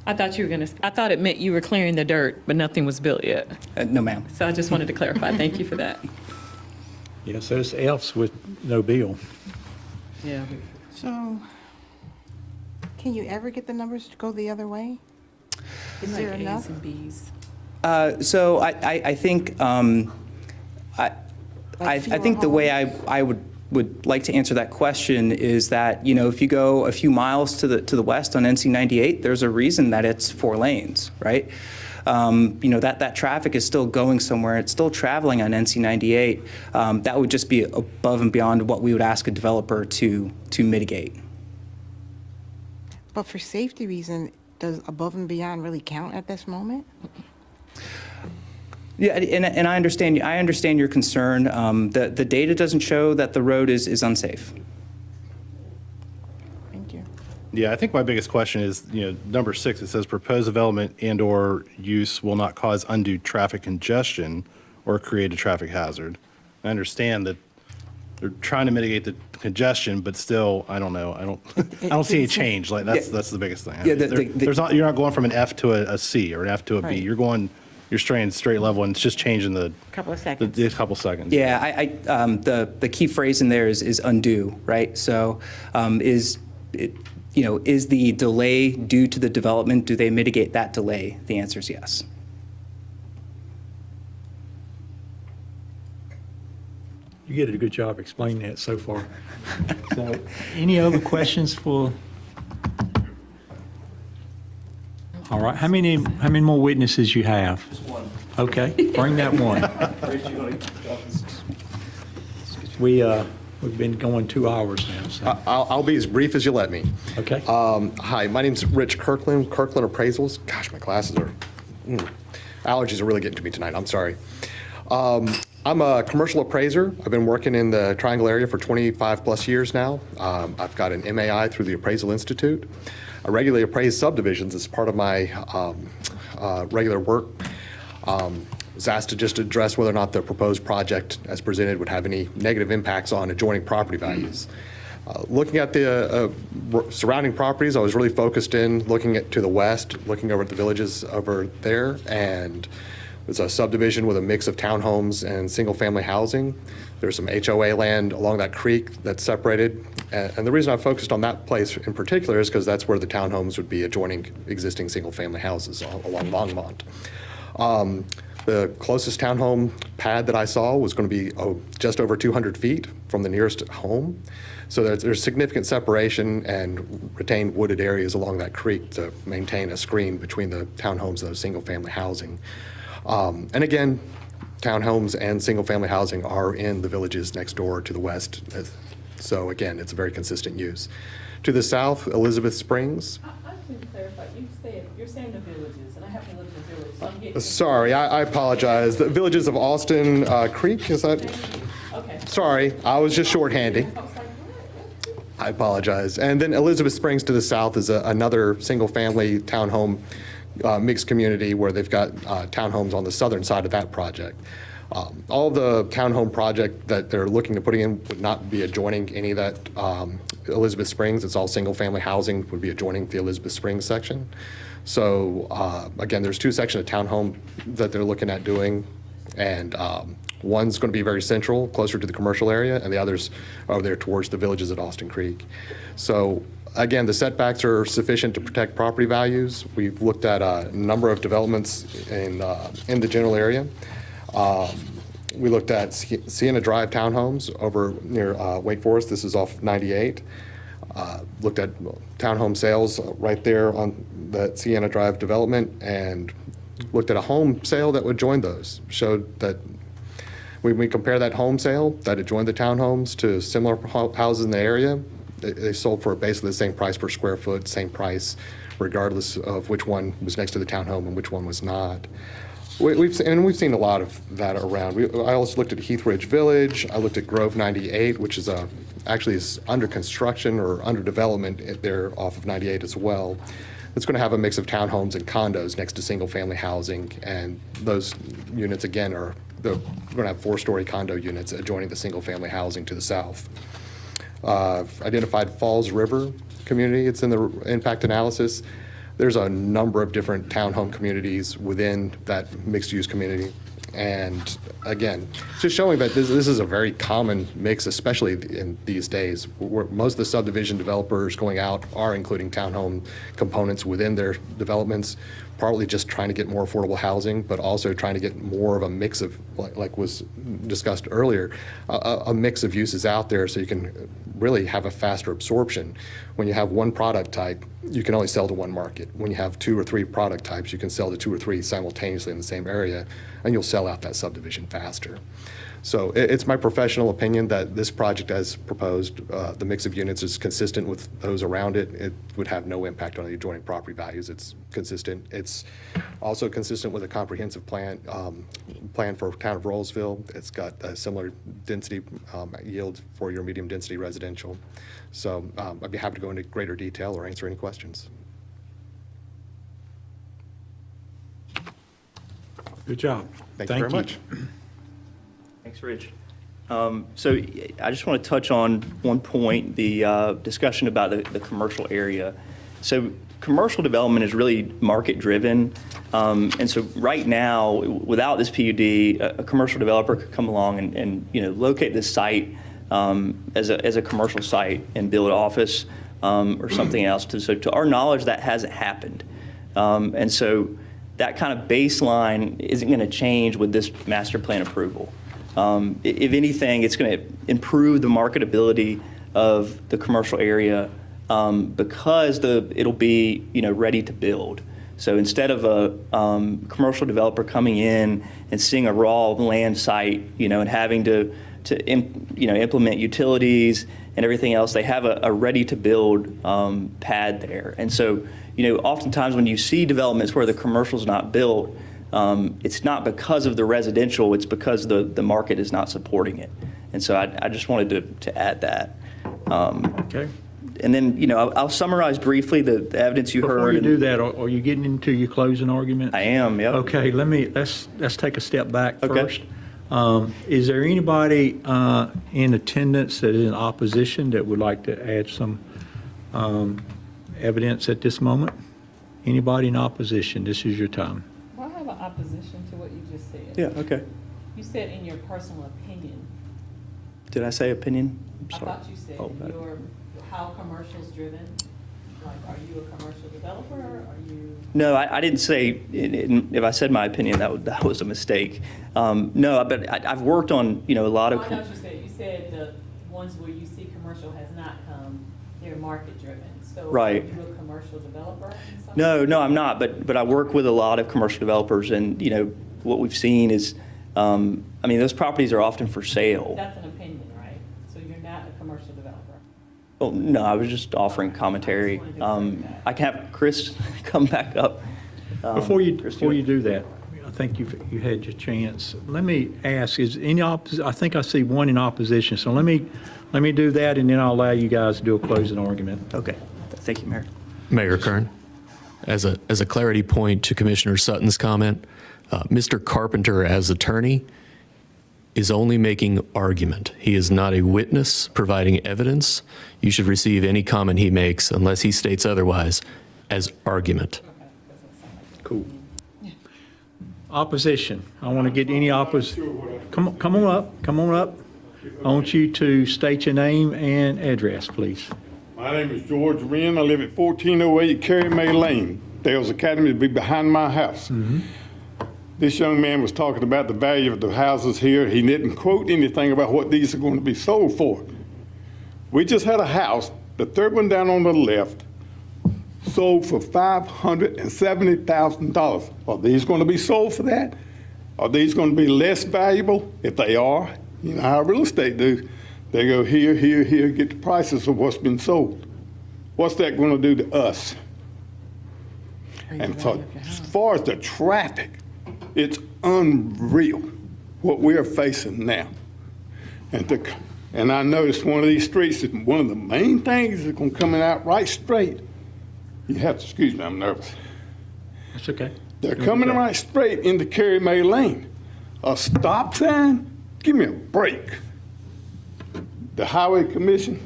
I thought it meant you were clearing the dirt, but nothing was built yet. No, ma'am. So I just wanted to clarify. Thank you for that. Yes, there's Fs with no bill. Yeah. So, can you ever get the numbers to go the other way? Is there Like enough? A's and B's. So I think I think the way I would like to answer that question is that, if you go a few miles to the west on NC 98, there's a reason that it's 4 lanes, right? That traffic is still going somewhere. It's still traveling on NC 98. That would just be above and beyond what we would ask a developer to mitigate. But for safety reason, does above and beyond really count at this moment? Yeah, and I understand your concern. The data doesn't show that the road is unsafe. Thank you. Yeah, I think my biggest question is, number 6, it says proposed development and/or use will not cause undue traffic congestion or create a traffic hazard. I understand that they're trying to mitigate the congestion, but still, I don't know. I don't see any change. Like that's the biggest thing. Yeah, you're not going from an F to a C or an F to a B. Right. You're staying straight level, and it's just changing the Couple of seconds. the couple seconds. Yeah, the key phrase in there is undue, right? So is the delay due to the development? Do they mitigate that delay? The answer is yes. You did a good job explaining that so far. So, any other questions for? All right, how many more witnesses you have? Just one. Okay, bring that one. We've been going 2 hours now, so. I'll be as brief as you let me. Okay. Hi, my name's Rich Kirkland Appraisals. Gosh, my glasses are, allergies are really getting to me tonight. I'm sorry. I'm a commercial appraiser. I've been working in the Triangle area for 25 plus years now. I've got an MAI through the Appraisal Institute. I regularly appraise subdivisions as part of my regular work. Was asked to just address whether or not the proposed project as presented would have any negative impacts on adjoining property values. Looking at the surrounding properties, I was really focused in looking to the west, looking over at the villages over there, and it's a subdivision with a mix of townhomes and single-family housing. There's some HOA land along that creek that's separated. And the reason I focused on that place in particular is because that's where the townhomes would be adjoining existing single-family houses along Longmont. The closest townhome pad that I saw was going to be just over 200 feet from the nearest home. So there's significant separation and retained wooded areas along that creek to maintain a screen between the townhomes and those single-family housing. And again, townhomes and single-family housing are in the villages next door to the west. So again, it's a very consistent use. To the south, Elizabeth Springs. I just to clarify, you're saying the villages, and I happen to live in the village, so I'm getting. Sorry, I apologize. The villages of Austin Creek, is that? Okay. Sorry, I was just shorthanding. I apologize. And then Elizabeth Springs to the south is another single-family townhome mixed community where they've got townhomes on the southern side of that project. All the townhome project that they're looking to put in would not be adjoining any of that Elizabeth Springs. It's all single-family housing would be adjoining the Elizabeth Springs section. So again, there's two sections of townhome that they're looking at doing, and one's going to be very central, closer to the commercial area, and the others are there towards the villages at Austin Creek. So again, the setbacks are sufficient to protect property values. We've looked at a number of developments in the general area. We looked at Sienna Drive townhomes over near Wake Forest. This is off 98. Looked at townhome sales right there on that Sienna Drive development, and looked at a home sale that would join those. Showed that when we compare that home sale that adjoined the townhomes to similar houses in the area, they sold for basically the same price per square foot, same price, regardless of which one was next to the townhome and which one was not. We've seen a lot of that around. I also looked at Heath Ridge Village. I looked at Grove 98, which is actually is under construction or under development there off of 98 as well. It's going to have a mix of townhomes and condos next to single-family housing, and those units again we're going to have 4-story condo units adjoining the single-family housing to the south. Identified Falls River community. It's in the impact analysis. There's a number of different townhome communities within that mixed-use community. And again, just showing that this is a very common mix, especially in these days, where most of the subdivision developers going out are including townhome components within their developments, partly just trying to get more affordable housing, but also trying to get more of a mix of, like was discussed earlier, a mix of uses out there so you can really have a faster absorption. When you have one product type, you can only sell to one market. When you have 2 or 3 product types, you can sell to 2 or 3 simultaneously in the same area, and you'll sell out that subdivision faster. So it's my professional opinion that this project as proposed, the mix of units is consistent with those around it. It would have no impact on the adjoining property values. It's consistent. It's also consistent with a comprehensive plan for town of Rolesville. It's got a similar density yield for your medium density residential. So I'd be happy to go into greater detail or answer any questions. Good job. Thank you very much. Thanks, Rich. So I just want to touch on one point, the discussion about the commercial area. So commercial development is really market-driven. And so right now, without this PUD, a commercial developer could come along and locate this site as a commercial site and build office or something else. So to our knowledge, that hasn't happened. And so that kind of baseline isn't going to change with this master plan approval. If anything, it's going to improve the marketability of the commercial area because it'll be ready to build. So instead of a commercial developer coming in and seeing a raw land site, and having to implement utilities and everything else, they have a ready to build pad there. And so, oftentimes when you see developments where the commercial's not built, it's not because of the residential, it's because the market is not supporting it. And so I just wanted to add that. Okay. And then, I'll summarize briefly the evidence you heard. Before you do that, are you getting into your closing argument? I am, yep. Okay, let's take a step back Okay. first. Is there anybody in attendance that is in opposition that would like to add some evidence at this moment? Anybody in opposition? This is your time. Well, I have an opposition to what you just said. Yeah, okay. You said in your personal opinion. Did I say opinion? I'm I sorry. thought you said Oh, how commercial's driven. Like, are you a commercial developer? Are you? No, I didn't say, if I said my opinion, that was a mistake. No, but I've worked on, a lot of. I know what you said. You said the ones where you see commercial has not come, they're market driven. So Right. Are you a commercial developer? in some No, I'm not, but I work with a lot of commercial developers, and, what we've seen is, those properties are often for sale. That's an opinion, right? So you're not a commercial developer. Oh, no, I was just offering commentary. I can have Chris come back up. Before you do that, I think you had your chance. Let me ask: is any I think I see one in opposition. So let me do that, and then I'll allow you guys to do a closing argument. Okay. Thank you, Mayor. Mayor Kern, as a clarity point to Commissioner Sutton's comment, Mr. Carpenter, as attorney, is only making argument. He is not a witness providing evidence. You should receive any comment he makes, unless he states otherwise, as argument. Cool. Opposition. I want to get any opposition. Come on up. I want you to state your name and address, please. My name is George Wren. I live at 1408 Carrie May Lane. Dale's Academy will be behind my house. This young man was talking about the value of the houses here. He didn't quote anything about what these are going to be sold for. We just had a house, the third one down on the left, sold for $570,000. Are these going to be sold for that? Are these going to be less valuable? If they are, you know how real estate do. They go here, here, here, get the prices of what's been sold. What's that going to do to us? And so, as far as the traffic, it's unreal what we're facing now. And I noticed one of these streets is one of the main things that's going to come out right straight. You have to excuse me, I'm nervous. That's okay. They're coming right straight into Carrie May Lane. A stop sign? Give me a break. The Highway Commission,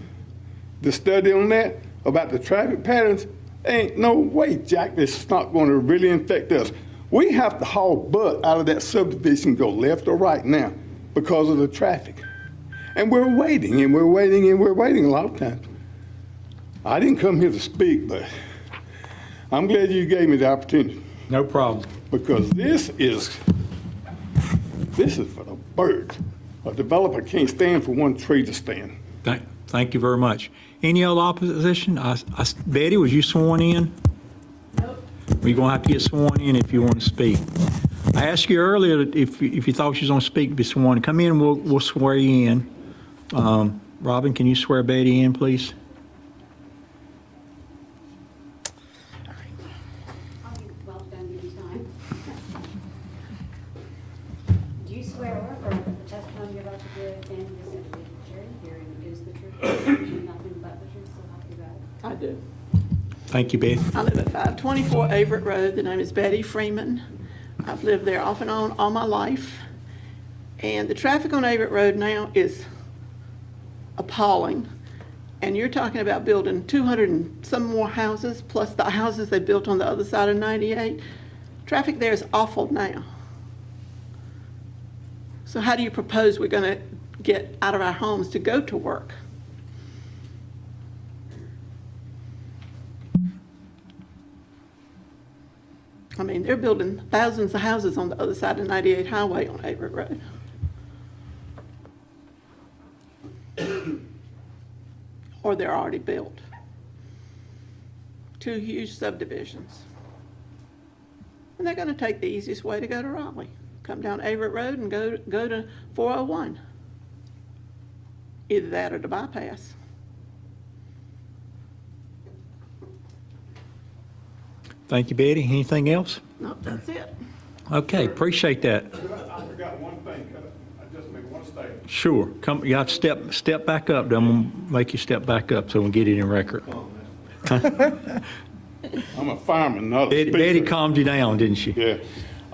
the study on that about the traffic patterns, ain't no way, Jack, this is not going to really affect us. We have to haul butt out of that subdivision, go left or right now because of the traffic. And we're waiting, and we're waiting, and we're waiting a lot of times. I didn't come here to speak, but I'm glad you gave me the opportunity. No problem. Because this is for the birds. A developer can't stand for one tree to stand. Thank you very much. Any other opposition? Betty, was you sworn in? Nope. You're going to have to get sworn in if you want to speak. I asked you earlier if you thought she was going to speak, be sworn in. Come in and we'll swear you in. Robin, can you swear Betty in, please? Well done, give you time. Do you swear or affirm that the testimony you're about to give in this evidentiary hearing is the truth, and nothing but the truth, so help you God? I do. Thank you, Betty. I live at 524 Averett Road. The name is Betty Freeman. I've lived there off and on all my life. And the traffic on Averett Road now is appalling. And you're talking about building 200 and some more houses, plus the houses they built on the other side of 98. Traffic there is awful now. So how do you propose we're going to get out of our homes to go to work? I mean, they're building thousands of houses on the other side of 98 Highway on Everett Road. Or they're already built. 2 huge subdivisions. And they're gonna take the easiest way to go to Raleigh. Come down Everett Road and go to 401. Either that or the bypass. Thank you, Betty. Anything else? Nope, that's it. Okay, appreciate that. I forgot one thing. Could I just make one statement? Sure. Come, you got to step back up. I'm going to make you step back up so we can get it in record. I'm a fireman, not a speaker. Betty calmed you down, didn't she? Yeah.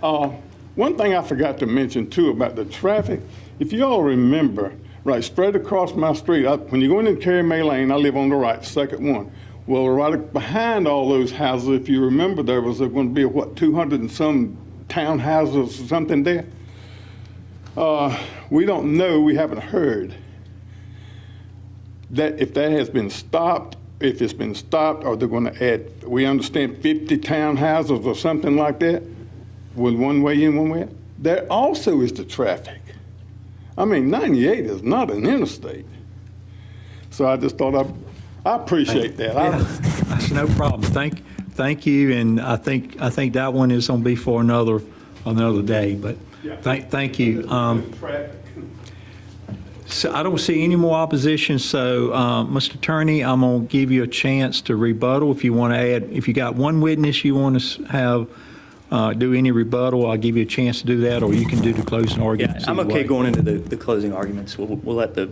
One thing I forgot to mention too about the traffic, if you all remember, right straight across my street, when you go into Carrie May Lane, I live on the right, second one. Well, right behind all those houses, if you remember, there was going to be, 200 and some townhouses or something there? We don't know, we haven't heard that if that has been stopped, if it's been stopped, or they're going to add, we understand 50 townhouses or something like that, with one way in, one way out. There also is the traffic. I mean, 98 is not an interstate. So I just thought I appreciate that. Yeah, that's no problem. Thank you, and I think that one is going to be for another day. But thank you. So I don't see any more opposition. So, Mr. Attorney, I'm going to give you a chance to rebuttal if you want to add. If you got one witness you want to have do any rebuttal, I'll give you a chance to do that, or you can do the closing arguments. Yeah, I'm okay going into the closing arguments. We'll let the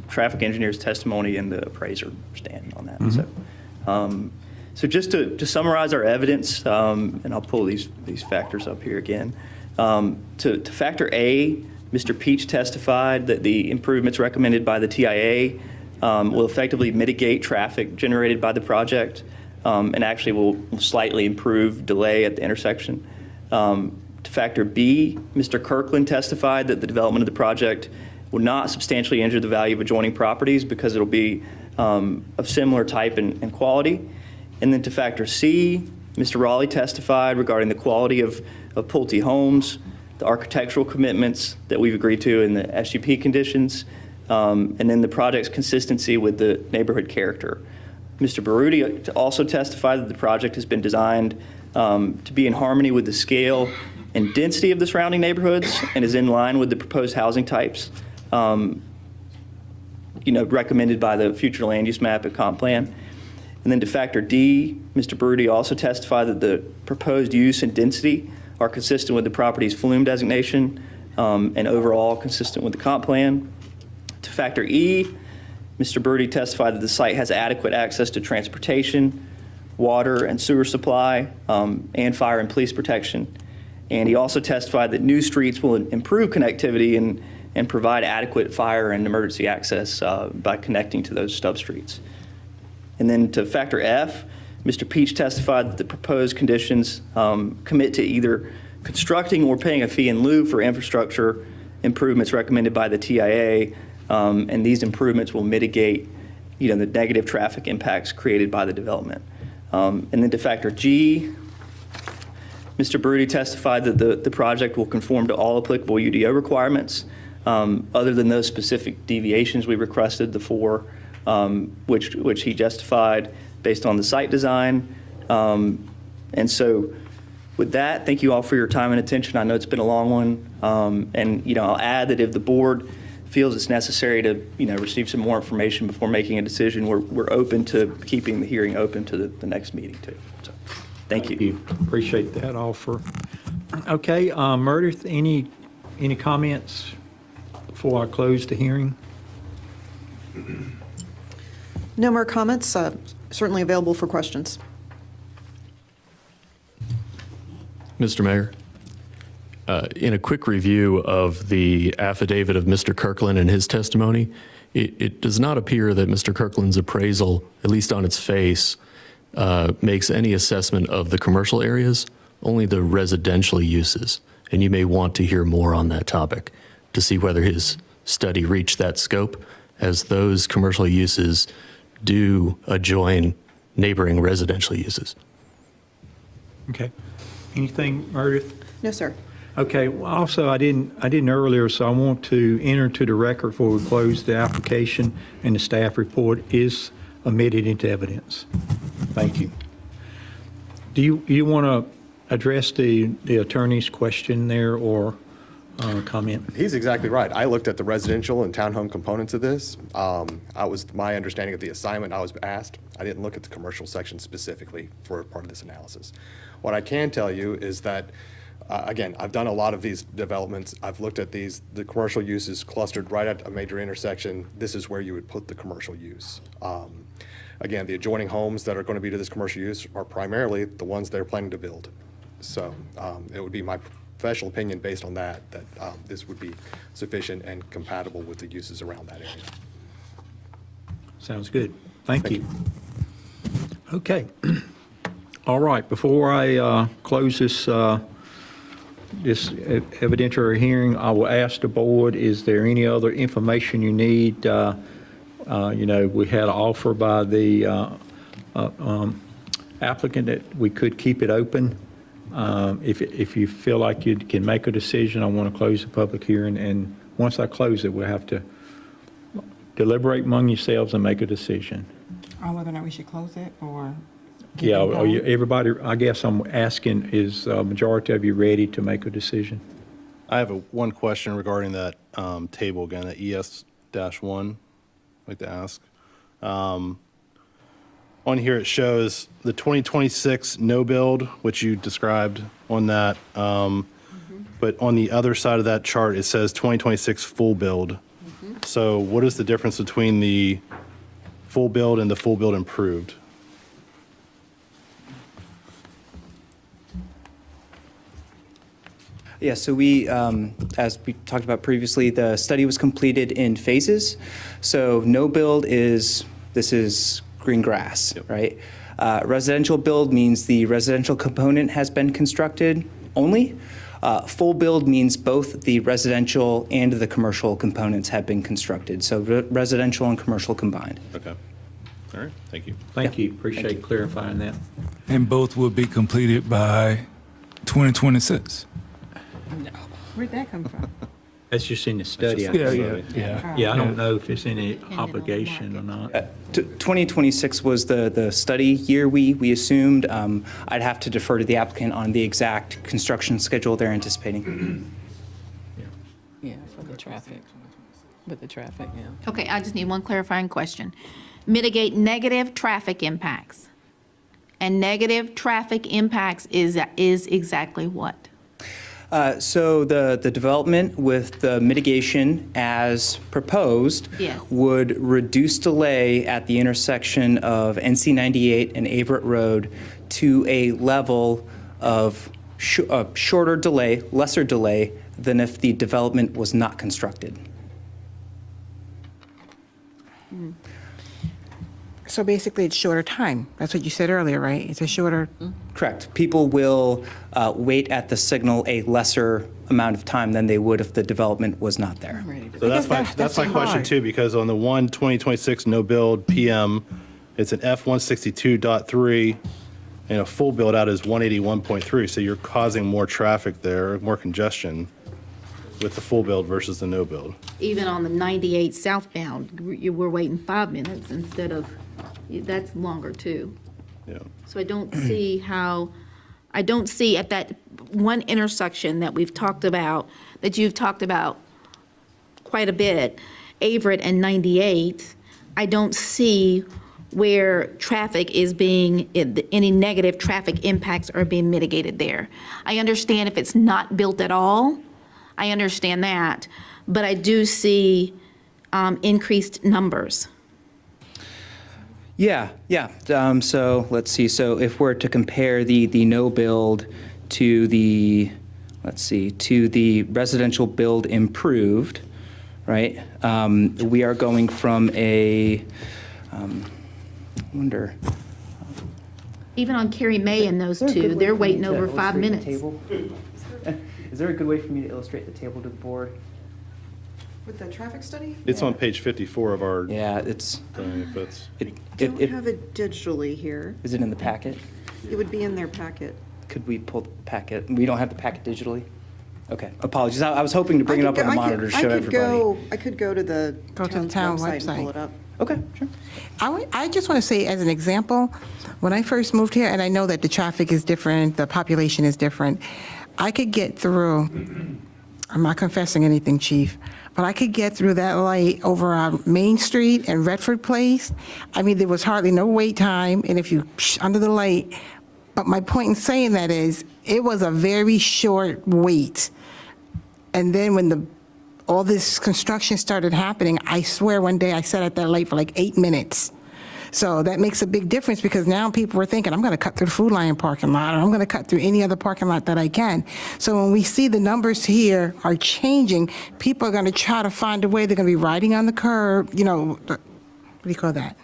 traffic engineer's testimony and the appraiser stand on that. Mm-hmm. So just to summarize our evidence, and I'll pull these factors up here again. To factor A, Mr. Peach testified that the improvements recommended by the TIA will effectively mitigate traffic generated by the project, and actually will slightly improve delay at the intersection. To factor B, Mr. Kirkland testified that the development of the project will not substantially injure the value of adjoining properties because it'll be of similar type and quality. And then to factor C, Mr. Raleigh testified regarding the quality of Pulte homes, the architectural commitments that we've agreed to in the SUP conditions, and then the project's consistency with the neighborhood character. Mr. Baruti also testified that the project has been designed to be in harmony with the scale and density of the surrounding neighborhoods and is in line with the proposed housing types recommended by the future land use map and comp plan. And then to factor D, Mr. Baruti also testified that the proposed use and density are consistent with the property's flume designation and overall consistent with the comp plan. To factor E, Mr. Baruti testified that the site has adequate access to transportation, water and sewer supply, and fire and police protection. And he also testified that new streets will improve connectivity and provide adequate fire and emergency access by connecting to those stub streets. And then to factor F, Mr. Peach testified that the proposed conditions commit to either constructing or paying a fee in lieu for infrastructure improvements recommended by the TIA, and these improvements will mitigate, the negative traffic impacts created by the development. And then to factor G, Mr. Baruti testified that the project will conform to all applicable UDO requirements, other than those specific deviations we requested, the 4, which he justified based on the site design. And so with that, thank you all for your time and attention. I know it's been a long one. And, I'll add that if the board feels it's necessary to, receive some more information before making a decision, we're open to keeping the hearing open to the next meeting too. So, thank you. Appreciate that offer. Okay, Meredith, any comments before I close the hearing? No more comments. Certainly available for questions. Mr. Mayor, in a quick review of the affidavit of Mr. Kirkland and his testimony, it does not appear that Mr. Kirkland's appraisal, at least on its face, makes any assessment of the commercial areas, only the residential uses. And you may want to hear more on that topic to see whether his study reached that scope, as those commercial uses do adjoin neighboring residential uses. Okay. Anything, Meredith? No, sir. Okay, well, also, I didn't earlier, so I want to enter into the record before we close the application, and the staff report is omitted into evidence. Thank you. Do you want to address the attorney's question there, or comment? He's exactly right. I looked at the residential and townhome components of this. My understanding of the assignment I was asked. I didn't look at the commercial section specifically for part of this analysis. What I can tell you is that, again, I've done a lot of these developments. I've looked at the commercial uses clustered right at a major intersection. This is where you would put the commercial use. Again, the adjoining homes that are going to be to this commercial use are primarily the ones they're planning to build. So it would be my professional opinion based on that this would be sufficient and compatible with the uses around that area. Sounds good. Thank you. Okay. All right, before I close this evidentiary hearing, I will ask the board, is there any other information you need? We had an offer by the applicant that we could keep it open. If you feel like you can make a decision, I want to close the public hearing, and once I close it, we'll have to deliberate among yourselves and make a decision. On whether or not we should close it, or? Yeah, everybody, I guess I'm asking, is majority of you ready to make a decision? I have one question regarding that table again, that ES-1, I'd like to ask. On here it shows the 2026 no build, which you described on that, but on the other side of that chart, it says 2026 full build. So what is the difference between the full build and the full build improved? Yeah, so we, as we talked about previously, the study was completed in phases. So no build this is green grass, right? Residential build means the residential component has been constructed only. Full build means both the residential and the commercial components have been constructed. So residential and commercial combined. Okay. All right, thank you. Thank you, appreciate clarifying that. And both will be completed by 2026. Where'd that come from? That's just in the study. Yeah, I don't know if it's any obligation or not. 2026 was the study year we assumed. I'd have to defer to the applicant on the exact construction schedule they're anticipating. Yeah, for the traffic. With the traffic, yeah. Okay, I just need one clarifying question. Mitigate negative traffic impacts. And negative traffic impacts is exactly what? So the development with the mitigation as proposed Yes. would reduce delay at the intersection of NC 98 and Averett Road to a level of shorter delay, lesser delay than if the development was not constructed. So basically, it's shorter time. That's what you said earlier, right? It's a shorter. Correct. People will wait at the signal a lesser amount of time than they would if the development was not there. So that's my question too, because on the 2026 no build PM, it's an F-162.3, and a full build out is 181.3. So you're causing more traffic there, more congestion with the full build versus the no build. Even on the 98 southbound, we're waiting 5 minutes instead of, that's longer too. Yeah. So I don't see at that one intersection that we've talked about, that you've talked about quite a bit, Averett and 98, I don't see where traffic is being, any negative traffic impacts are being mitigated there. I understand if it's not built at all, I understand that, but I do see increased numbers. Yeah. So let's see. So if we're to compare the no build to the, to the residential build improved, right? We are going from I wonder. Even on Carrie May and those two, they're waiting over 5 minutes. Is there a good way for me to illustrate the table to the board? With the traffic study? It's on page 54 of our. Yeah, it's. I don't have it digitally here. Is it in the packet? It would be in their packet. Could we pull the packet? We don't have the packet digitally? Okay, apologies. I was hoping to bring it up on the monitor to show everybody. I could go to the town website and pull it up. Okay, sure. I just want to say, as an example, when I first moved here, and I know that the traffic is different, the population is different, I could get through, I'm not confessing anything, Chief, but I could get through that light over on Main Street and Redford Place. I mean, there was hardly no wait time, and if you, under the light, but my point in saying that is, it was a very short wait. And then when all this construction started happening, I swear one day I sat at that light for like 8 minutes. So that makes a big difference because now people are thinking, I'm going to cut through the Food Lion parking lot, or I'm going to cut through any other parking lot that I can. So when we see the numbers here are changing, people are going to try to find a way. They're going to be riding on the curb, you know, what do you call that?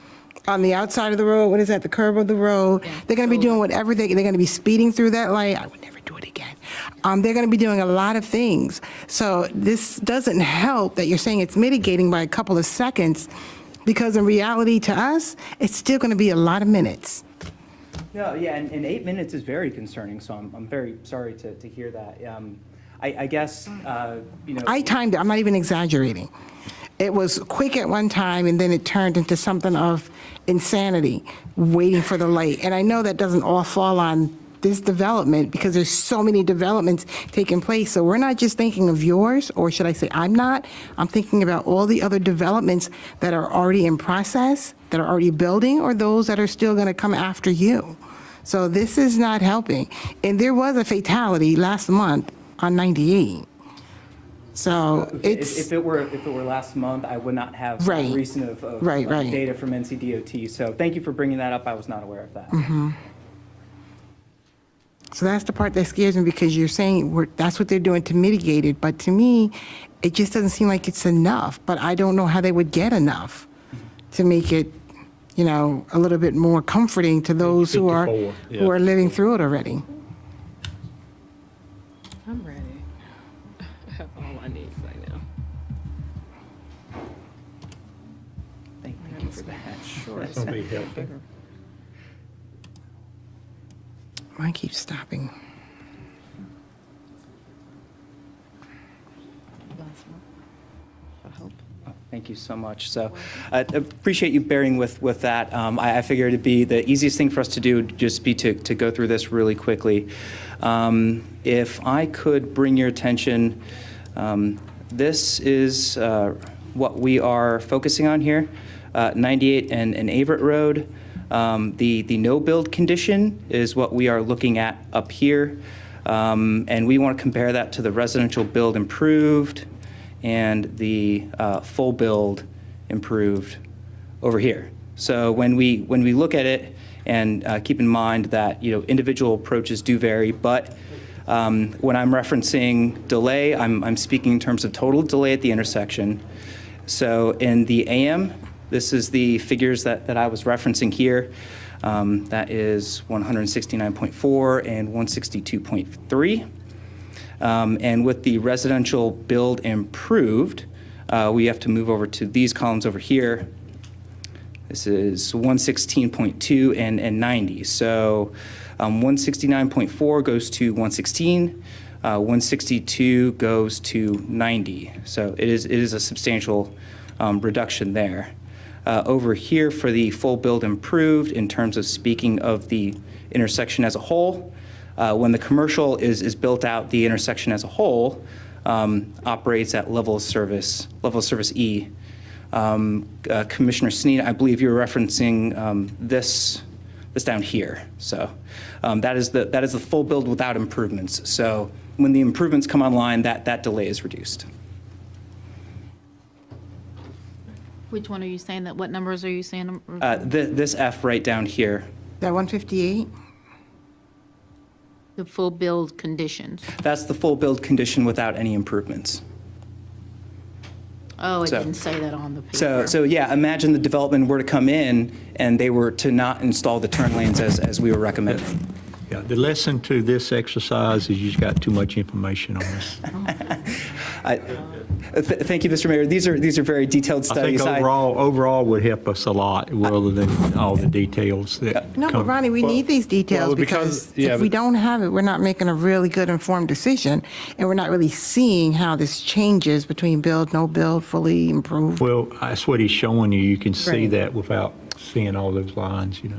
On the outside of the road, what is that, the curb of the road? They're going to be doing whatever they're going to be speeding through that light. I would never do it again. They're going to be doing a lot of things. So this doesn't help that you're saying it's mitigating by a couple of seconds, because in reality to us, it's still going to be a lot of minutes. No, yeah, and 8 minutes is very concerning, so I'm very sorry to hear that. I guess, you know. I timed it, I'm not even exaggerating. It was quick at one time, and then it turned into something of insanity, waiting for the light. And I know that doesn't all fall on this development, because there's so many developments taking place. So we're not just thinking of yours, or should I say I'm not. I'm thinking about all the other developments that are already in process, that are already building, or those that are still going to come after you. So this is not helping. And there was a fatality last month on 98. So it's... If it were last month, I would not have Right. recent of Right. data from NCDOT. So thank you for bringing that up. I was not aware of that. So that's the part that scares me, because you're saying that's what they're doing to mitigate it. But to me, it just doesn't seem like it's enough. But I don't know how they would get enough to make it, you know, a little bit more comforting to those who are living through it already. I'm ready. I have all I need right now. Thank you for that. Sure. That's going to be helpful. Mine keeps stopping. Thank you so much. So I appreciate you bearing with that. I figured it'd be the easiest thing for us to do would just be to go through this really quickly. If I could bring your attention, this is what we are focusing on here, 98 and Averett Road. The no-build condition is what we are looking at up here. And we want to compare that to the residential build improved and the full build improved over here. So when we look at it, and keep in mind that, you know, individual approaches do vary, but when I'm referencing delay, I'm speaking in terms of total delay at the intersection. So in the AM, this is the figures that I was referencing here. That is 169.4 and 162.3. And with the residential build improved, we have to move over to these columns over here. This is 116.2 and 90. So 169.4 goes to 116, 162 goes to 90. So it is a substantial reduction there. Over here for the full build improved, in terms of speaking of the intersection as a whole, when the commercial is built out, the intersection as a whole operates at level of service E. Commissioner Sneed, I believe you were referencing this down here. So that is the full build without improvements. So when the improvements come online, that delay is reduced. Which one are you saying that, what numbers are you saying? This F right down here. That 158? The full build conditions. That's the full build condition without any improvements. Oh, it So- didn't say that on the paper. So yeah, imagine the development were to come in and they were to not install the turn lanes as we were recommending. Yeah, the lesson to this exercise is you've got too much information on this. Thank you, Mr. Mayor. These are very detailed I think studies. overall would help us a lot rather than all the details that No, but come. Ronnie, we need these details well, because yeah, if we but- don't have it, we're not making a really good informed decision, and we're not really seeing how this changes between build, no build, fully improved. Well, that's what he's showing you. You can see Right. that without seeing all those lines, you know.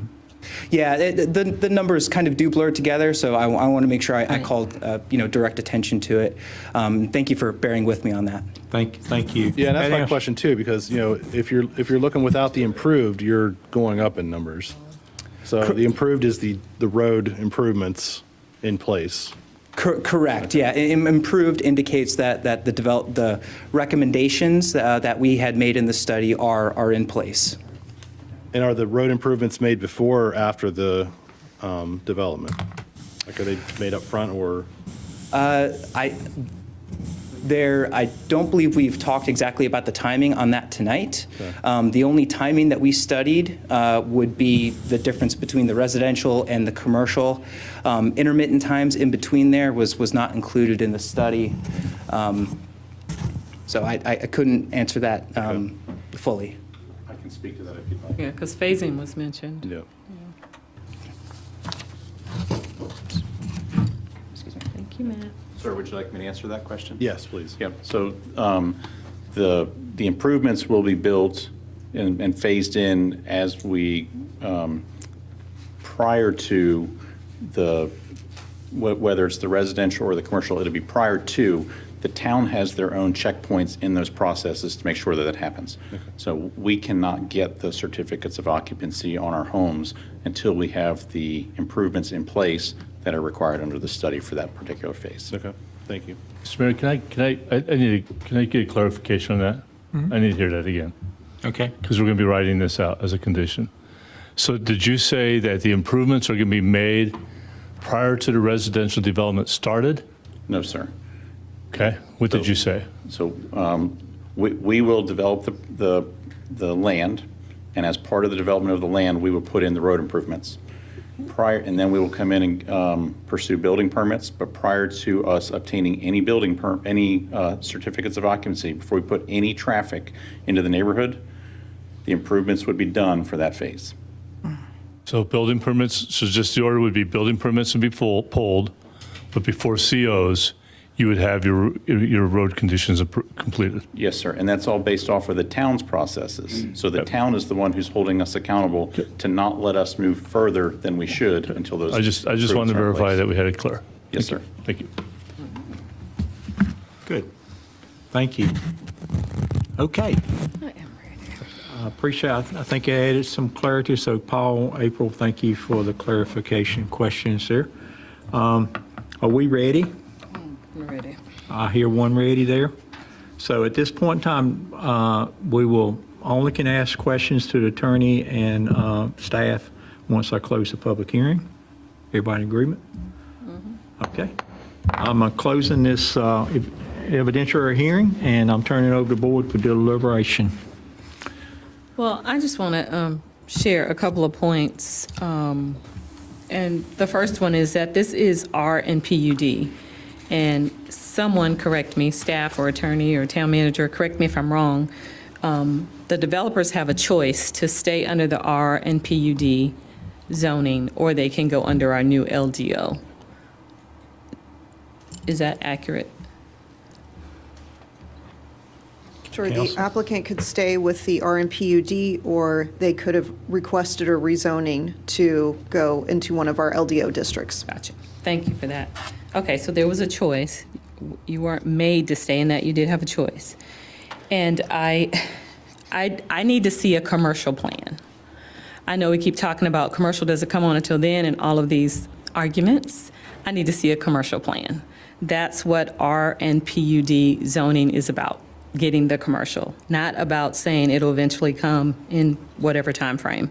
Yeah, the numbers kind of do blur together, so I want to make sure I called direct attention to it. Thank you for bearing with me on that. Thank you. Yeah, and that's my Anything question too, because, if you're looking without the improved, you're going up in numbers. So the improved is the road improvements in place. Correct, yeah. Improved indicates that the recommendations that we had made in the study are in place. And are the road improvements made before or after the development? Like, are they made up front or? I don't believe we've talked exactly about the timing on that tonight. Okay. The only timing that we studied would be the difference between the residential and the commercial. Intermittent times in between there was not included in the study. So I couldn't answer that fully. I can speak to that if you'd like. Yeah, because phasing was mentioned. Yeah. Thank you, Matt. Sir, would you like me to answer that question? Yes, please. Yep. So the improvements will be built and phased in as we, prior to whether it's the residential or the commercial, it'll be prior to. The town has their own checkpoints in those processes to make sure that that happens. Okay. So we cannot get the certificates of occupancy on our homes until we have the improvements in place that are required under the study for that particular phase. Okay, thank you. Mr. Mayor, can I get a clarification on that? I need to hear that again. Okay. Because we're going to be writing this out as a condition. So did you say that the improvements are going to be made prior to the residential development started? No, sir. Okay. What did you say? So we will develop the land, and as part of the development of the land, we will put in the road improvements. And then we will come in and pursue building permits, but prior to us obtaining any certificates of occupancy, before we put any traffic into the neighborhood, the improvements would be done for that phase. So building permits, so just the order would be building permits would be pulled, but before COs, you would have your road conditions completed. Yes, sir, and that's all based off of the town's processes. So the town is the one who's holding us accountable to not let us move further than we should until those. I just wanted to verify that we had it clear. Yes, sir. Thank you. Good. Thank you. Okay. I appreciate, I think I added some clarity. So Paul, April, thank you for the clarification questions there. Are we ready? I'm ready. I hear one ready there. So at this point in time, we will only can ask questions to the attorney and staff once I close the public hearing. Everybody in agreement? Okay. I'm closing this evidentiary hearing, and I'm turning it over to the board for deliberation. Well, I just want to share a couple of points. And the first one is that this is R and PUD. And someone correct me, staff or attorney or town manager, correct me if I'm wrong. The developers have a choice to stay under the R and PUD zoning, or they can go under our new LDO. Is that accurate? Sure, the applicant could stay with the RMPUD, or they could have requested a rezoning to go into one of our LDO districts. Gotcha. Thank you for that. Okay, so there was a choice. You weren't made to stay in that. You did have a choice. And I need to see a commercial plan. I know we keep talking about commercial doesn't come on until then and all of these arguments. I need to see a commercial plan. That's what R and PUD zoning is about, getting the commercial, not about saying it'll eventually come in whatever time frame.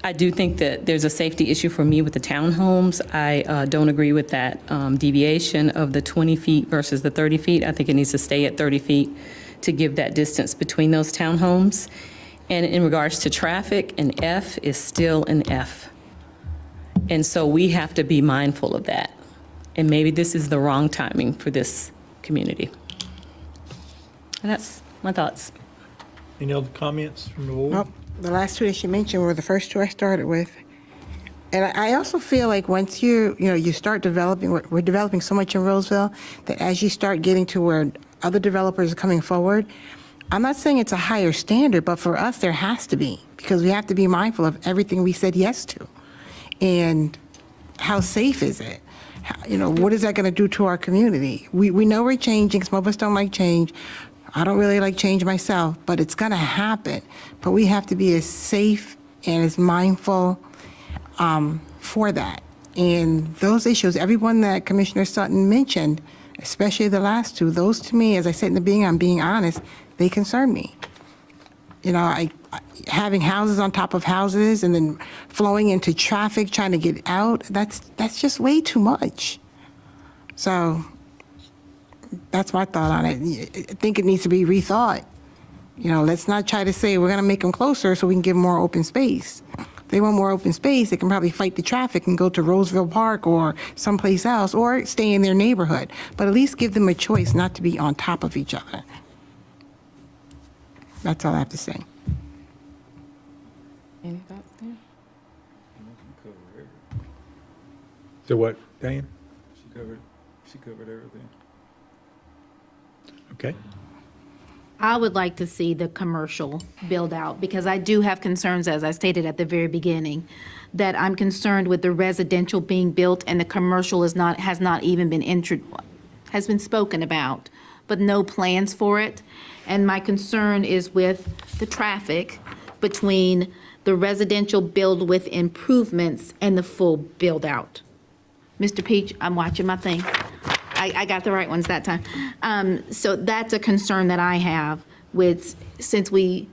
I do think that there's a safety issue for me with the townhomes. I don't agree with that deviation of the 20 feet versus the 30 feet. I think it needs to stay at 30 feet to give that distance between those townhomes. And in regards to traffic, an F is still an F. And so we have to be mindful of that. And maybe this is the wrong timing for this community. And that's my thoughts. Any other comments from the board? Well, the last two that she mentioned were the first two I started with. And I also feel like once you start developing, we're developing so much in Roseville that as you start getting to where other developers are coming forward, I'm not saying it's a higher standard, but for us, there has to be, because we have to be mindful of everything we said yes to. And how safe is it? What is that going to do to our community? We know we're changing. Some of us don't like change. I don't really like change myself, but it's going to happen. But we have to be as safe and as mindful for that. And those issues, everyone that Commissioner Sutton mentioned, especially the last two, those to me, as I said in the beginning, I'm being honest, they concern me. Having houses on top of houses and then flowing into traffic, trying to get out, that's just way too much. So that's my thought on it. I think it needs to be rethought. Let's not try to say we're going to make them closer so we can give more open space. If they want more open space, they can probably fight the traffic and go to Roseville Park or someplace else or stay in their neighborhood. But at least give them a choice not to be on top of each other. That's all I have to say. Any thoughts there? So what, Dan? She covered everything. Okay. I would like to see the commercial build out because I do have concerns, as I stated at the very beginning, that I'm concerned with the residential being built and the commercial has not even been has been spoken about, but no plans for it. And my concern is with the traffic between the residential build with improvements and the full build out. Mr. Peach, I'm watching my thing. I got the right ones that time. So that's a concern that I have with, since it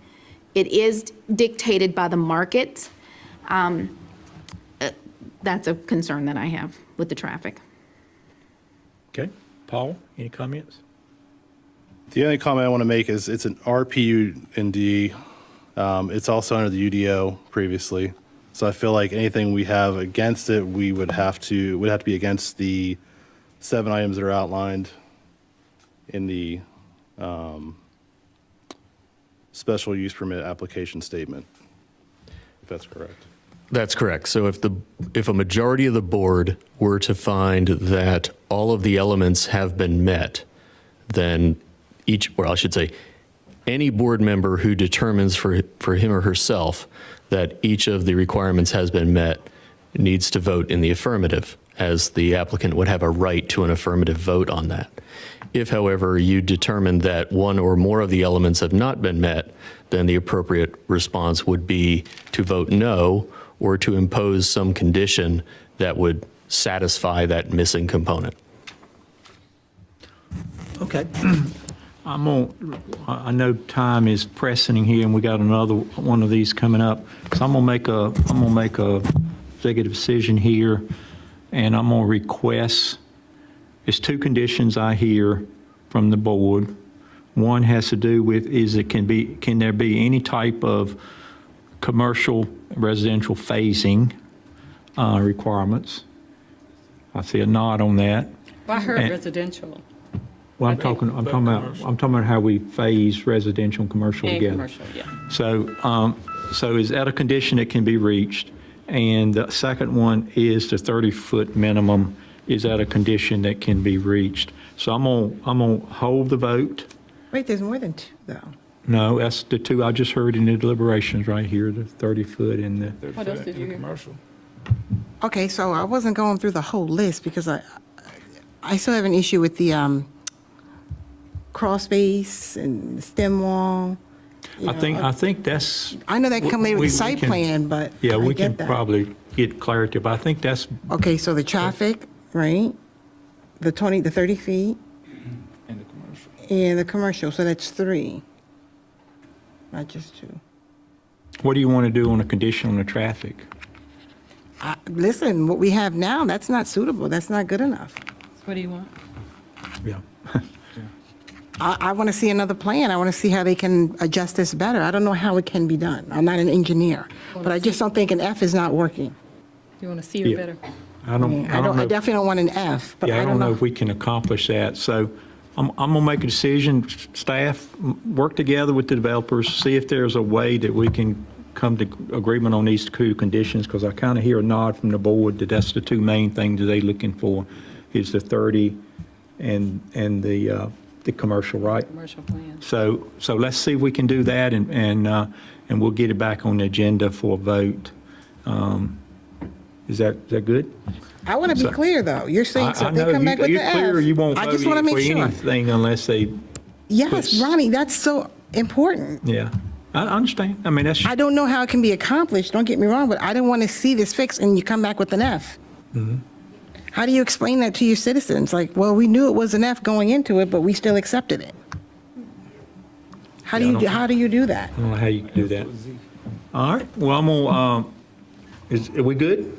is dictated by the market, that's a concern that I have with the traffic. Okay. Paul, any comments? The only comment I want to make is it's an RPU&D. It's also under the UDO previously. So I feel like anything we have against it, would have to be against the 7 items that are outlined in the special use permit application statement, if that's correct. That's correct. So if a majority of the board were to find that all of the elements have been met, then any board member who determines for him or herself that each of the requirements has been met needs to vote in the affirmative, as the applicant would have a right to an affirmative vote on that. If, however, you determine that one or more of the elements have not been met, then the appropriate response would be to vote no or to impose some condition that would satisfy that missing component. Okay. I know time is pressing here, and we got another one of these coming up. So I'm gonna make a executive decision here, and I'm gonna request. It's 2 conditions I hear from the board. One has to do with can there be any type of commercial residential phasing requirements? I see a nod on that. Well, I heard And- residential. Well, I'm talking about how we phase residential and commercial And together. commercial, yeah. So is that a condition that can be reached? And the second one is the 30-foot minimum. Is that a condition that can be reached? So I'm gonna hold the vote. Wait, there's more than 2, though. No, that's the 2 I just heard in the deliberations right here, the 30-foot and the. What else did you hear? Commercial. Okay, so I wasn't going through the whole list because I still have an issue with the crawl space and the stem wall. I think that's. I know that can come later with the site can- plan, but Yeah, I we get can that. probably get clarity, but I think that's, Okay, so the traffic, right? The 30 feet And the commercial. and the commercial, so that's 3, not just 2. what do you want to do on a condition on the traffic? Listen, what we have now, that's not suitable. That's not good enough. What do you want? Yeah. I want to see another plan. I want to see how they can adjust this better. I don't know how it can be done. I'm not an engineer, but I just don't think an F is not working. You want to see her Yeah. better? I don't I know. definitely don't want an F, but Yeah, I don't know. if we can accomplish that. So I'm going to make a decision, staff, work together with the developers, see if there's a way that we can come to agreement on these two conditions, because I kind of hear a nod from the board that that's the two main things that they're looking for, is the 30 and the commercial, right? Commercial plan. So let's see if we can do that, and we'll get it back on the agenda for a vote. Is that good? I want to be clear, though. You're saying so I if they know come back with the you're clear. F. You won't I vote just want to for make sure. anything unless they. Yes, Ronnie, that's so important. Yeah, I understand. I mean, that's. I don't know how it can be accomplished, don't get me wrong, but I don't want to see this fixed and you come back with an F. Mhm. How do you explain that to your citizens? Like, well, we knew it was an F going into it, but we still accepted it. How do you do that? I don't know how you can do that. All right. Well, I'm gonna. Are we good?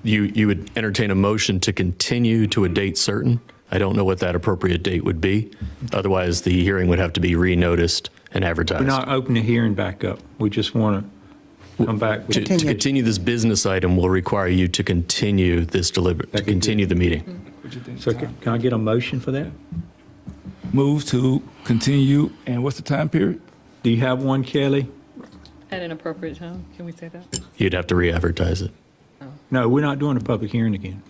You would entertain a motion to continue to a date certain. I don't know what that appropriate date would be. Otherwise, the hearing would have to be re-noticed and advertised. We're not opening the hearing back up. We just want to come back with. To continue this business item will require you to continue this continue the meeting. So can I get a motion for that? Move to continue, and what's the time period? Do you have one, Kelly? At an appropriate time, can we say that? You'd have to re-advertise it. No, we're not doing a public hearing again.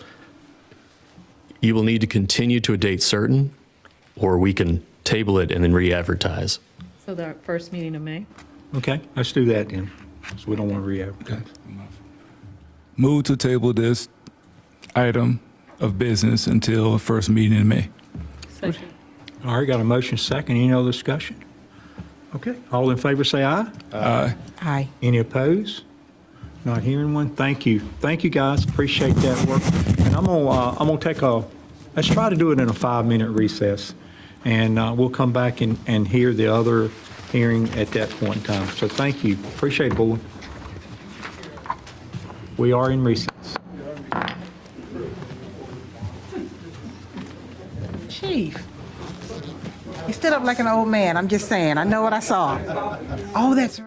You will need to continue to a date certain, or we can table it and then re-advertise. So the first meeting of May? Okay, let's do that then. So we don't want to re-advertise. Move to table this item of business until the first meeting in May. Second. All right, got a motion second. Any other discussion? Okay, all in favor say aye. Aye. Aye. Any opposed? Not hearing one. Thank you. Thank you, guys. Appreciate that work. And I'm gonna take let's try to do it in a 5-minute recess. And we'll come back and hear the other hearing at that point in time. So thank you. Appreciate it, board. We are in recess. Chief, you stood up like an old man. I'm just saying. I know what I saw. Oh, that's right.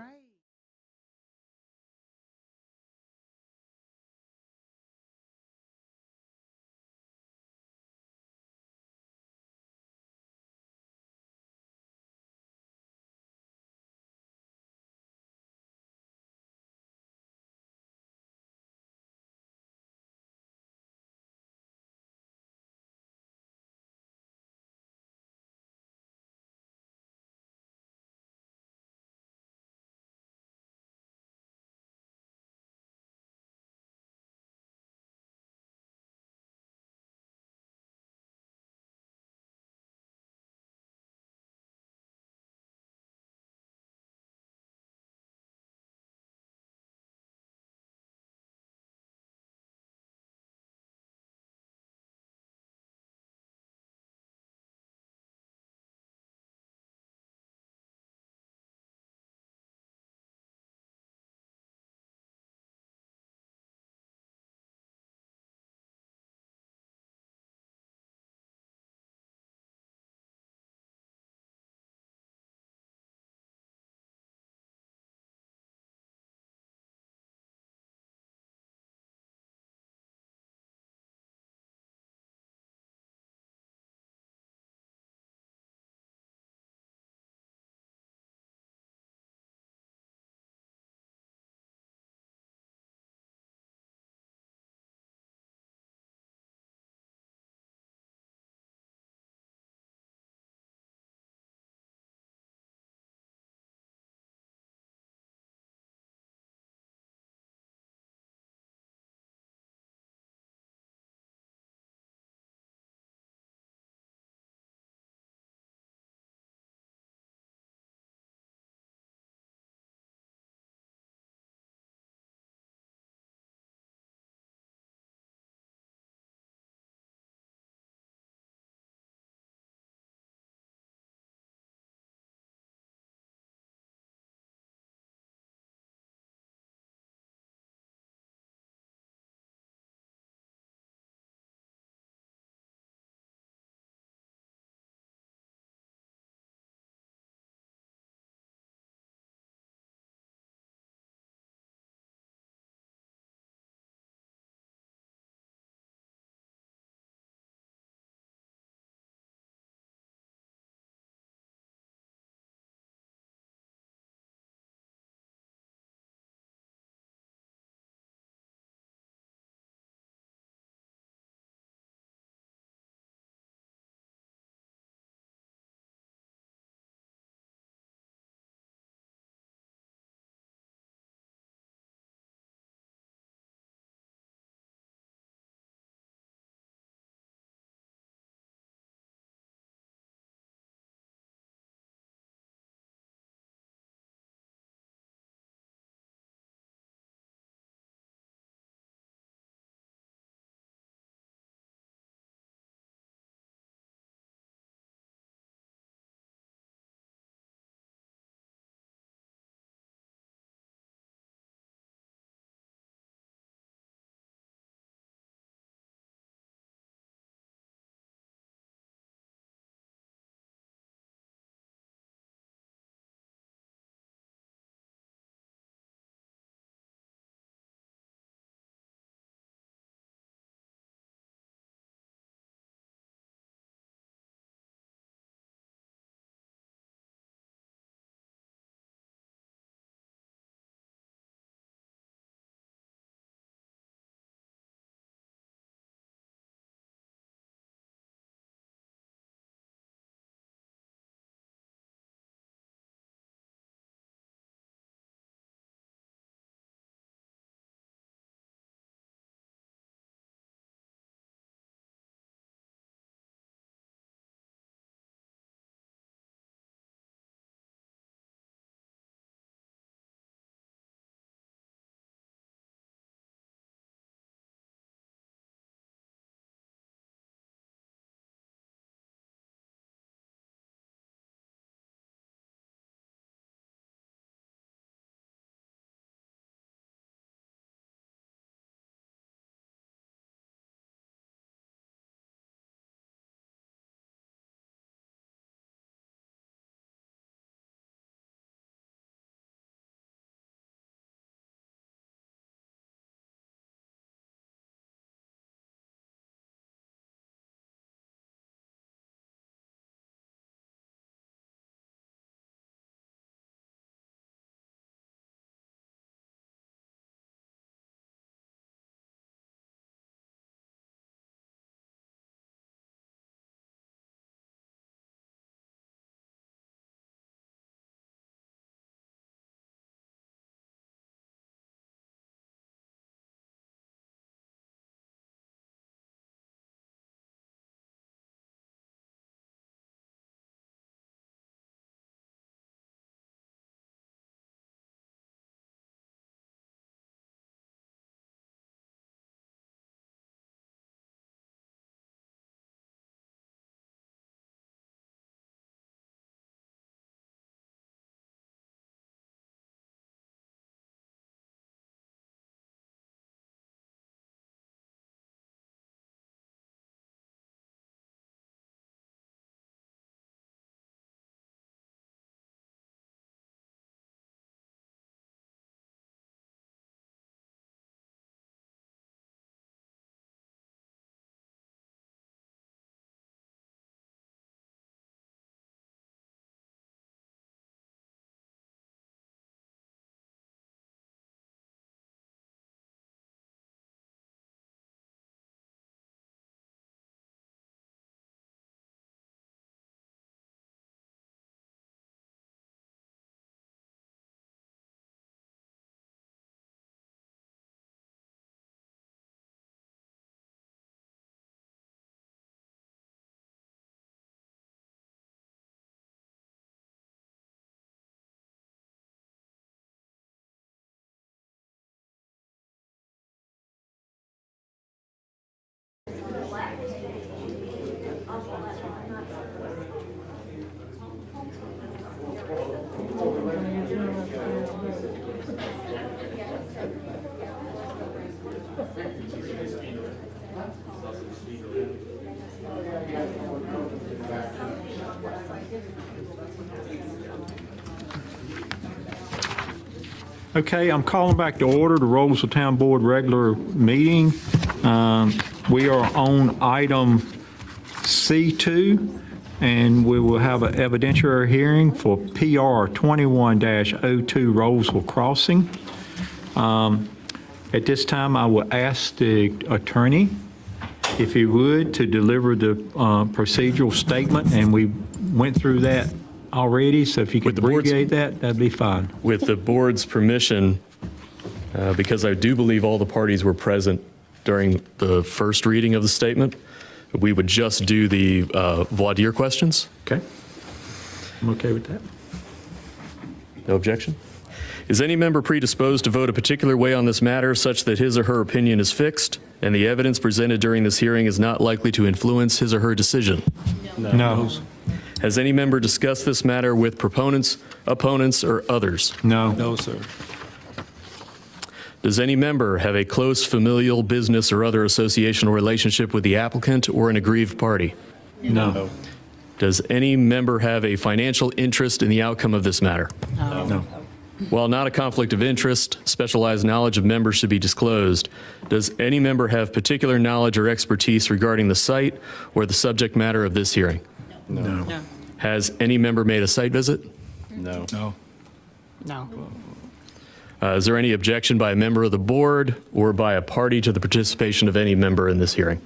Okay, I'm calling back to order the Roseville Town Board regular meeting. We are on item C2, and we will have an evidentiary hearing for PR 21-02 Roseville Crossing. At this time, I will ask the attorney, if he would, to deliver the procedural statement, and we went through that already, so if you could abbreviate that, that'd be fine. With the board's permission, because I do believe all the parties were present during the first reading of the statement, we would just do the voir dire questions. Okay. I'm okay with that. No objection? Is any member predisposed to vote a particular way on this matter such that his or her opinion is fixed and the evidence presented during this hearing is not likely to influence his or her decision? No. Has any member discussed this matter with proponents, opponents, or others? No. No, sir. Does any member have a close familial, business, or other associational relationship with the applicant or an aggrieved party? No. Does any member have a financial interest in the outcome of this matter? No. While not a conflict of interest, specialized knowledge of members should be disclosed. Does any member have particular knowledge or expertise regarding the site or the subject matter of this hearing? No. Has any member made a site visit? No. No. No. Is there any objection by a member of the board or by a party to the participation of any member in this hearing?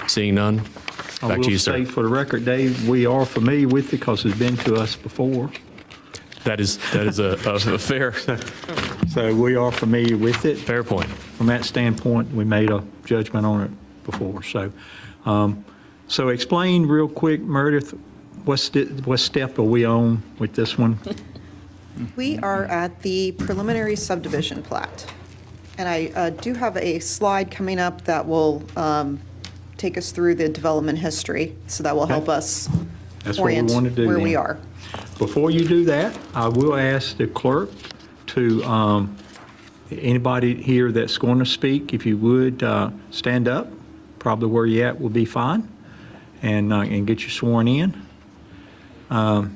Seeing none, I back will to you, sir. state for the record, Dave, we are familiar with it because it's been to us before. That is a fair So we are familiar with it. fair point. From that standpoint, we made a judgment on it before. So explain real quick, Meredith, what step are we on with this one? We are at the preliminary subdivision plat. And I do have a slide coming up that will take us through the development history, so that will help us That's what we orient want to do where then. we are. Before you do that, I will ask the clerk to, anybody here that's going to speak, if you would, stand up, probably where you're at will be fine, and get you sworn in. The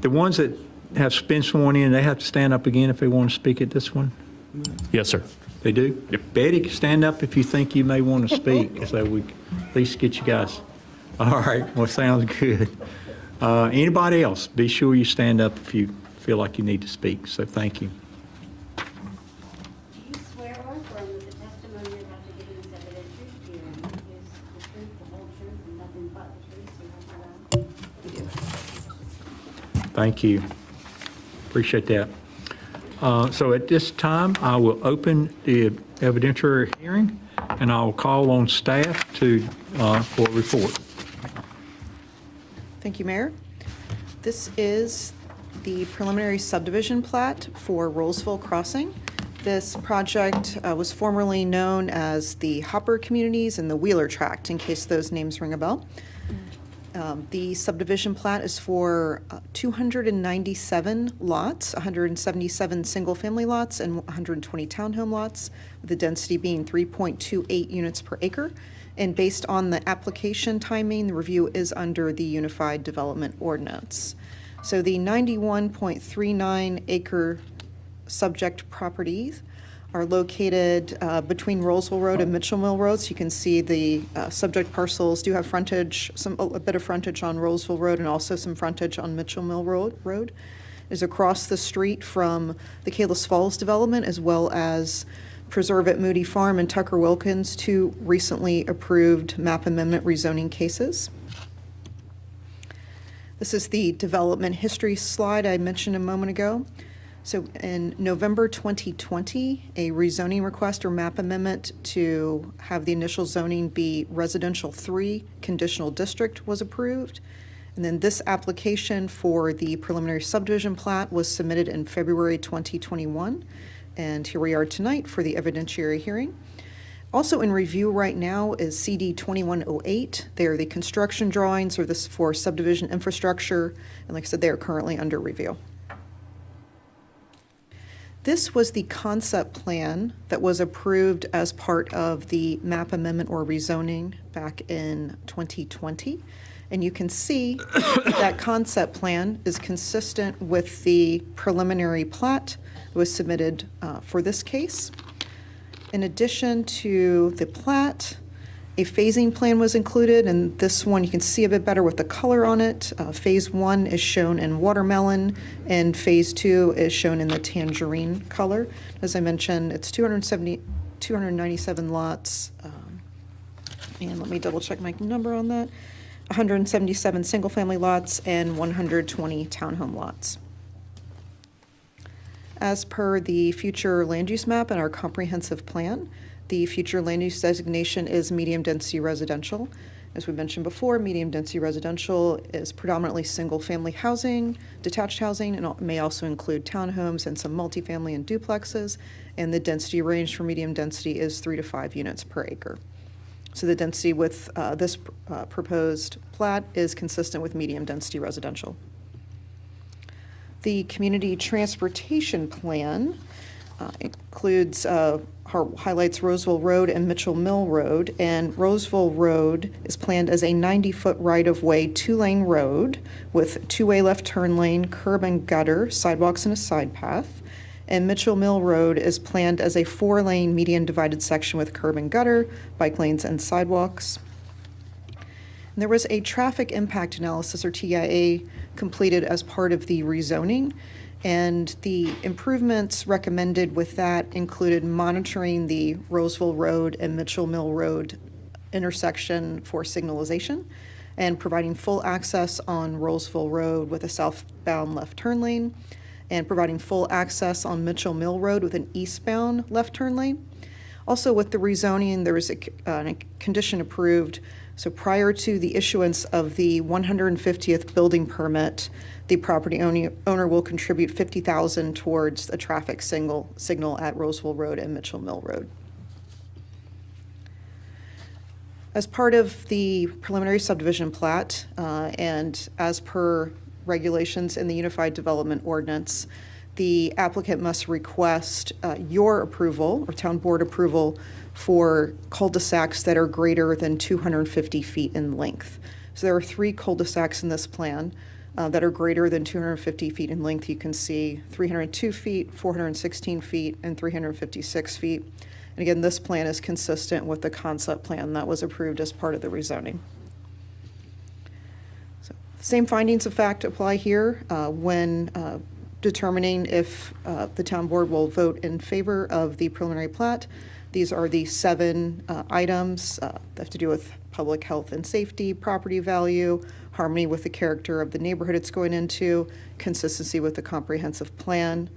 ones that have been sworn in, they have to stand up again if they want to speak at this one? Yes, sir. They do? Yep. Betty, stand up if you think you may want to speak, so we at least get you guys. All right, well, sounds good. Anybody else, be sure you stand up if you feel like you need to speak, so thank you. Do you swear or affirm that the testimony you're about to give in this evidentiary hearing is the truth, the whole truth, and nothing but the truth, so help you God? Thank you. Appreciate that. So at this time, I will open the evidentiary hearing, and I'll call on staff for a report. Thank you, Mayor. This is the preliminary subdivision plat for Rolesville Crossing. This project was formerly known as the Hopper Communities and the Wheeler Tract, in case those names ring a bell. The subdivision plat is for 297 lots, 177 single-family lots and 120 townhome lots, with the density being 3.28 units per acre. And based on the application timing, the review is under the Unified Development Ordinance. So the 91.39 acre subject properties are located between Roseville Road and Mitchell Mill Road. So you can see the subject parcels do have frontage, a bit of frontage on Roseville Road and also some frontage on Mitchell Mill Road. Is across the street from the Kalis Falls development, as well as Preserve at Moody Farm and Tucker Wilkins, two recently approved map amendment rezoning cases. This is the development history slide I mentioned a moment ago. So in November 2020, a rezoning request or map amendment to have the initial zoning be residential 3 conditional district was approved. And then this application for the preliminary subdivision plat was submitted in February 2021. And here we are tonight for the evidentiary hearing. Also in review right now is CD 2108. They are the construction drawings or this for subdivision infrastructure. And like I said, they are currently under review. This was the concept plan that was approved as part of the map amendment or rezoning back in 2020. And you can see that concept plan is consistent with the preliminary plat that was submitted for this case. In addition to the plat, a phasing plan was included, and this one you can see a bit better with the color on it. Phase 1 is shown in watermelon, and Phase 2 is shown in the tangerine color. As I mentioned, it's 297 lots, and let me double check my number on that. 177 single-family lots and 120 townhome lots. As per the future land use map and our comprehensive plan, the future land use designation is medium-density residential. As we mentioned before, medium-density residential is predominantly single-family housing, detached housing, and it may also include townhomes and some multifamily and duplexes. And the density range for medium density is 3 to 5 units per acre. So the density with this proposed plat is consistent with medium-density residential. The community transportation plan includes, highlights Roseville Road and Mitchell Mill Road, and Roseville Road is planned as a 90-foot right-of-way, 2-lane road with 2-way left turn lane, curb and gutter, sidewalks, and a side path. And Mitchell Mill Road is planned as a 4-lane median divided section with curb and gutter, bike lanes, and sidewalks. And there was a traffic impact analysis, or TIA, completed as part of the rezoning. And the improvements recommended with that included monitoring the Roseville Road and Mitchell Mill Road intersection for signalization, and providing full access on Roseville Road with a southbound left turn lane, and providing full access on Mitchell Mill Road with an eastbound left turn lane. Also, with the rezoning, there was a condition approved. So prior to the issuance of the 150th building permit, the property owner will contribute $50,000 towards a traffic signal at Roseville Road and Mitchell Mill Road. As part of the preliminary subdivision plat, and as per regulations in the Unified Development Ordinance, the applicant must request your approval or town board approval for cul-de-sacs that are greater than 250 feet in length. So there are 3 cul-de-sacs in this plan that are greater than 250 feet in length. You can see 302 feet, 416 feet, and 356 feet. And again, this plan is consistent with the concept plan that was approved as part of the rezoning. Same findings of fact apply here when determining if the town board will vote in favor of the preliminary plat. These are the 7 items that have to do with public health and safety, property value, harmony with the character of the neighborhood it's going into, consistency with the comprehensive plan,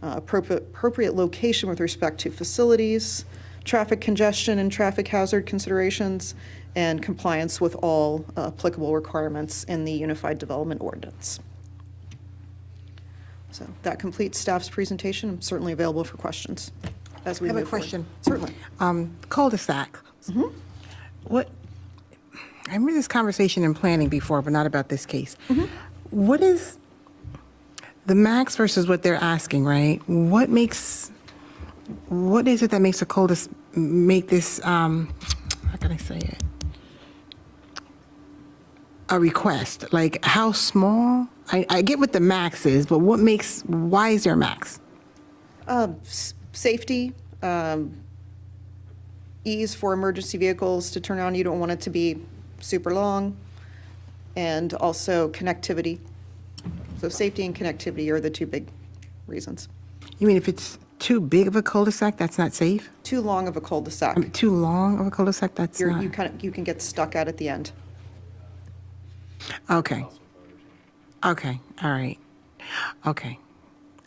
appropriate location with respect to facilities, traffic congestion and traffic hazard considerations, and compliance with all applicable requirements in the Unified Development Ordinance. So that completes staff's presentation. I'm certainly available for questions as we move forward. I have a question. Certainly. Cul-de-sac. What, I remember this conversation in planning before, but not about this case. What is the max versus what they're asking, right? What is it that makes a cul-de-sac, make this, how can I say it? A request, like how small? I get what the max is, but why is there a max? Safety, ease for emergency vehicles to turn on. You don't want it to be super long, and also connectivity. So safety and connectivity are the 2 big reasons. You mean if it's too big of a cul-de-sac, that's not safe? Too long of a cul-de-sac. Too long of a cul-de-sac, that's not. You can get stuck at the end. Okay. Okay, all right. Okay.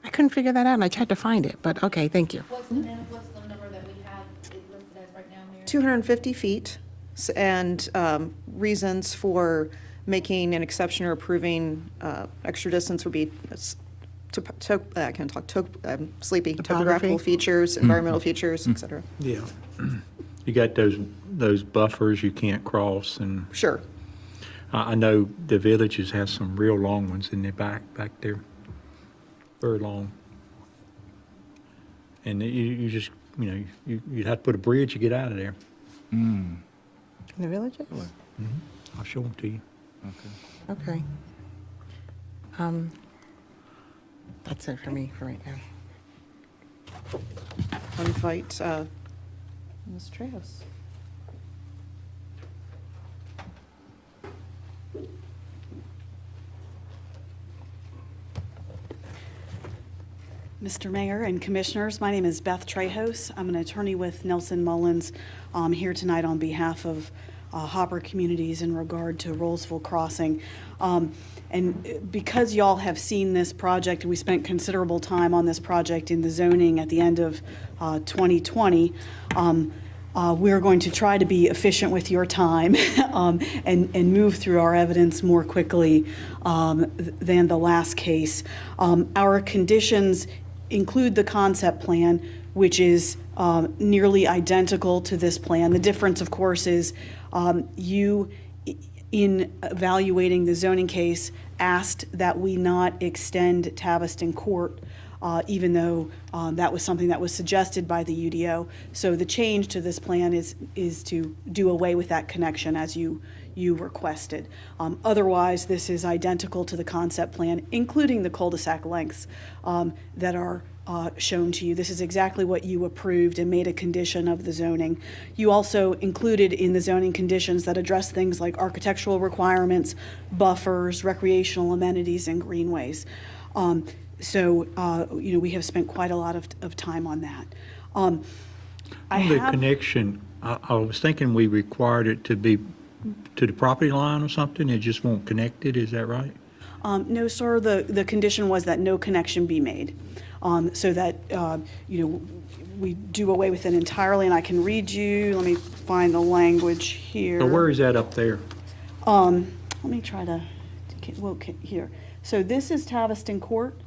I couldn't figure that out, and I tried to find it, but okay, thank you. What's the number that we have listed as right now, Mayor? 250 feet, and reasons for making an exception or approving extra distance would be, I can't talk, I'm sleepy, topographical features, environmental features, et cetera. Yeah. You got those buffers you can't cross, and Sure. I know the villages have some real long ones in the back there, very long. And you just, you'd have to put a bridge to get out of there. In the villages? I'll show them to you. Okay. That's it for me for right now. I'll invite Ms. Trejo. Mr. Mayor and Commissioners, my name is Beth Trejos. I'm an attorney with Nelson Mullins. I'm here tonight on behalf of Hopper Communities in regard to Rolesville Crossing. And because y'all have seen this project, we spent considerable time on this project in the zoning at the end of 2020. We're going to try to be efficient with your time and move through our evidence more quickly than the last case. Our conditions include the concept plan, which is nearly identical to this plan. The difference, of course, is you, in evaluating the zoning case, asked that we not extend Taviston Court, even though that was something that was suggested by the UDO. So the change to this plan is to do away with that connection as you requested. Otherwise, this is identical to the concept plan, including the cul-de-sac lengths that are shown to you. This is exactly what you approved and made a condition of the zoning. You also included in the zoning conditions that address things like architectural requirements, buffers, recreational amenities, and greenways. We have spent quite a lot of time on that. The connection, I was thinking we required it to be to the property line or something. It just won't connect it. Is that right? No, sir. The condition was that no connection be made, so that we do away with it entirely. And I can read you. Let me find the language here. So where is that up there? Let me try to here. So this is Taviston Court,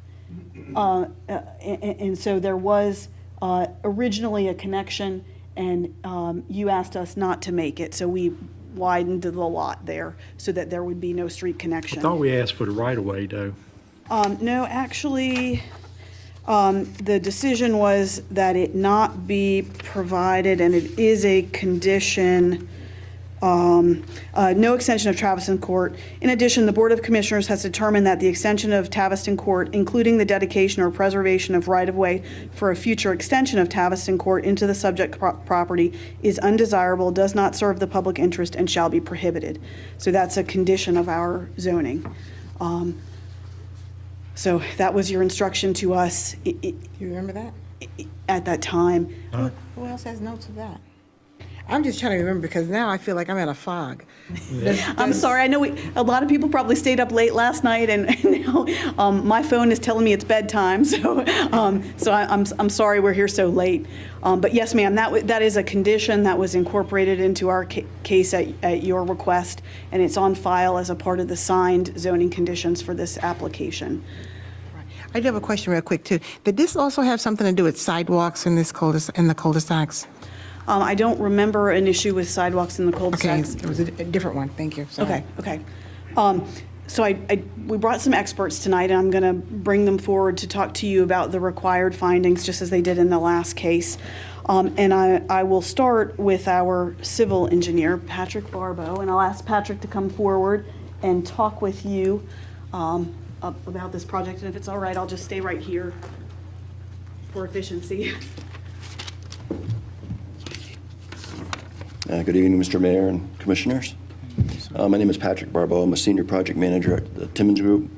and so there was originally a connection, and you asked us not to make it. So we widened the lot there so that there would be no street connection. I thought we asked for the right-of-way, though. No, actually, the decision was that it not be provided, and it is a condition, no extension of Taviston Court. In addition, the Board of Commissioners has determined that the extension of Taviston Court, including the dedication or preservation of right-of-way for a future extension of Taviston Court into the subject property, is undesirable, does not serve the public interest, and shall be prohibited. So that's a condition of our zoning. So that was your instruction to us. You remember that? At that time. Who else has notes of that? I'm just trying to remember because now I feel like I'm in a fog. I'm sorry. I know a lot of people probably stayed up late last night, and now my phone is telling me it's bedtime. So, I'm sorry we're here so late. But yes, ma'am, that is a condition that was incorporated into our case at your request, and it's on file as a part of the signed zoning conditions for this application. I do have a question real quick too. Did this also have something to do with sidewalks in the cul-de-sacs? I don't remember an issue with sidewalks in the cul-de-sacs. Okay, it was a different one. Thank you. Sorry. Okay. So we brought some experts tonight, and I'm going to bring them forward to talk to you about the required findings, just as they did in the last case. And I will start with our civil engineer, Patrick Barbeau, and I'll ask Patrick to come forward and talk with you about this project. And if it's all right, I'll just stay right here for efficiency. Good evening, Mr. Mayor and Commissioners. My name is Patrick Barbeau. I'm a Senior Project Manager at the Timmons Group.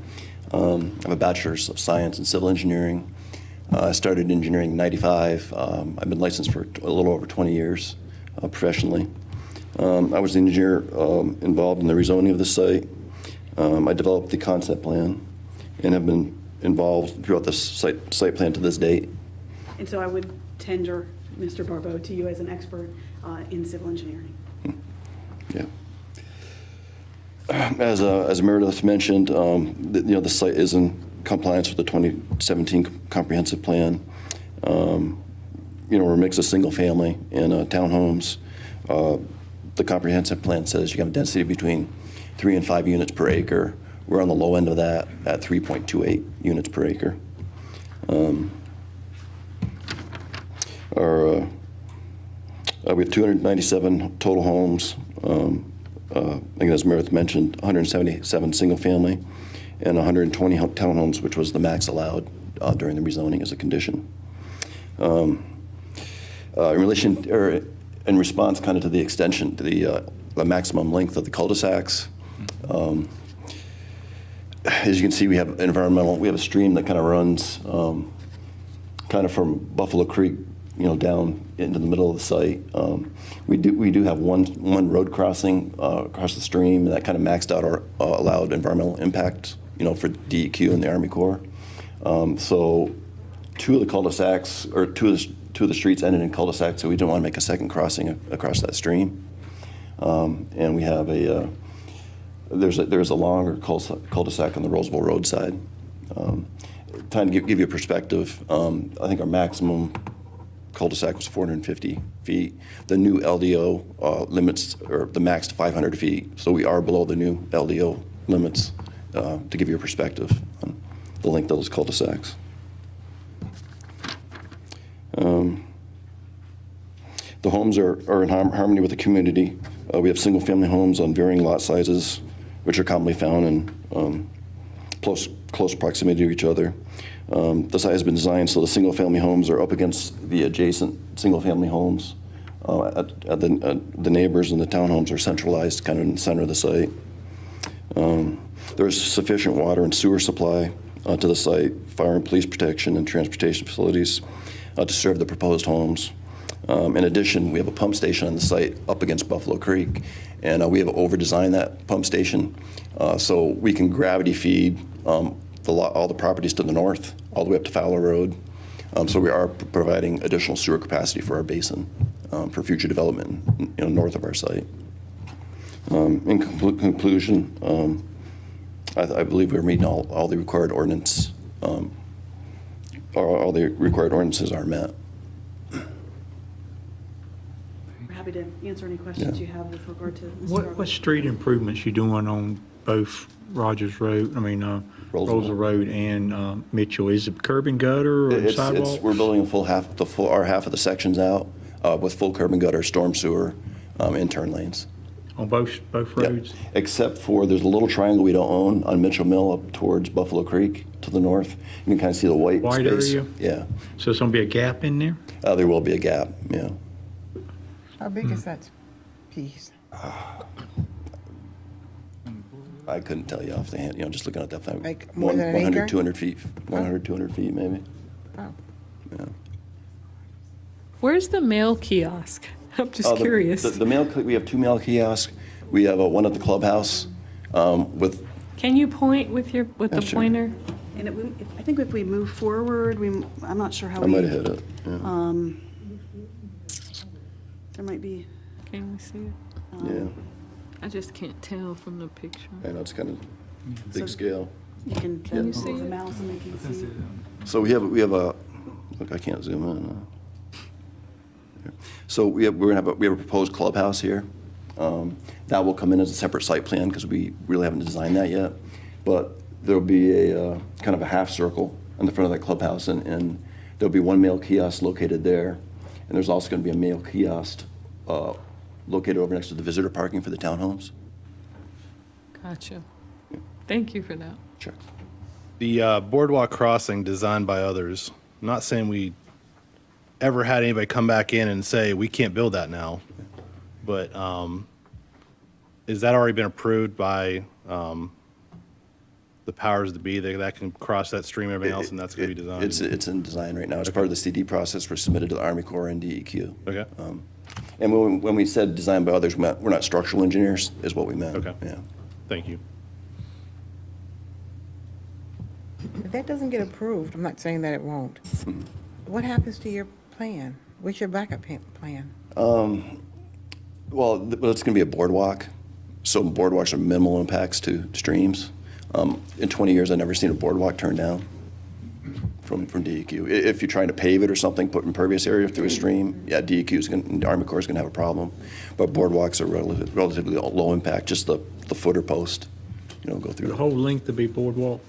I have a Bachelor's of Science in Civil Engineering. I started engineering in '95. I've been licensed for a little over 20 years professionally. I was the engineer involved in the rezoning of the site. I developed the concept plan and have been involved throughout the site plan to this date. And so I would tender Mr. Barbeau to you as an expert in civil engineering. Yeah. As Meredith mentioned, the site is in compliance with the 2017 comprehensive plan. We're a mix of single family and townhomes. The comprehensive plan says you have a density between 3 and 5 units per acre. We're on the low end of that at 3.28 units per acre. We have 297 total homes. again, as Meredith mentioned, 177 single-family and 120 townhomes, which was the max allowed during the rezoning as a condition. In relation, or in response kind of to the extension, to the maximum length of the cul-de-sacs, as you can see, we have a stream that kind of runs kind of from Buffalo Creek, down into the middle of the site. We do have one road crossing across the stream, and that kind of maxed out our allowed environmental impact, for DEQ and the Army Corps. So two of the cul-de-sacs, or two of the streets ended in cul-de-sacs, so we didn't want to make a second crossing across that stream. And we have there's a longer cul-de-sac on the Roseville Road side. Trying to give you a perspective, I think our maximum cul-de-sac was 450 feet. The new LDO limits, or the max to 500 feet, so we are below the new LDO limits, to give you a perspective on the length of those cul-de-sacs. The homes are in harmony with the community. We have single-family homes on varying lot sizes, which are commonly found in close proximity to each other. The site has been designed so the single-family homes are up against the adjacent single-family homes. The neighbors and the townhomes are centralized kind of in the center of the site. There is sufficient water and sewer supply to the site, fire and police protection and transportation facilities to serve the proposed homes. In addition, we have a pump station on the site up against Buffalo Creek, and we have over-designed that pump station so we can gravity feed all the properties to the north, all the way up to Fowler Road. So we are providing additional sewer capacity for our basin for future development, north of our site. In conclusion, I believe we're meeting all the required ordinance, all the required ordinances are met. We're happy to answer any questions you have with regard to this What program. street improvements you doing on both Rogers Road, Roseville Road and Mitchell? Is it curb and gutter or sidewalk? We're building our half of the sections out with full curb and gutter, storm sewer, and turn lanes. On both roads? Yep. Except for there's a little triangle we don't own on Mitchell Mill up towards Buffalo Creek to the north. You can kind of see the white space. Area? Yeah. So it's going to be a gap in there? There will be a gap, yeah. How big is that piece? I couldn't tell you off the hand, just looking at that thing. Like more than an 100, acre? 200 feet, 100, 200 feet maybe. Oh. Yeah. Where's the mail kiosk? I'm just curious. The mail, we have 2 mail kiosks. We have one at the clubhouse with. Can you point with the sure. pointer? And I think if we move forward, I'm not sure how I might have hit it. Yeah. There might be. Can we see it? Yeah. I just can't tell from the picture. I know it's kind of big scale. You can you see move the it? mouse and they can see. So we have a look. I can't zoom in. So we have a proposed clubhouse here. That will come in as a separate site plan because we really haven't designed that yet. But there'll be a kind of a half circle in the front of that clubhouse, and there'll be one mail kiosk located there, and there's also going to be a mail kiosk located over next to the visitor parking for the townhomes. Gotcha. Thank you for that. Sure. The boardwalk crossing designed by others, I'm not saying we ever had anybody come back in and say, we can't build that now. But is that already been approved by the powers that be that can cross that stream and everything else, and that's going to be designed? It's in design right now. It's part of the CD process. We're submitted to the Army Corps and DEQ. Okay. And when we said designed by others, we're not structural engineers, is what we meant. Okay. Yeah. Thank you. If that doesn't get approved, I'm not saying that it won't. What happens to your plan? What's your backup plan? Well, it's going to be a boardwalk. So boardwalks are minimal impacts to streams. In 20 years, I've never seen a boardwalk turned down from DEQ. If you're trying to pave it or something, put impervious area through a stream, yeah, the Army Corps is going to have a problem. But boardwalks are relatively low impact, just the footer post, go through. The whole length to be boardwalk?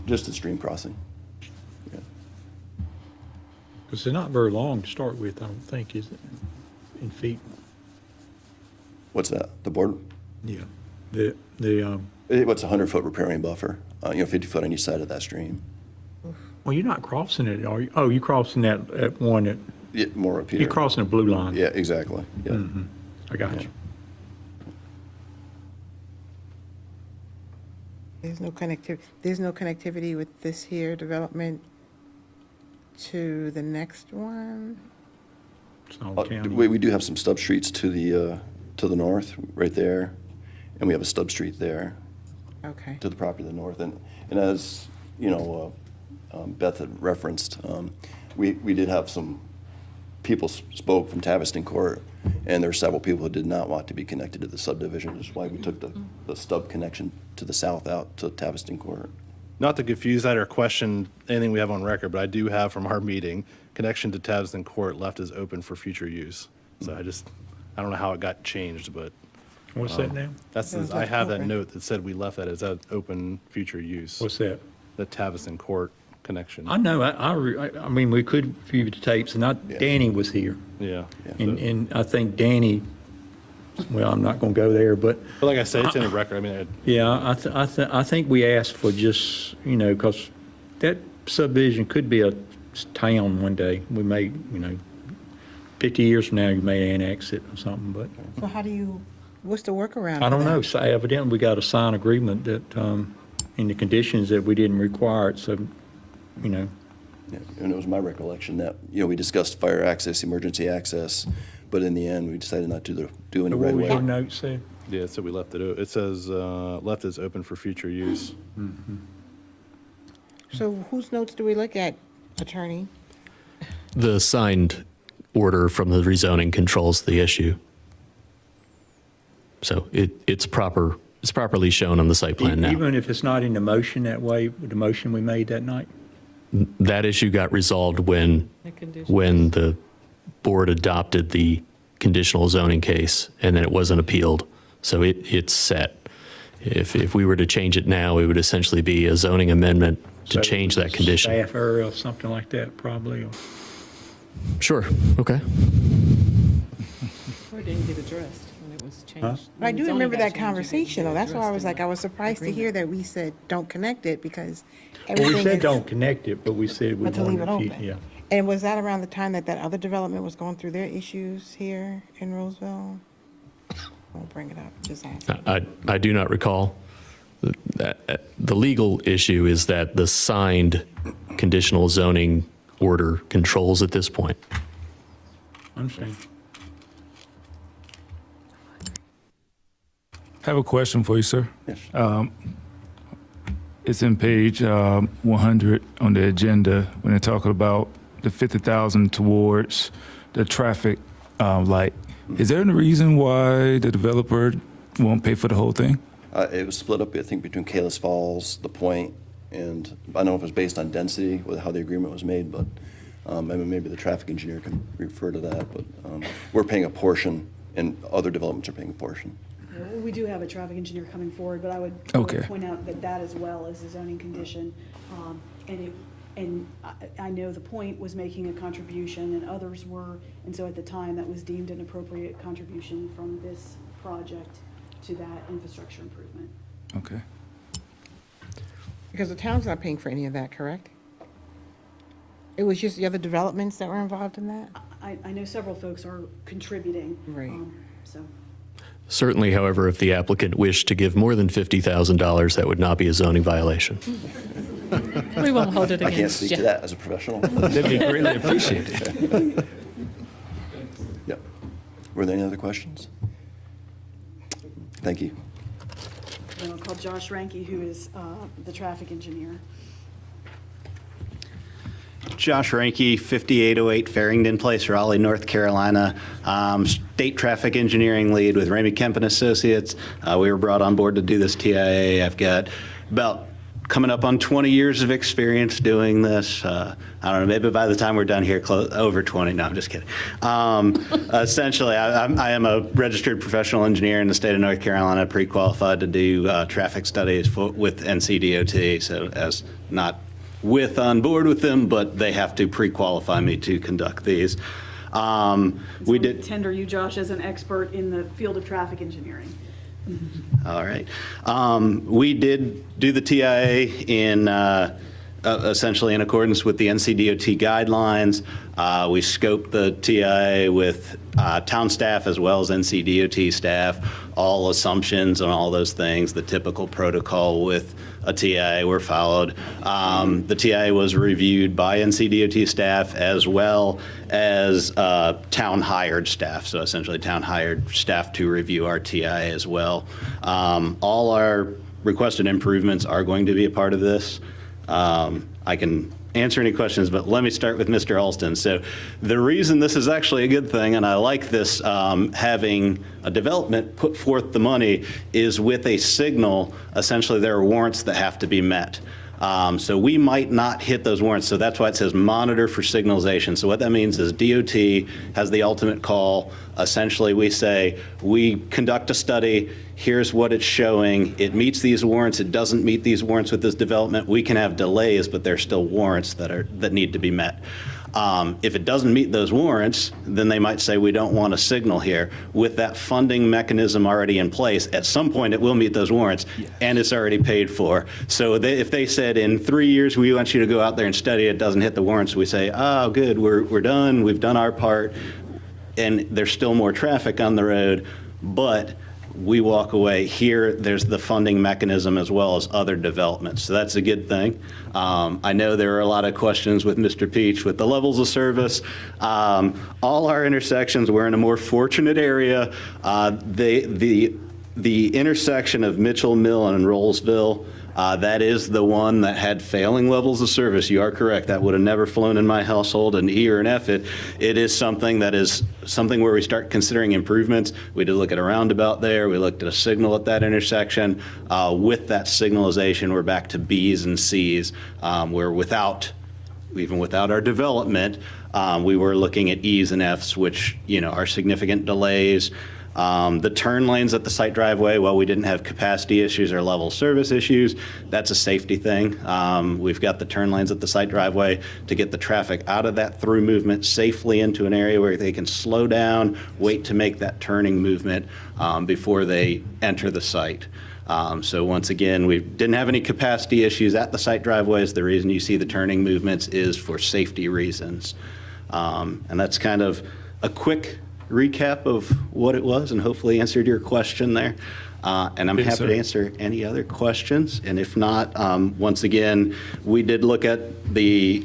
Just the stream crossing. Because they're not very long to start with, I don't think, is it, in feet? What's that? The board? Yeah. What's a 100-foot riparian buffer? 50 foot on each side of that stream. Well, you're not crossing it, are you? Oh, you're crossing that at one that, Yeah, more up here. you're crossing the blue line. Yeah, exactly. Yeah. Mhm. I got you. There's no connectivity with this here development to the next one? It's all county. We do have some stub streets to the north, right there, and we have a stub street there Okay. to the property to the north. And as Beth had referenced, we did have some people spoke from Taviston Court, and there were several people who did not want to be connected to the subdivision, which is why we took the stub connection to the south out to Taviston Court. Not to confuse that or question anything we have on record, but I do have from our meeting, connection to Taviston Court left is open for future use. So I don't know how it got changed, but. What's that now? I have that note that said we left that as an open future use. What's that? The Taviston Court connection. I know, I mean, we could view the tapes, and Danny was here. Yeah. And I think Danny, well, I'm not going to go there, but. But like I said, it's in the record. I mean, Yeah, I think we asked for just, because that subdivision could be a town one day. We may, 50 years from now, you may annex it or something, but So what's the workaround? I don't for that? know. So evidently, we got a signed agreement that, in the conditions that we didn't require it, so, Yeah, and it was my recollection that, we discussed fire access, emergency access, but in the end, we decided not to do any right What was your away. note say? yeah, so we left it, it says, left is open for future use. So whose notes do we look at, attorney? The signed order from the rezoning controls the issue. So it's properly shown on the site plan now. Even if it's not in the motion that way, the motion we made that night? That issue got resolved when the board adopted the conditional zoning case, and then it wasn't appealed. So it's set. If we were to change it now, it would essentially be a zoning amendment to change that condition. Staff error or something like that, probably. Or- Sure, okay. Or it didn't get addressed when it was changed. But I do remember that conversation, though. That's why I was like, I was surprised to hear that we said, don't connect it, because Well, we everything said is. don't connect it, but we said we But to leave it wanted to, open. yeah. And was that around the time that other development was going through their issues here in Roseville? Won't bring it up, just ask. I do not recall. The legal issue is that the signed conditional zoning order controls at this point. Understand. I have a question for you, sir. Yes. It's in page 100 on the agenda when they're talking about the 50,000 towards the traffic light. Is there any reason why the developer won't pay for the whole thing? It was split up, I think, between Kalis Falls, The Point, and I don't know if it was based on density, with how the agreement was made, but maybe the traffic engineer can refer to that, but we're paying a portion, and other developments are paying a portion. We do have a traffic engineer coming forward, but I would Okay. point out that as well is a zoning condition. And I know the point was making a contribution and others were, and so at the time, that was deemed an appropriate contribution from this project to that infrastructure improvement. Okay. Because the town's not paying for any of that, correct? It was just the other developments that were involved in that? I know several folks are contributing. Right. So. Certainly, however, if the applicant wished to give more than $50,000, that would not be a zoning violation. We won't hold it I can't against speak you. to that as a professional. That'd be greatly appreciated. Yep. Were there any other questions? Thank you. Then I'll call Josh Ranke, who is the traffic engineer. Josh Ranke, 5808 Farrington Place, Raleigh, North Carolina. State traffic engineering lead with Ramey Kemp and Associates. We were brought on board to do this TIA. I've got about coming up on 20 years of experience doing this. I don't know, maybe by the time we're done here, over 20. No, I'm just kidding. Essentially, I am a registered professional engineer in the state of North Carolina, pre-qualified to do traffic studies with NCDOT, so as not on board with them, but they have to pre-qualify me to conduct these. We did Tender you, Josh, as an expert in the field of traffic engineering. All right. We did do the TIA in essentially in accordance with the NCDOT guidelines. We scoped the TIA with town staff as well as NCDOT staff, all assumptions and all those things. The typical protocol with a TIA were followed. The TIA was reviewed by NCDOT staff as well as town hired staff. So essentially town hired staff to review our TIA as well. All our requested improvements are going to be a part of this. I can answer any questions, but let me start with Mr. Alston. So the reason this is actually a good thing, and I like this, having a development put forth the money, is with a signal, essentially there are warrants that have to be met. So we might not hit those warrants. So that's why it says monitor for signalization. So what that means is DOT has the ultimate call. Essentially, we say, we conduct a study. Here's what it's showing. It meets these warrants. It doesn't meet these warrants with this development. We can have delays, but there's still warrants that need to be met. If it doesn't meet those warrants, then they might say, we don't want a signal here. With that funding mechanism already in place, at some point it will meet those warrants, and it's already paid for. So if they said in 3 years, we want you to go out there and study, it doesn't hit the warrants, we say, oh, good, we're done, we've done our part, and there's still more traffic on the road, but we walk away. Here, there's the funding mechanism as well as other developments. So that's a good thing. I know there are a lot of questions with Mr. Peach with the levels of service. All our intersections, we're in a more fortunate area. The intersection of Mitchell Mill and Rolesville, that is the one that had failing levels of service. You are correct. That would have never flown in my household, an E or an F. It is something where we start considering improvements. We did look at a roundabout there. We looked at a signal at that intersection. With that signalization, we're back to Bs and Cs, where even without our development, we were looking at Es and Fs, which are significant delays. The turn lanes at the site driveway, while we didn't have capacity issues or level service issues, that's a safety thing. We've got the turn lanes at the site driveway to get the traffic out of that through movement safely into an area where they can slow down, wait to make that turning movement before they enter the site. So once again, we didn't have any capacity issues at the site driveways. The reason you see the turning movements is for safety reasons. And that's kind of a quick recap of what it was and hopefully answered your question there. And I'm happy to answer any other questions. And if not, once again, we did look at the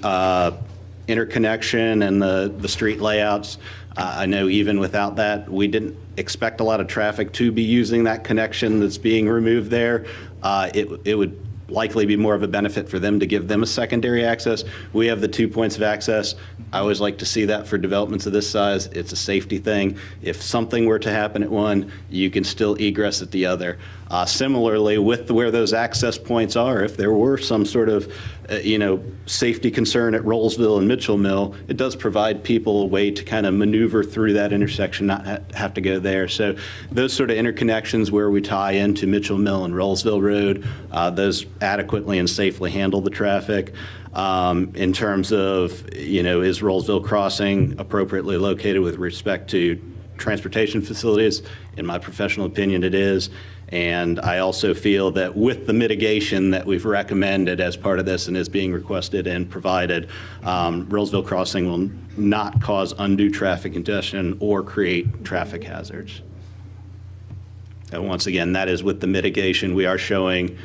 interconnection and the street layouts. I know even without that, we didn't expect a lot of traffic to be using that connection that's being removed there. It would likely be more of a benefit for them to give them a secondary access. We have the 2 points of access. I always like to see that for developments of this size. It's a safety thing. If something were to happen at one, you can still egress at the other. Similarly, with where those access points are, if there were some sort of safety concern at Rolesville and Mitchell Mill, it does provide people a way to kind of maneuver through that intersection, not have to go there. So those sort of interconnections where we tie into Mitchell Mill and Rolesville Road, those adequately and safely handle the traffic. In terms of, is Rolesville Crossing appropriately located with respect to transportation facilities? In my professional opinion, it is. And I also feel that with the mitigation that we've recommended as part of this and is being requested and provided, Rolesville Crossing will not cause undue traffic congestion or create traffic hazards. And once again, that is with the mitigation. We are showing,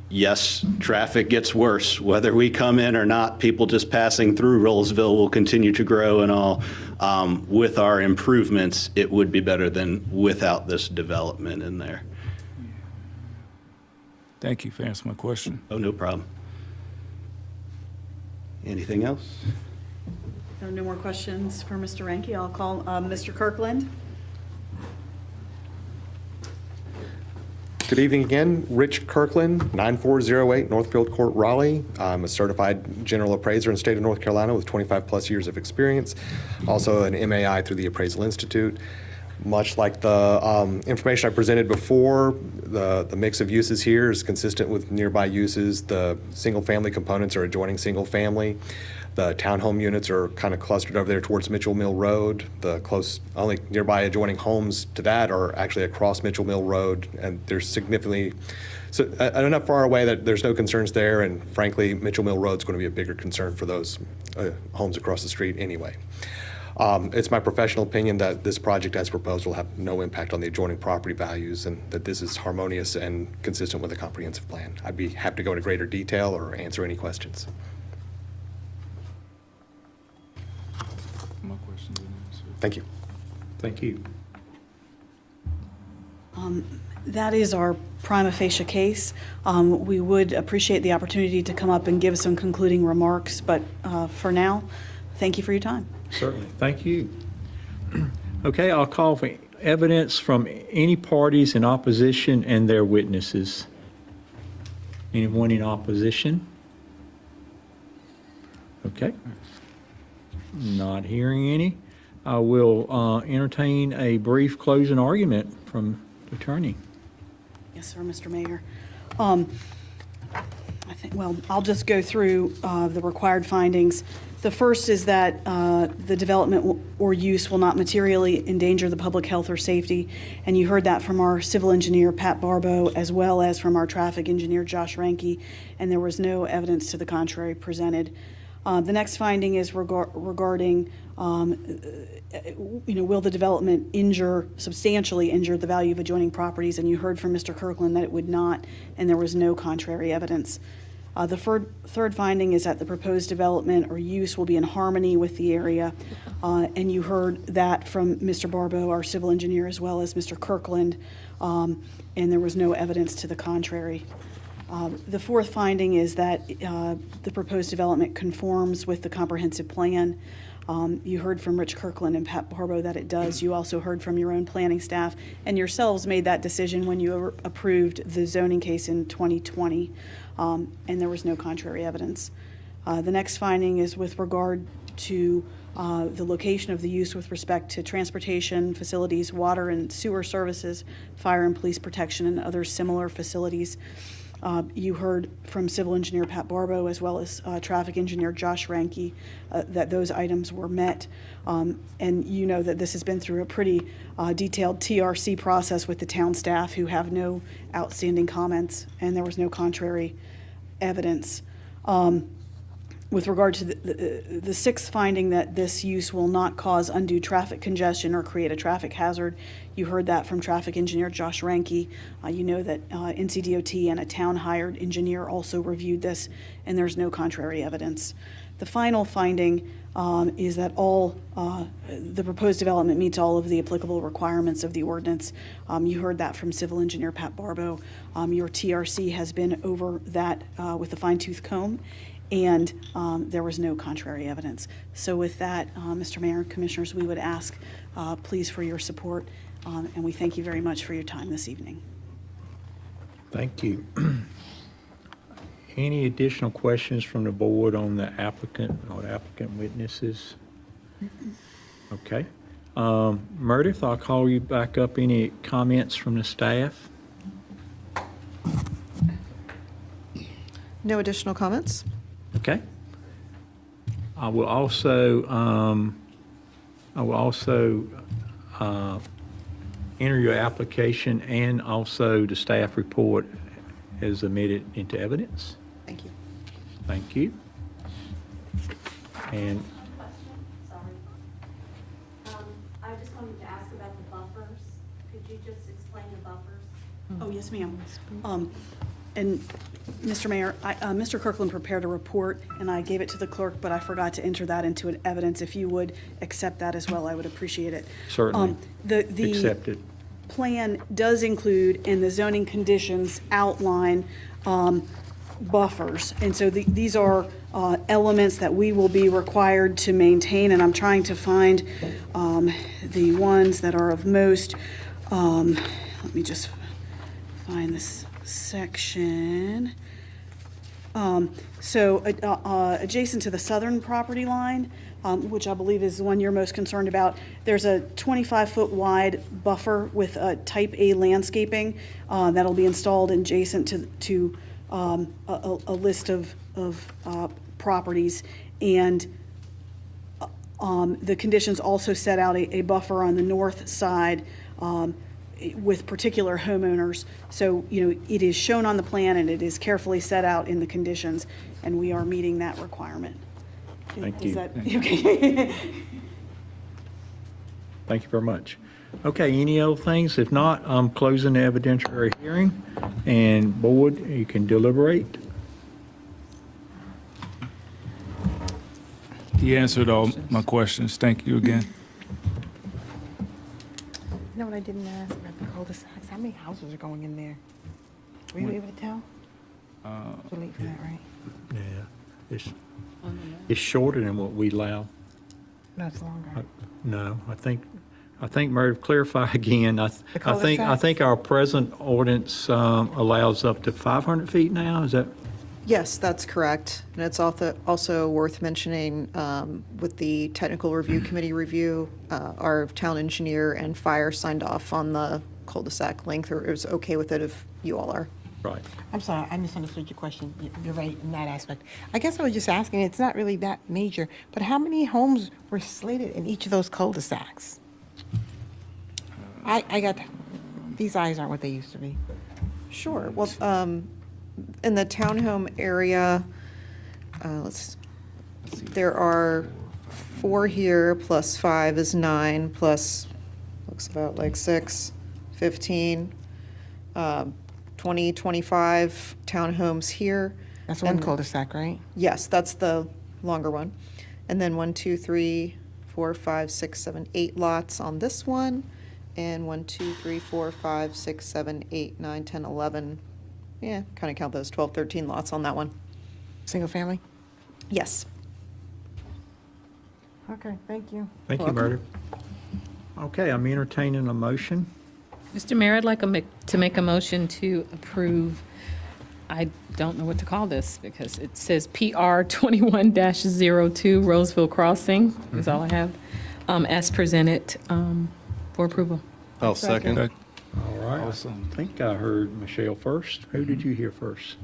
yes, traffic gets worse. Whether we come in or not, people just passing through Rolesville will continue to grow and all. With our improvements, it would be better than without this development in there. Thank you for answering my question. Oh, no problem. Anything else? If there are no more questions for Mr. Ranke, I'll call Mr. Kirkland. Good evening again. Rich Kirkland, 9408 Northfield Court, Raleigh. I'm a certified general appraiser in the state of North Carolina with 25 plus years of experience. Also an MAI through the Appraisal Institute. Much like the information I presented before, the mix of uses here is consistent with nearby uses. The single family components are adjoining single family. The townhome units are kind of clustered over there towards Mitchell Mill Road. The only nearby adjoining homes to that are actually across Mitchell Mill Road, and there's significantly, so enough far away that there's no concerns there, and frankly, Mitchell Mill Road's going to be a bigger concern for those homes across the street anyway. It's my professional opinion that this project as proposed will have no impact on the adjoining property values, and that this is harmonious and consistent with the comprehensive plan. I'd be happy to go into greater detail or answer any questions. My questions are answered. Thank you. Thank you. That is our prima facie case. We would appreciate the opportunity to come up and give some concluding remarks, but for now, thank you for your time. Certainly. Thank you. Okay, I'll call for evidence from any parties in opposition and their witnesses. Anyone in opposition? Okay. Not hearing any. I will entertain a brief closing argument from the attorney. Yes, sir, Mr. Mayor. I think, well, I'll just go through the required findings. The first is that the development or use will not materially endanger the public health or safety, and you heard that from our civil engineer, Pat Barbeau, as well as from our traffic engineer, Josh Ranke, and there was no evidence to the contrary presented. The next finding is regarding, will the development substantially injure the value of adjoining properties? And you heard from Mr. Kirkland that it would not, and there was no contrary evidence. The third finding is that the proposed development or use will be in harmony with the area, and you heard that from Mr. Barbeau, our civil engineer, as well as Mr. Kirkland, and there was no evidence to the contrary. The fourth finding is that the proposed development conforms with the comprehensive plan. You heard from Rich Kirkland and Pat Barbeau that it does. You also heard from your own planning staff, and yourselves made that decision when you approved the zoning case in 2020, and there was no contrary evidence. The next finding is with regard to the location of the use with respect to transportation facilities, water and sewer services, fire and police protection, and other similar facilities. You heard from civil engineer Pat Barbeau as well as traffic engineer Josh Ranke that those items were met. And you know that this has been through a pretty detailed TRC process with the town staff who have no outstanding comments, and there was no contrary evidence. With regard to the sixth finding that this use will not cause undue traffic congestion or create a traffic hazard, you heard that from traffic engineer Josh Ranke. You know that NCDOT and a town hired engineer also reviewed this, and there's no contrary evidence. The final finding is that the proposed development meets all of the applicable requirements of the ordinance. You heard that from civil engineer Pat Barbeau. Your TRC has been over that with a fine-tooth comb, and there was no contrary evidence. So with that, Mr. Mayor and Commissioners, we would ask please for your support, and we thank you very much for your time this evening. Thank you. Any additional questions from the board on the applicant or applicant witnesses? Okay. Meredith, I'll call you back up. Any comments from the staff? No additional comments? Okay. I will also enter your application and also the staff report as admitted into evidence. Thank you. Thank you. And I just wanted to ask about the buffers. Could you just explain the buffers? Oh, yes, ma'am. And Mr. Mayor, Mr. Kirkland prepared a report, and I gave it to the clerk, but I forgot to enter that into evidence. If you would accept that as well, I would appreciate it. certainly The accepted. plan does include, in the zoning conditions, outline buffers. And so these are elements that we will be required to maintain, and I'm trying to find the ones that are of most, let me just find this section. Adjacent to the southern property line, which I believe is the one you're most concerned about, there's a 25-foot wide buffer with type A landscaping that'll be installed adjacent to a list of properties. And the conditions also set out a buffer on the north side with particular homeowners. So, it is shown on the plan and it is carefully set out in the conditions, and we are meeting that requirement. Thank Is you. that okay? Thank you very much. Okay, any other things? If not, I'm closing the evidentiary hearing, and board, you can deliberate. He answered all my questions. Thank you again. You know what I didn't ask about the cul-de-sacs? How many houses are going in there? Were you able to tell? Too late for that, right? Yeah, it's shorter than what we allow. No, it's longer. No, I think, Mary, to clarify again, I cul-de-sacs? think our present ordinance allows up to 500 feet now, is that? Yes, that's correct. And it's also worth mentioning with the technical review committee review, our town engineer and fire signed off on the cul-de-sac length, or it was okay with it if you all are. Right. I'm sorry, I misunderstood your question. You're right in that aspect. I guess I was just asking, it's not really that major, but how many homes were slated in each of those cul-de-sacs? I got, these eyes aren't what they used to be. Sure. Well, in the townhome area, there are 4 here, plus 5 is 9, plus, looks about like 6, 15, 20, 25 townhomes here. That's one cul-de-sac, right? Yes, that's the longer one. And then 1, 2, 3, 4, 5, 6, 7, 8 lots on this one. And 1, 2, 3, 4, 5, 6, 7, 8, 9, 10, 11. Yeah, kind of count those 12, 13 lots on that one. Single family? Yes. Okay, thank you. Thank you, Meredith. Okay, I'm entertaining a motion. Mr. Mayor, I'd like to make a motion to approve, I don't know what to call this because it says PR 21-02 Roseville Crossing is all I have, as presented for approval. I'll second. All right, Awesome. I think I heard Michelle first. Who did you hear first?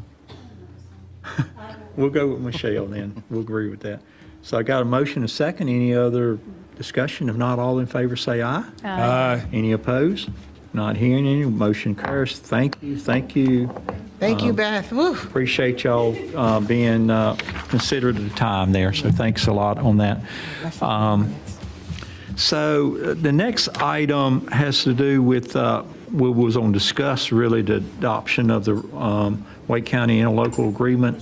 We'll go with Michelle then. We'll agree with that. So I got a motion, a second. Any other discussion? If not, all in favor say aye. Aye. Any opposed? Not hearing any. Motion carries. Thank you. Thank you. Thank you, Beth. Woo. Appreciate y'all being considerate of the time there. So thanks a lot on that. So the next item has to do with, we was on discuss really the adoption of the Wake County interlocal agreement.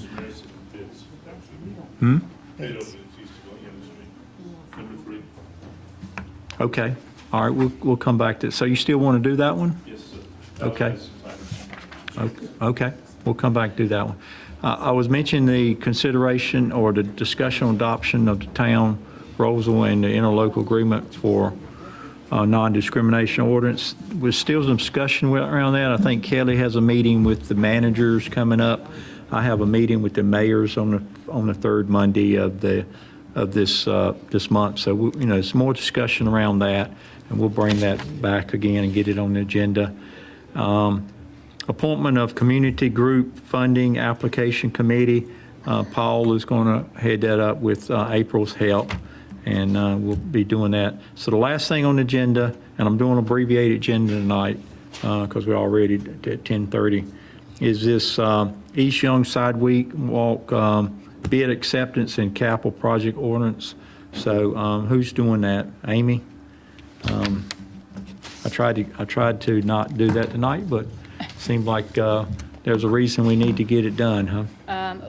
Okay, all right, we'll come back to it. So you still want to do that one? Yes, sir. Okay. Okay, we'll come back to do that one. I was mentioning the consideration or the discussion on adoption of the town Roseville and the interlocal agreement for non-discrimination ordinance. There's still some discussion around that. I think Kelly has a meeting with the managers coming up. I have a meeting with the mayors on the third Monday of this month. So there's more discussion around that, and we'll bring that back again and get it on the agenda. Appointment of community group funding application committee. Paul is going to head that up with April's help, and we'll be doing that. So the last thing on the agenda, and I'm doing an abbreviated agenda tonight because we're already at 10:30, is this East Young Sidewalk bid acceptance and capital project ordinance. So who's doing that? Amy? I tried to not do that tonight, but seemed like there's a reason we need to get it done, huh?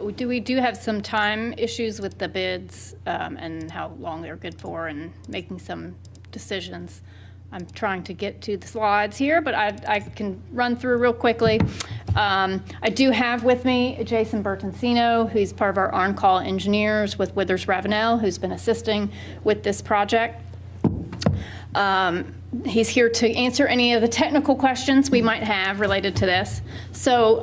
We do have some time issues with the bids and how long they're good for and making some decisions. I'm trying to get to the slides here, but I can run through real quickly. I do have with me Jason Bertensino, who's part of our on-call engineers with Withers Ravenel, who's been assisting with this project. He's here to answer any of the technical questions we might have related to this. So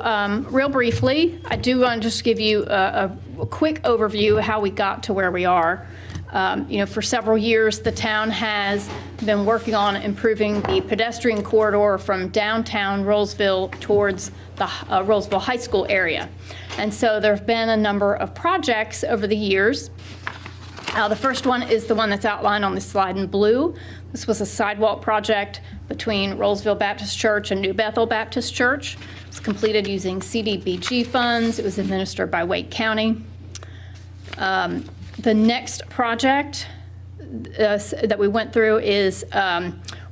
real briefly, I do want to just give you a quick overview of how we got to where we are. For several years, the town has been working on improving the pedestrian corridor from downtown Rolesville towards the Roseville High School area. And so there have been a number of projects over the years The first one is the one that's outlined on the slide in blue. This was a sidewalk project between Rolesville Baptist Church and New Bethel Baptist Church. It was completed using CDBG funds. It was administered by Wake County. The next project that we went through is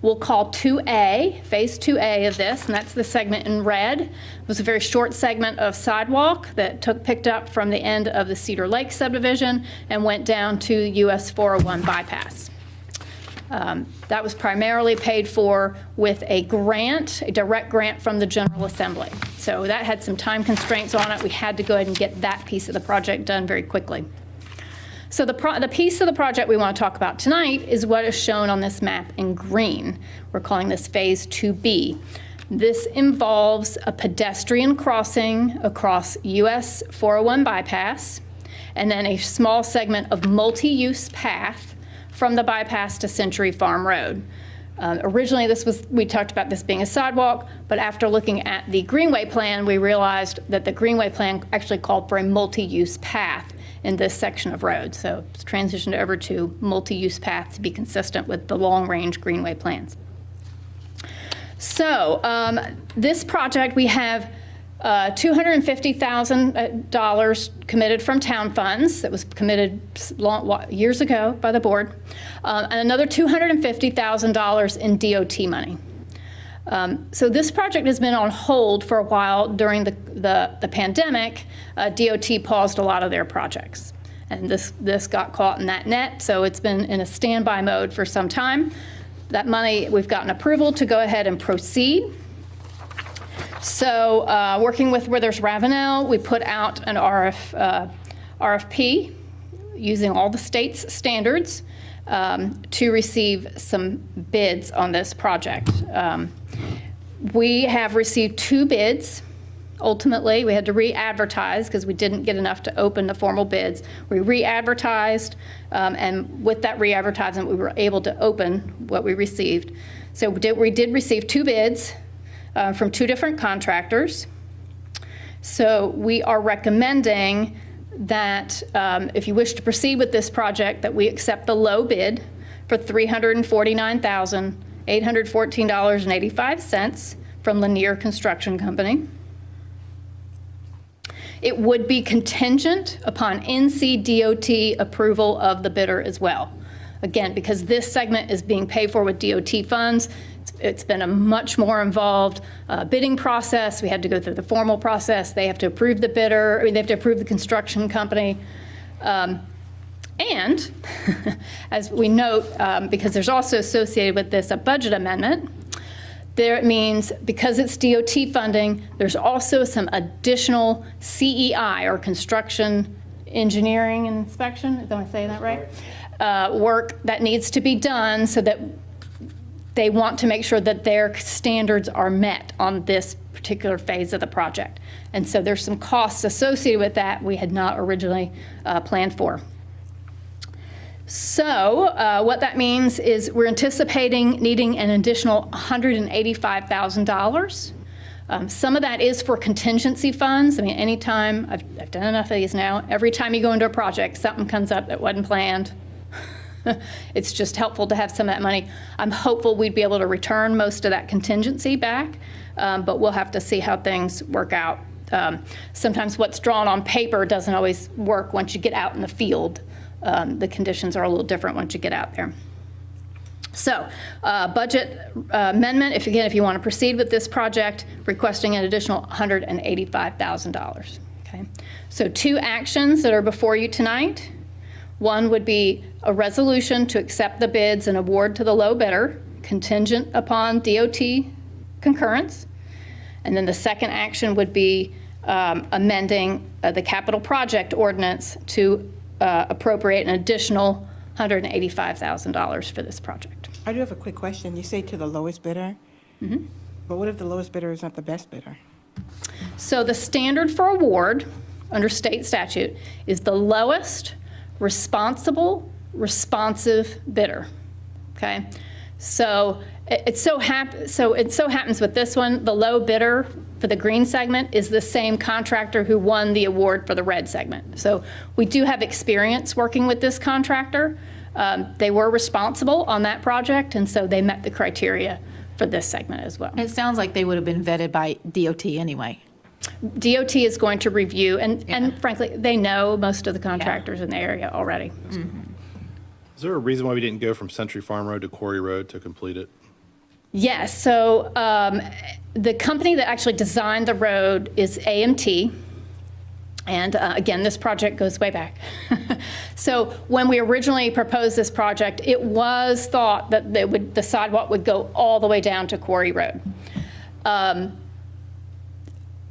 we'll call 2A, phase 2A of this, and that's the segment in red. It was a very short segment of sidewalk that picked up from the end of the Cedar Lake subdivision and went down to US 401 bypass. That was primarily paid for with a grant, a direct grant from the General Assembly. So that had some time constraints on it. We had to go ahead and get that piece of the project done very quickly. So the piece of the project we want to talk about tonight is what is shown on this map in green. We're calling this phase 2B. This involves a pedestrian crossing across US 401 bypass, and then a small segment of multi-use path from the bypass to Century Farm Road. Originally, we talked about this being a sidewalk, but after looking at the Greenway plan, we realized that the Greenway plan actually called for a multi-use path in this section of road. So it's transitioned over to multi-use path to be consistent with the long-range Greenway plans. So this project, we have $250,000 committed from town funds. That was committed years ago by the board, and another $250,000 in DOT money. So this project has been on hold for a while during the pandemic. DOT paused a lot of their projects, and this got caught in that net, so it's been in a standby mode for some time. That money, we've gotten approval to go ahead and proceed. So working with Withers Ravenel, we put out an RFP using all the state's standards to receive some bids on this project. We have received 2 bids. Ultimately, we had to re-advertise because we didn't get enough to open the formal bids. We re-advertised, and with that re-advertisement, we were able to open what we received. So we did receive 2 bids from 2 different contractors. So we are recommending that if you wish to proceed with this project, that we accept the low bid for $349,814.85 from Lanier Construction Company. It would be contingent upon NCDOT approval of the bidder as well. Again, because this segment is being paid for with DOT funds, it's been a much more involved bidding process. We had to go through the formal process. They have to approve the bidder, they have to approve the construction company. And as we note, because there's also associated with this a budget amendment, there it means because it's DOT funding, there's also some additional CEI, or construction engineering and inspection, am I saying that right? Work that needs to be done so that they want to make sure that their standards are met on this particular phase of the project. And so there's some costs associated with that we had not originally planned for. So what that means is we're anticipating needing an additional $185,000. Some of that is for contingency funds. I mean, anytime, I've done enough of these now, every time you go into a project, something comes up that wasn't planned. It's just helpful to have some of that money. I'm hopeful we'd be able to return most of that contingency back, but we'll have to see how things work out. Sometimes what's drawn on paper doesn't always work once you get out in the field. The conditions are a little different once you get out there. So budget amendment, if you want to proceed with this project, requesting an additional $185,000. Okay. So 2 actions that are before you tonight. One would be a resolution to accept the bids and award to the low bidder, contingent upon DOT concurrence. And then the second action would be amending the capital project ordinance to appropriate an additional $185,000 for this project. I do have a quick question. You say to the lowest bidder, but what if the lowest bidder is not the best bidder? So the standard for award under state statute is the lowest responsive bidder. Okay, so it so happens with this one, the low bidder for the green segment is the same contractor who won the award for the red segment. So we do have experience working with this contractor. They were responsible on that project, and so they met the criteria for this segment as well. It sounds like they would have been vetted by DOT anyway. DOT is going to review, and frankly, they know most of the contractors in the area already. Is there a reason why we didn't go from Century Farm Road to Quarry Road to complete it? Yes, so the company that actually designed the road is AMT. And again, this project goes way back. So when we originally proposed this project, it was thought that the sidewalk would go all the way down to Quarry Road.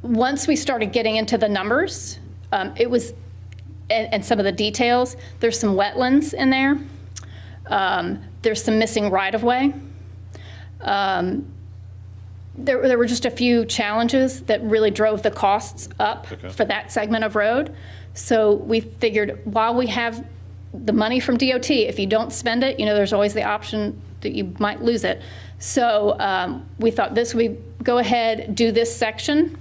Once we started getting into the numbers, it was, and some of the details, there's some wetlands in there. There's some missing right-of-way. There were just a few challenges that really drove the costs up for that segment of road. So we figured while we have the money from DOT, if you don't spend it, there's always the option that you might lose it. So we thought we go ahead, do this section,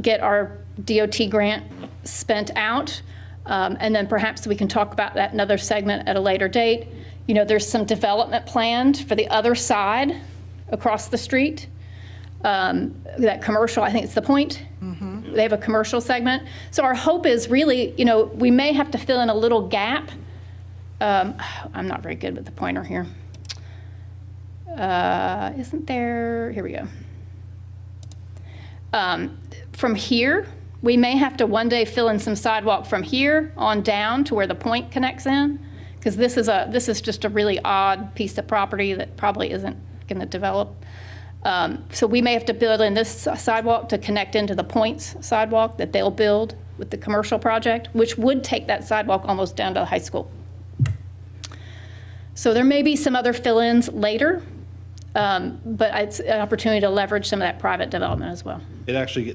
get our DOT grant spent out, and then perhaps we can talk about that another segment at a later date. There's some development planned for the other side across the street. That commercial, I think it's the Point. They have a commercial segment. So our hope is really, we may have to fill in a little gap. I'm not very good with the pointer here. Isn't there, here we go. From here, we may have to one day fill in some sidewalk from here on down to where the Point connects in, because this is just a really odd piece of property that probably isn't going to develop. So we may have to build in this sidewalk to connect into the Point's sidewalk that they'll build with the commercial project, which would take that sidewalk almost down to the high school. So there may be some other fill-ins later, but it's an opportunity to leverage some of that private development as well. It actually,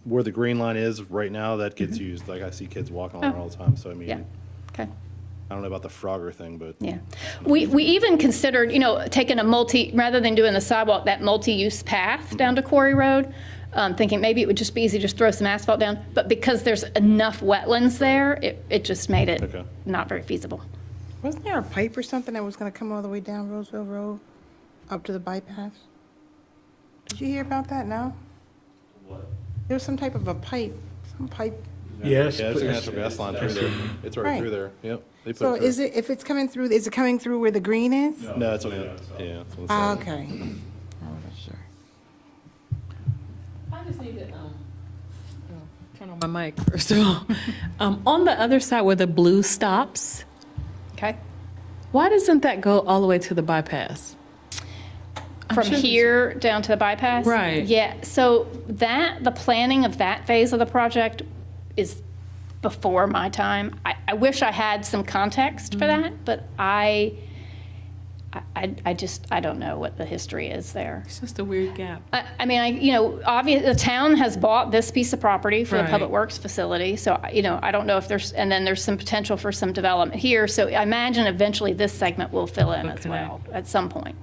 where the green line is right now, that gets used. Like I see kids walking along all the time. So I mean, Yeah. Okay. I don't know about the Frogger thing, but Yeah. We even considered, taking rather than doing the sidewalk, that multi-use path down to Quarry Road, thinking maybe it would just be easy to just throw some asphalt down. But because there's enough wetlands there, it just made it not very feasible. Wasn't there a pipe or something that was going to come all the way down Roseville Road up to the bypass? Did you hear about that? No? What? There was some type of a pipe, Yes. Yeah, it's a natural gas line through there. It's right through there. Yep. They put So it through. if it's coming through, is it coming through where the green is? No, it's on the yeah. It's on the Ah, side. okay. I wasn't sure. I just need to turn on my mic first of all. On the other side where the blue stops, Okay. why doesn't that go all the way to the bypass? From here down to the bypass? Right. Yeah, so the planning of that phase of the project is before my time. I wish I had some context for that, but I don't know what the history is there. It's just a weird gap. Obviously, the town has bought this piece of property for the Right. Public Works facility, so, I don't know if and then there's some potential for some development here, so I imagine eventually this segment will fill in as well at some point.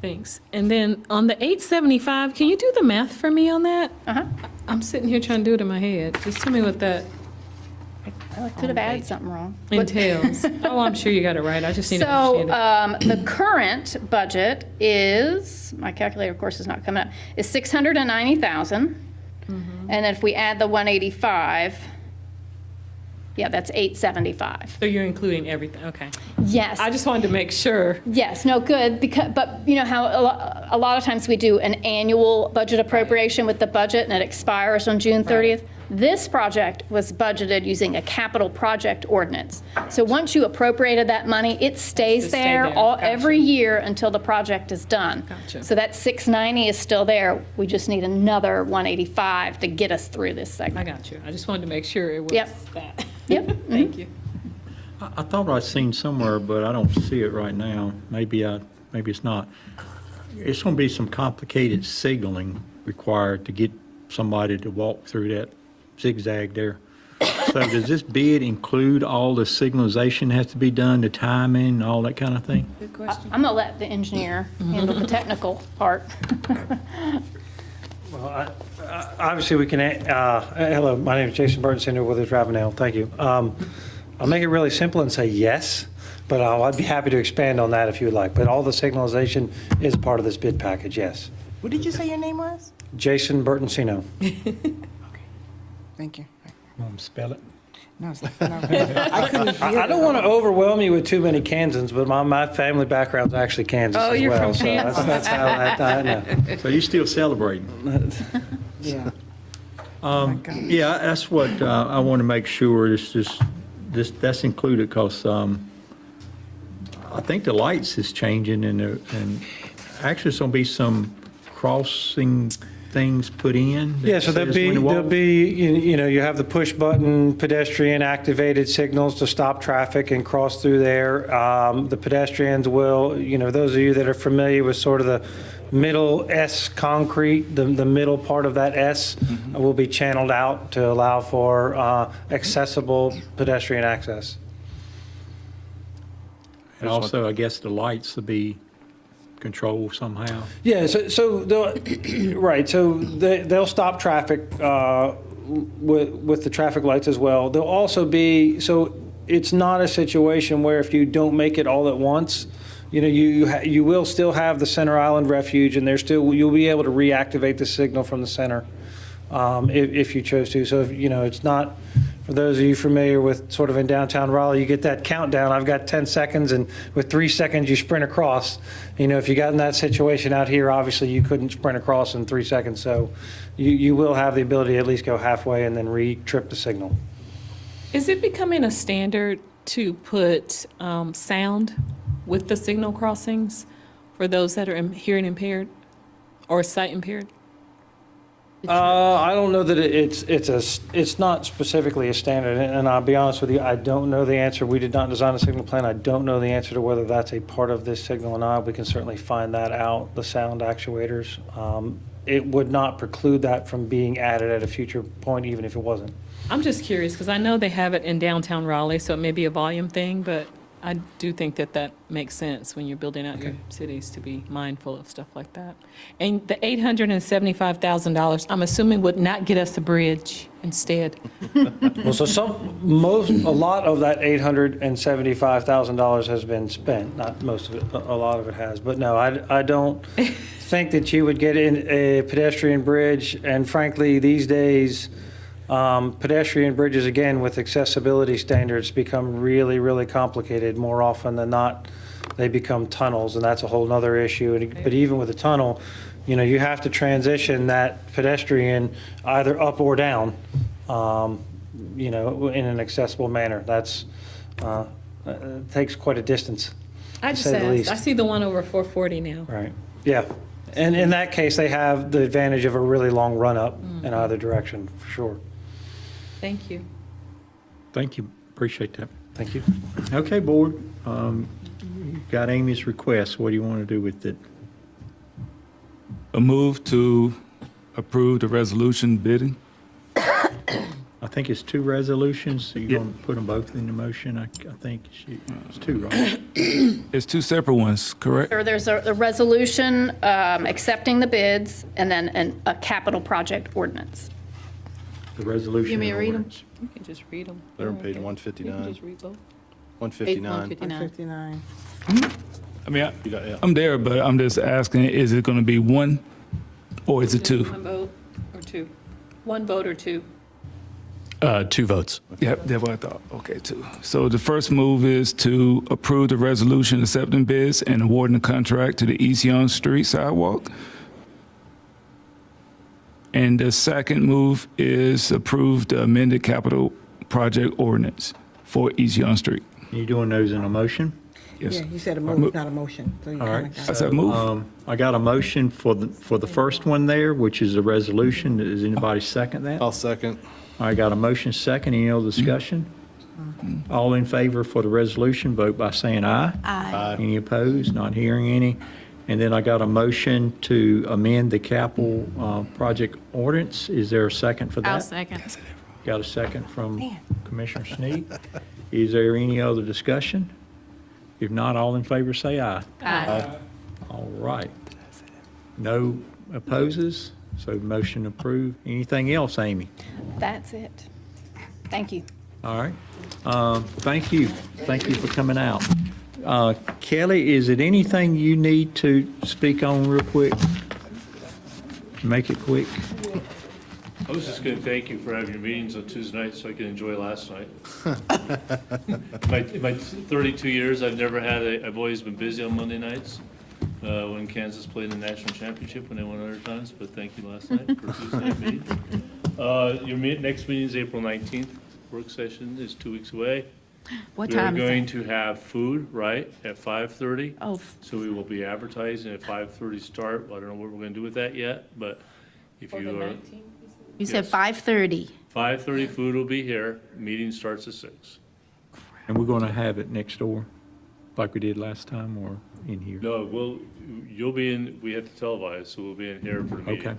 Thanks. And then on the 875, can you do the math for me on that? I'm sitting here trying to do it in my head. Just tell me what that I could have added something wrong. entails. Oh, I'm sure you got it right. I just need to So understand it. the current budget is, my calculator, of course, is not coming up, is 690,000. And if we add the 185, yeah, that's 875. So you're including everything, okay. Yes. I just wanted to make sure. Yes, no, good, but you know how a lot of times we do an annual budget appropriation with the budget and it expires on June 30th? This project was budgeted using a capital project ordinance. So once you appropriated that money, it stays there every year until the project is done. Gotcha. So that 690 is still there. We just need another 185 to get us through this segment. I got you. I just wanted to make sure it was that. Yep. Thank you. I thought I'd seen somewhere, but I don't see it right now. Maybe it's not. It's going to be some complicated signaling required to get somebody to walk through that zigzag there. So does this bid include all the signalization has to be done, the timing, all that kind of thing? Good question. I'm gonna let the engineer handle the technical part. Well, obviously, we can, hello, my name is Jason Burton, Senior with Ravenel. Thank you. I'll make it really simple and say yes, but I'd be happy to expand on that if you would like. But all the signalization is part of this bid package, yes. What did you say your name was? Jason Burtoncino. Thank you. Spell it. No, I couldn't hear. I don't want to overwhelm you with too many Kansans, but my family background's actually Kansas Oh, as you're well. from Kansas. So that's how I know. So you're still celebrating? Yeah. Yeah, that's what I want to make sure that's included because I think the lights is changing and actually there's going to be some crossing things put in. Yeah, so there'll be, you have the push button pedestrian activated signals to stop traffic and cross through there. The pedestrians will, those of you that are familiar with sort of the middle S concrete, the middle part of that S will be channeled out to allow for accessible pedestrian access. And also, I guess the lights will be controlled somehow. Yeah, so they'll, right, so they'll stop traffic with the traffic lights as well. There'll also be, so it's not a situation where if you don't make it all at once, you will still have the Center Island Refuge, and you'll be able to reactivate the signal from the center if you chose to. So, it's not, for those of you familiar with sort of in downtown Raleigh, you get that countdown. I've got 10 seconds, and with 3 seconds, you sprint across. If you got in that situation out here, obviously you couldn't sprint across in 3 seconds. So you will have the ability to at least go halfway and then re-trip the signal. Is it becoming a standard to put sound with the signal crossings for those that are hearing impaired or sight impaired? I don't know that it's not specifically a standard, and I'll be honest with you, I don't know the answer. We did not design a signal plan. I don't know the answer to whether that's a part of this signal or not. We can certainly find that out, the sound actuators. It would not preclude that from being added at a future point, even if it wasn't. I'm just curious, because I know they have it in downtown Raleigh, so it may be a volume thing, but I do think that makes sense when you're building out your cities to be mindful of stuff like that. And the $875,000, I'm assuming would not get us a bridge instead. Well, so a lot of that $875,000 has been spent. Not most of it, a lot of it has. But no, I don't think that you would get in a pedestrian bridge. And frankly, these days, pedestrian bridges, again, with accessibility standards, become really, really complicated. More often than not, they become tunnels, and that's a whole other issue. But even with a tunnel, you have to transition that pedestrian either up or down, in an accessible manner. That's it takes quite a distance. I just asked. I see the one over 440 now. Right. Yeah. And in that case, they have the advantage of a really long run-up in either direction, for sure. Thank you. Thank you. Appreciate that. Thank you. Okay, board. Got Amy's request. What do you want to do with it? A move to approve the resolution bidding. I think it's 2 resolutions. So you're going to put them both in the motion? I think it's 2, right? It's 2 separate ones, correct? There's a resolution accepting the bids and then a capital project ordinance. The resolution. You may read them. ordinance. You can just read them. They're on page 159. You can just read both. 159. 59. I mean, I'm there, but I'm just asking, is it going to be 1 or is it 2? 1 vote or 2? 1 vote or 2? 2 votes. Yep, that's what I thought. Okay, 2. So the first move is to approve the resolution accepting bids and awarding the contract to the East Young Street sidewalk. And the second move is approve the amended capital project ordinance for East Young Street. You doing those in a motion? Yes. Yeah, you said a move, not a motion. So you All kinda right. got I said move. I got a motion for the first one there, which is a resolution. Does anybody second that? I'll second. I got a motion second. Any other discussion? All in favor for the resolution, vote by saying aye. Aye. Any opposed? Not hearing any. And then I got a motion to amend the capital project ordinance. Is there a second for that? I'll second. Got a second from Commissioner Sneed. Is there any other discussion? If not, all in favor say aye. Aye. All right. No opposes, so motion approved. Anything else, Amy? That's it. Thank you. All right. Thank you. Thank you for coming out. Kelly, is it anything you need to speak on real quick? Make it quick. I was just going to thank you for having your meetings on Tuesday night so I could enjoy last night. In my 32 years, I've always been busy on Monday nights when Kansas played in the national championship when they won 100 times, but thank you last night for Tuesday night meeting. Your next meeting is April 19th. Work session is 2 weeks away. What time We're is going that? to have food, right, at 5:30. Oh. So we will be advertising at 5:30 start. I don't know what we're going to do with that yet, but if you are. You said Yes. 5:30. 5:30, food will be here. Meeting starts at 6. And we're going to have it next door, like we did last time, or in here? No, you'll be in, we have to televise, so we'll be in here for the meeting. Okay.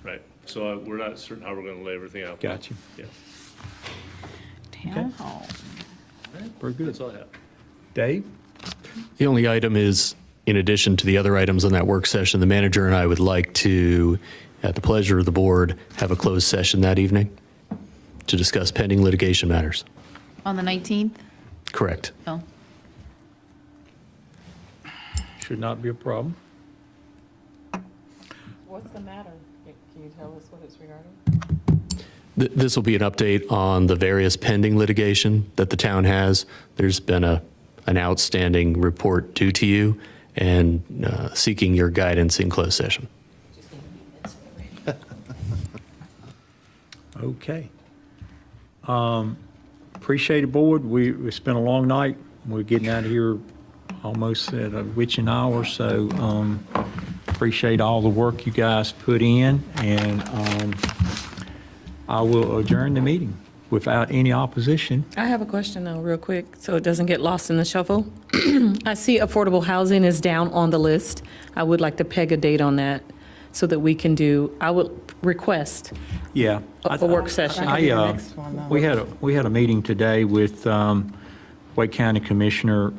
Right. So we're not certain how we're going to lay everything out. Got you. Yeah. Townhome. Very good. That's all I have. Dave? The only item is, in addition to the other items on that work session, the manager and I would like to, at the pleasure of the board, have a closed session that evening to discuss pending litigation matters. On the 19th? Correct. Oh. Should not be a problem. What's the matter? Can you tell us what it's regarding? This will be an update on the various pending litigation that the town has. There's been an outstanding report due to you and seeking your guidance in closed session. Okay. Appreciate it, board. We spent a long night. We're getting out of here almost at a witching hour, so appreciate all the work you guys put in, and I will adjourn the meeting without any opposition. I have a question though, real quick, so it doesn't get lost in the shuffle. I see affordable housing is down on the list. I would like to peg a date on that so that we can I would request Yeah. a work session. We had a meeting today with Wake County Commissioner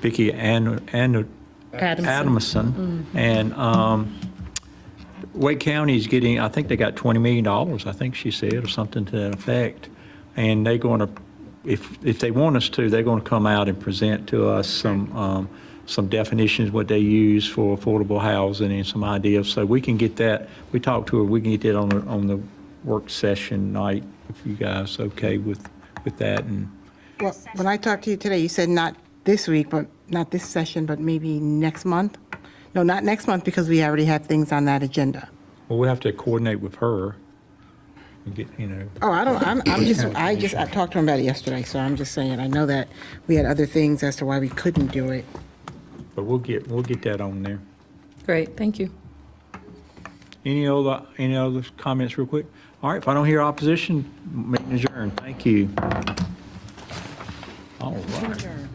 Vicki Adamson, and Wake County is getting, I think they got $20 million, I think she said, or something to that effect. And they're going to, if they want us to, they're going to come out and present to us some definitions, what they use for affordable housing and some ideas. So we can get that, we talked to her, we can get that on the work session night, if you guys okay with that. And Well, when I talked to you today, you said not this week, but not this session, but maybe next month? No, not next month, because we already have things on that agenda. well, we have to coordinate with her and get, Oh, I talked to him about it yesterday, so I'm just saying, I know that we had other things as to why we couldn't do it. but we'll get that on there. Great, thank you. Any other comments real quick? All right, if I don't hear opposition, meeting adjourned. Thank you. All right.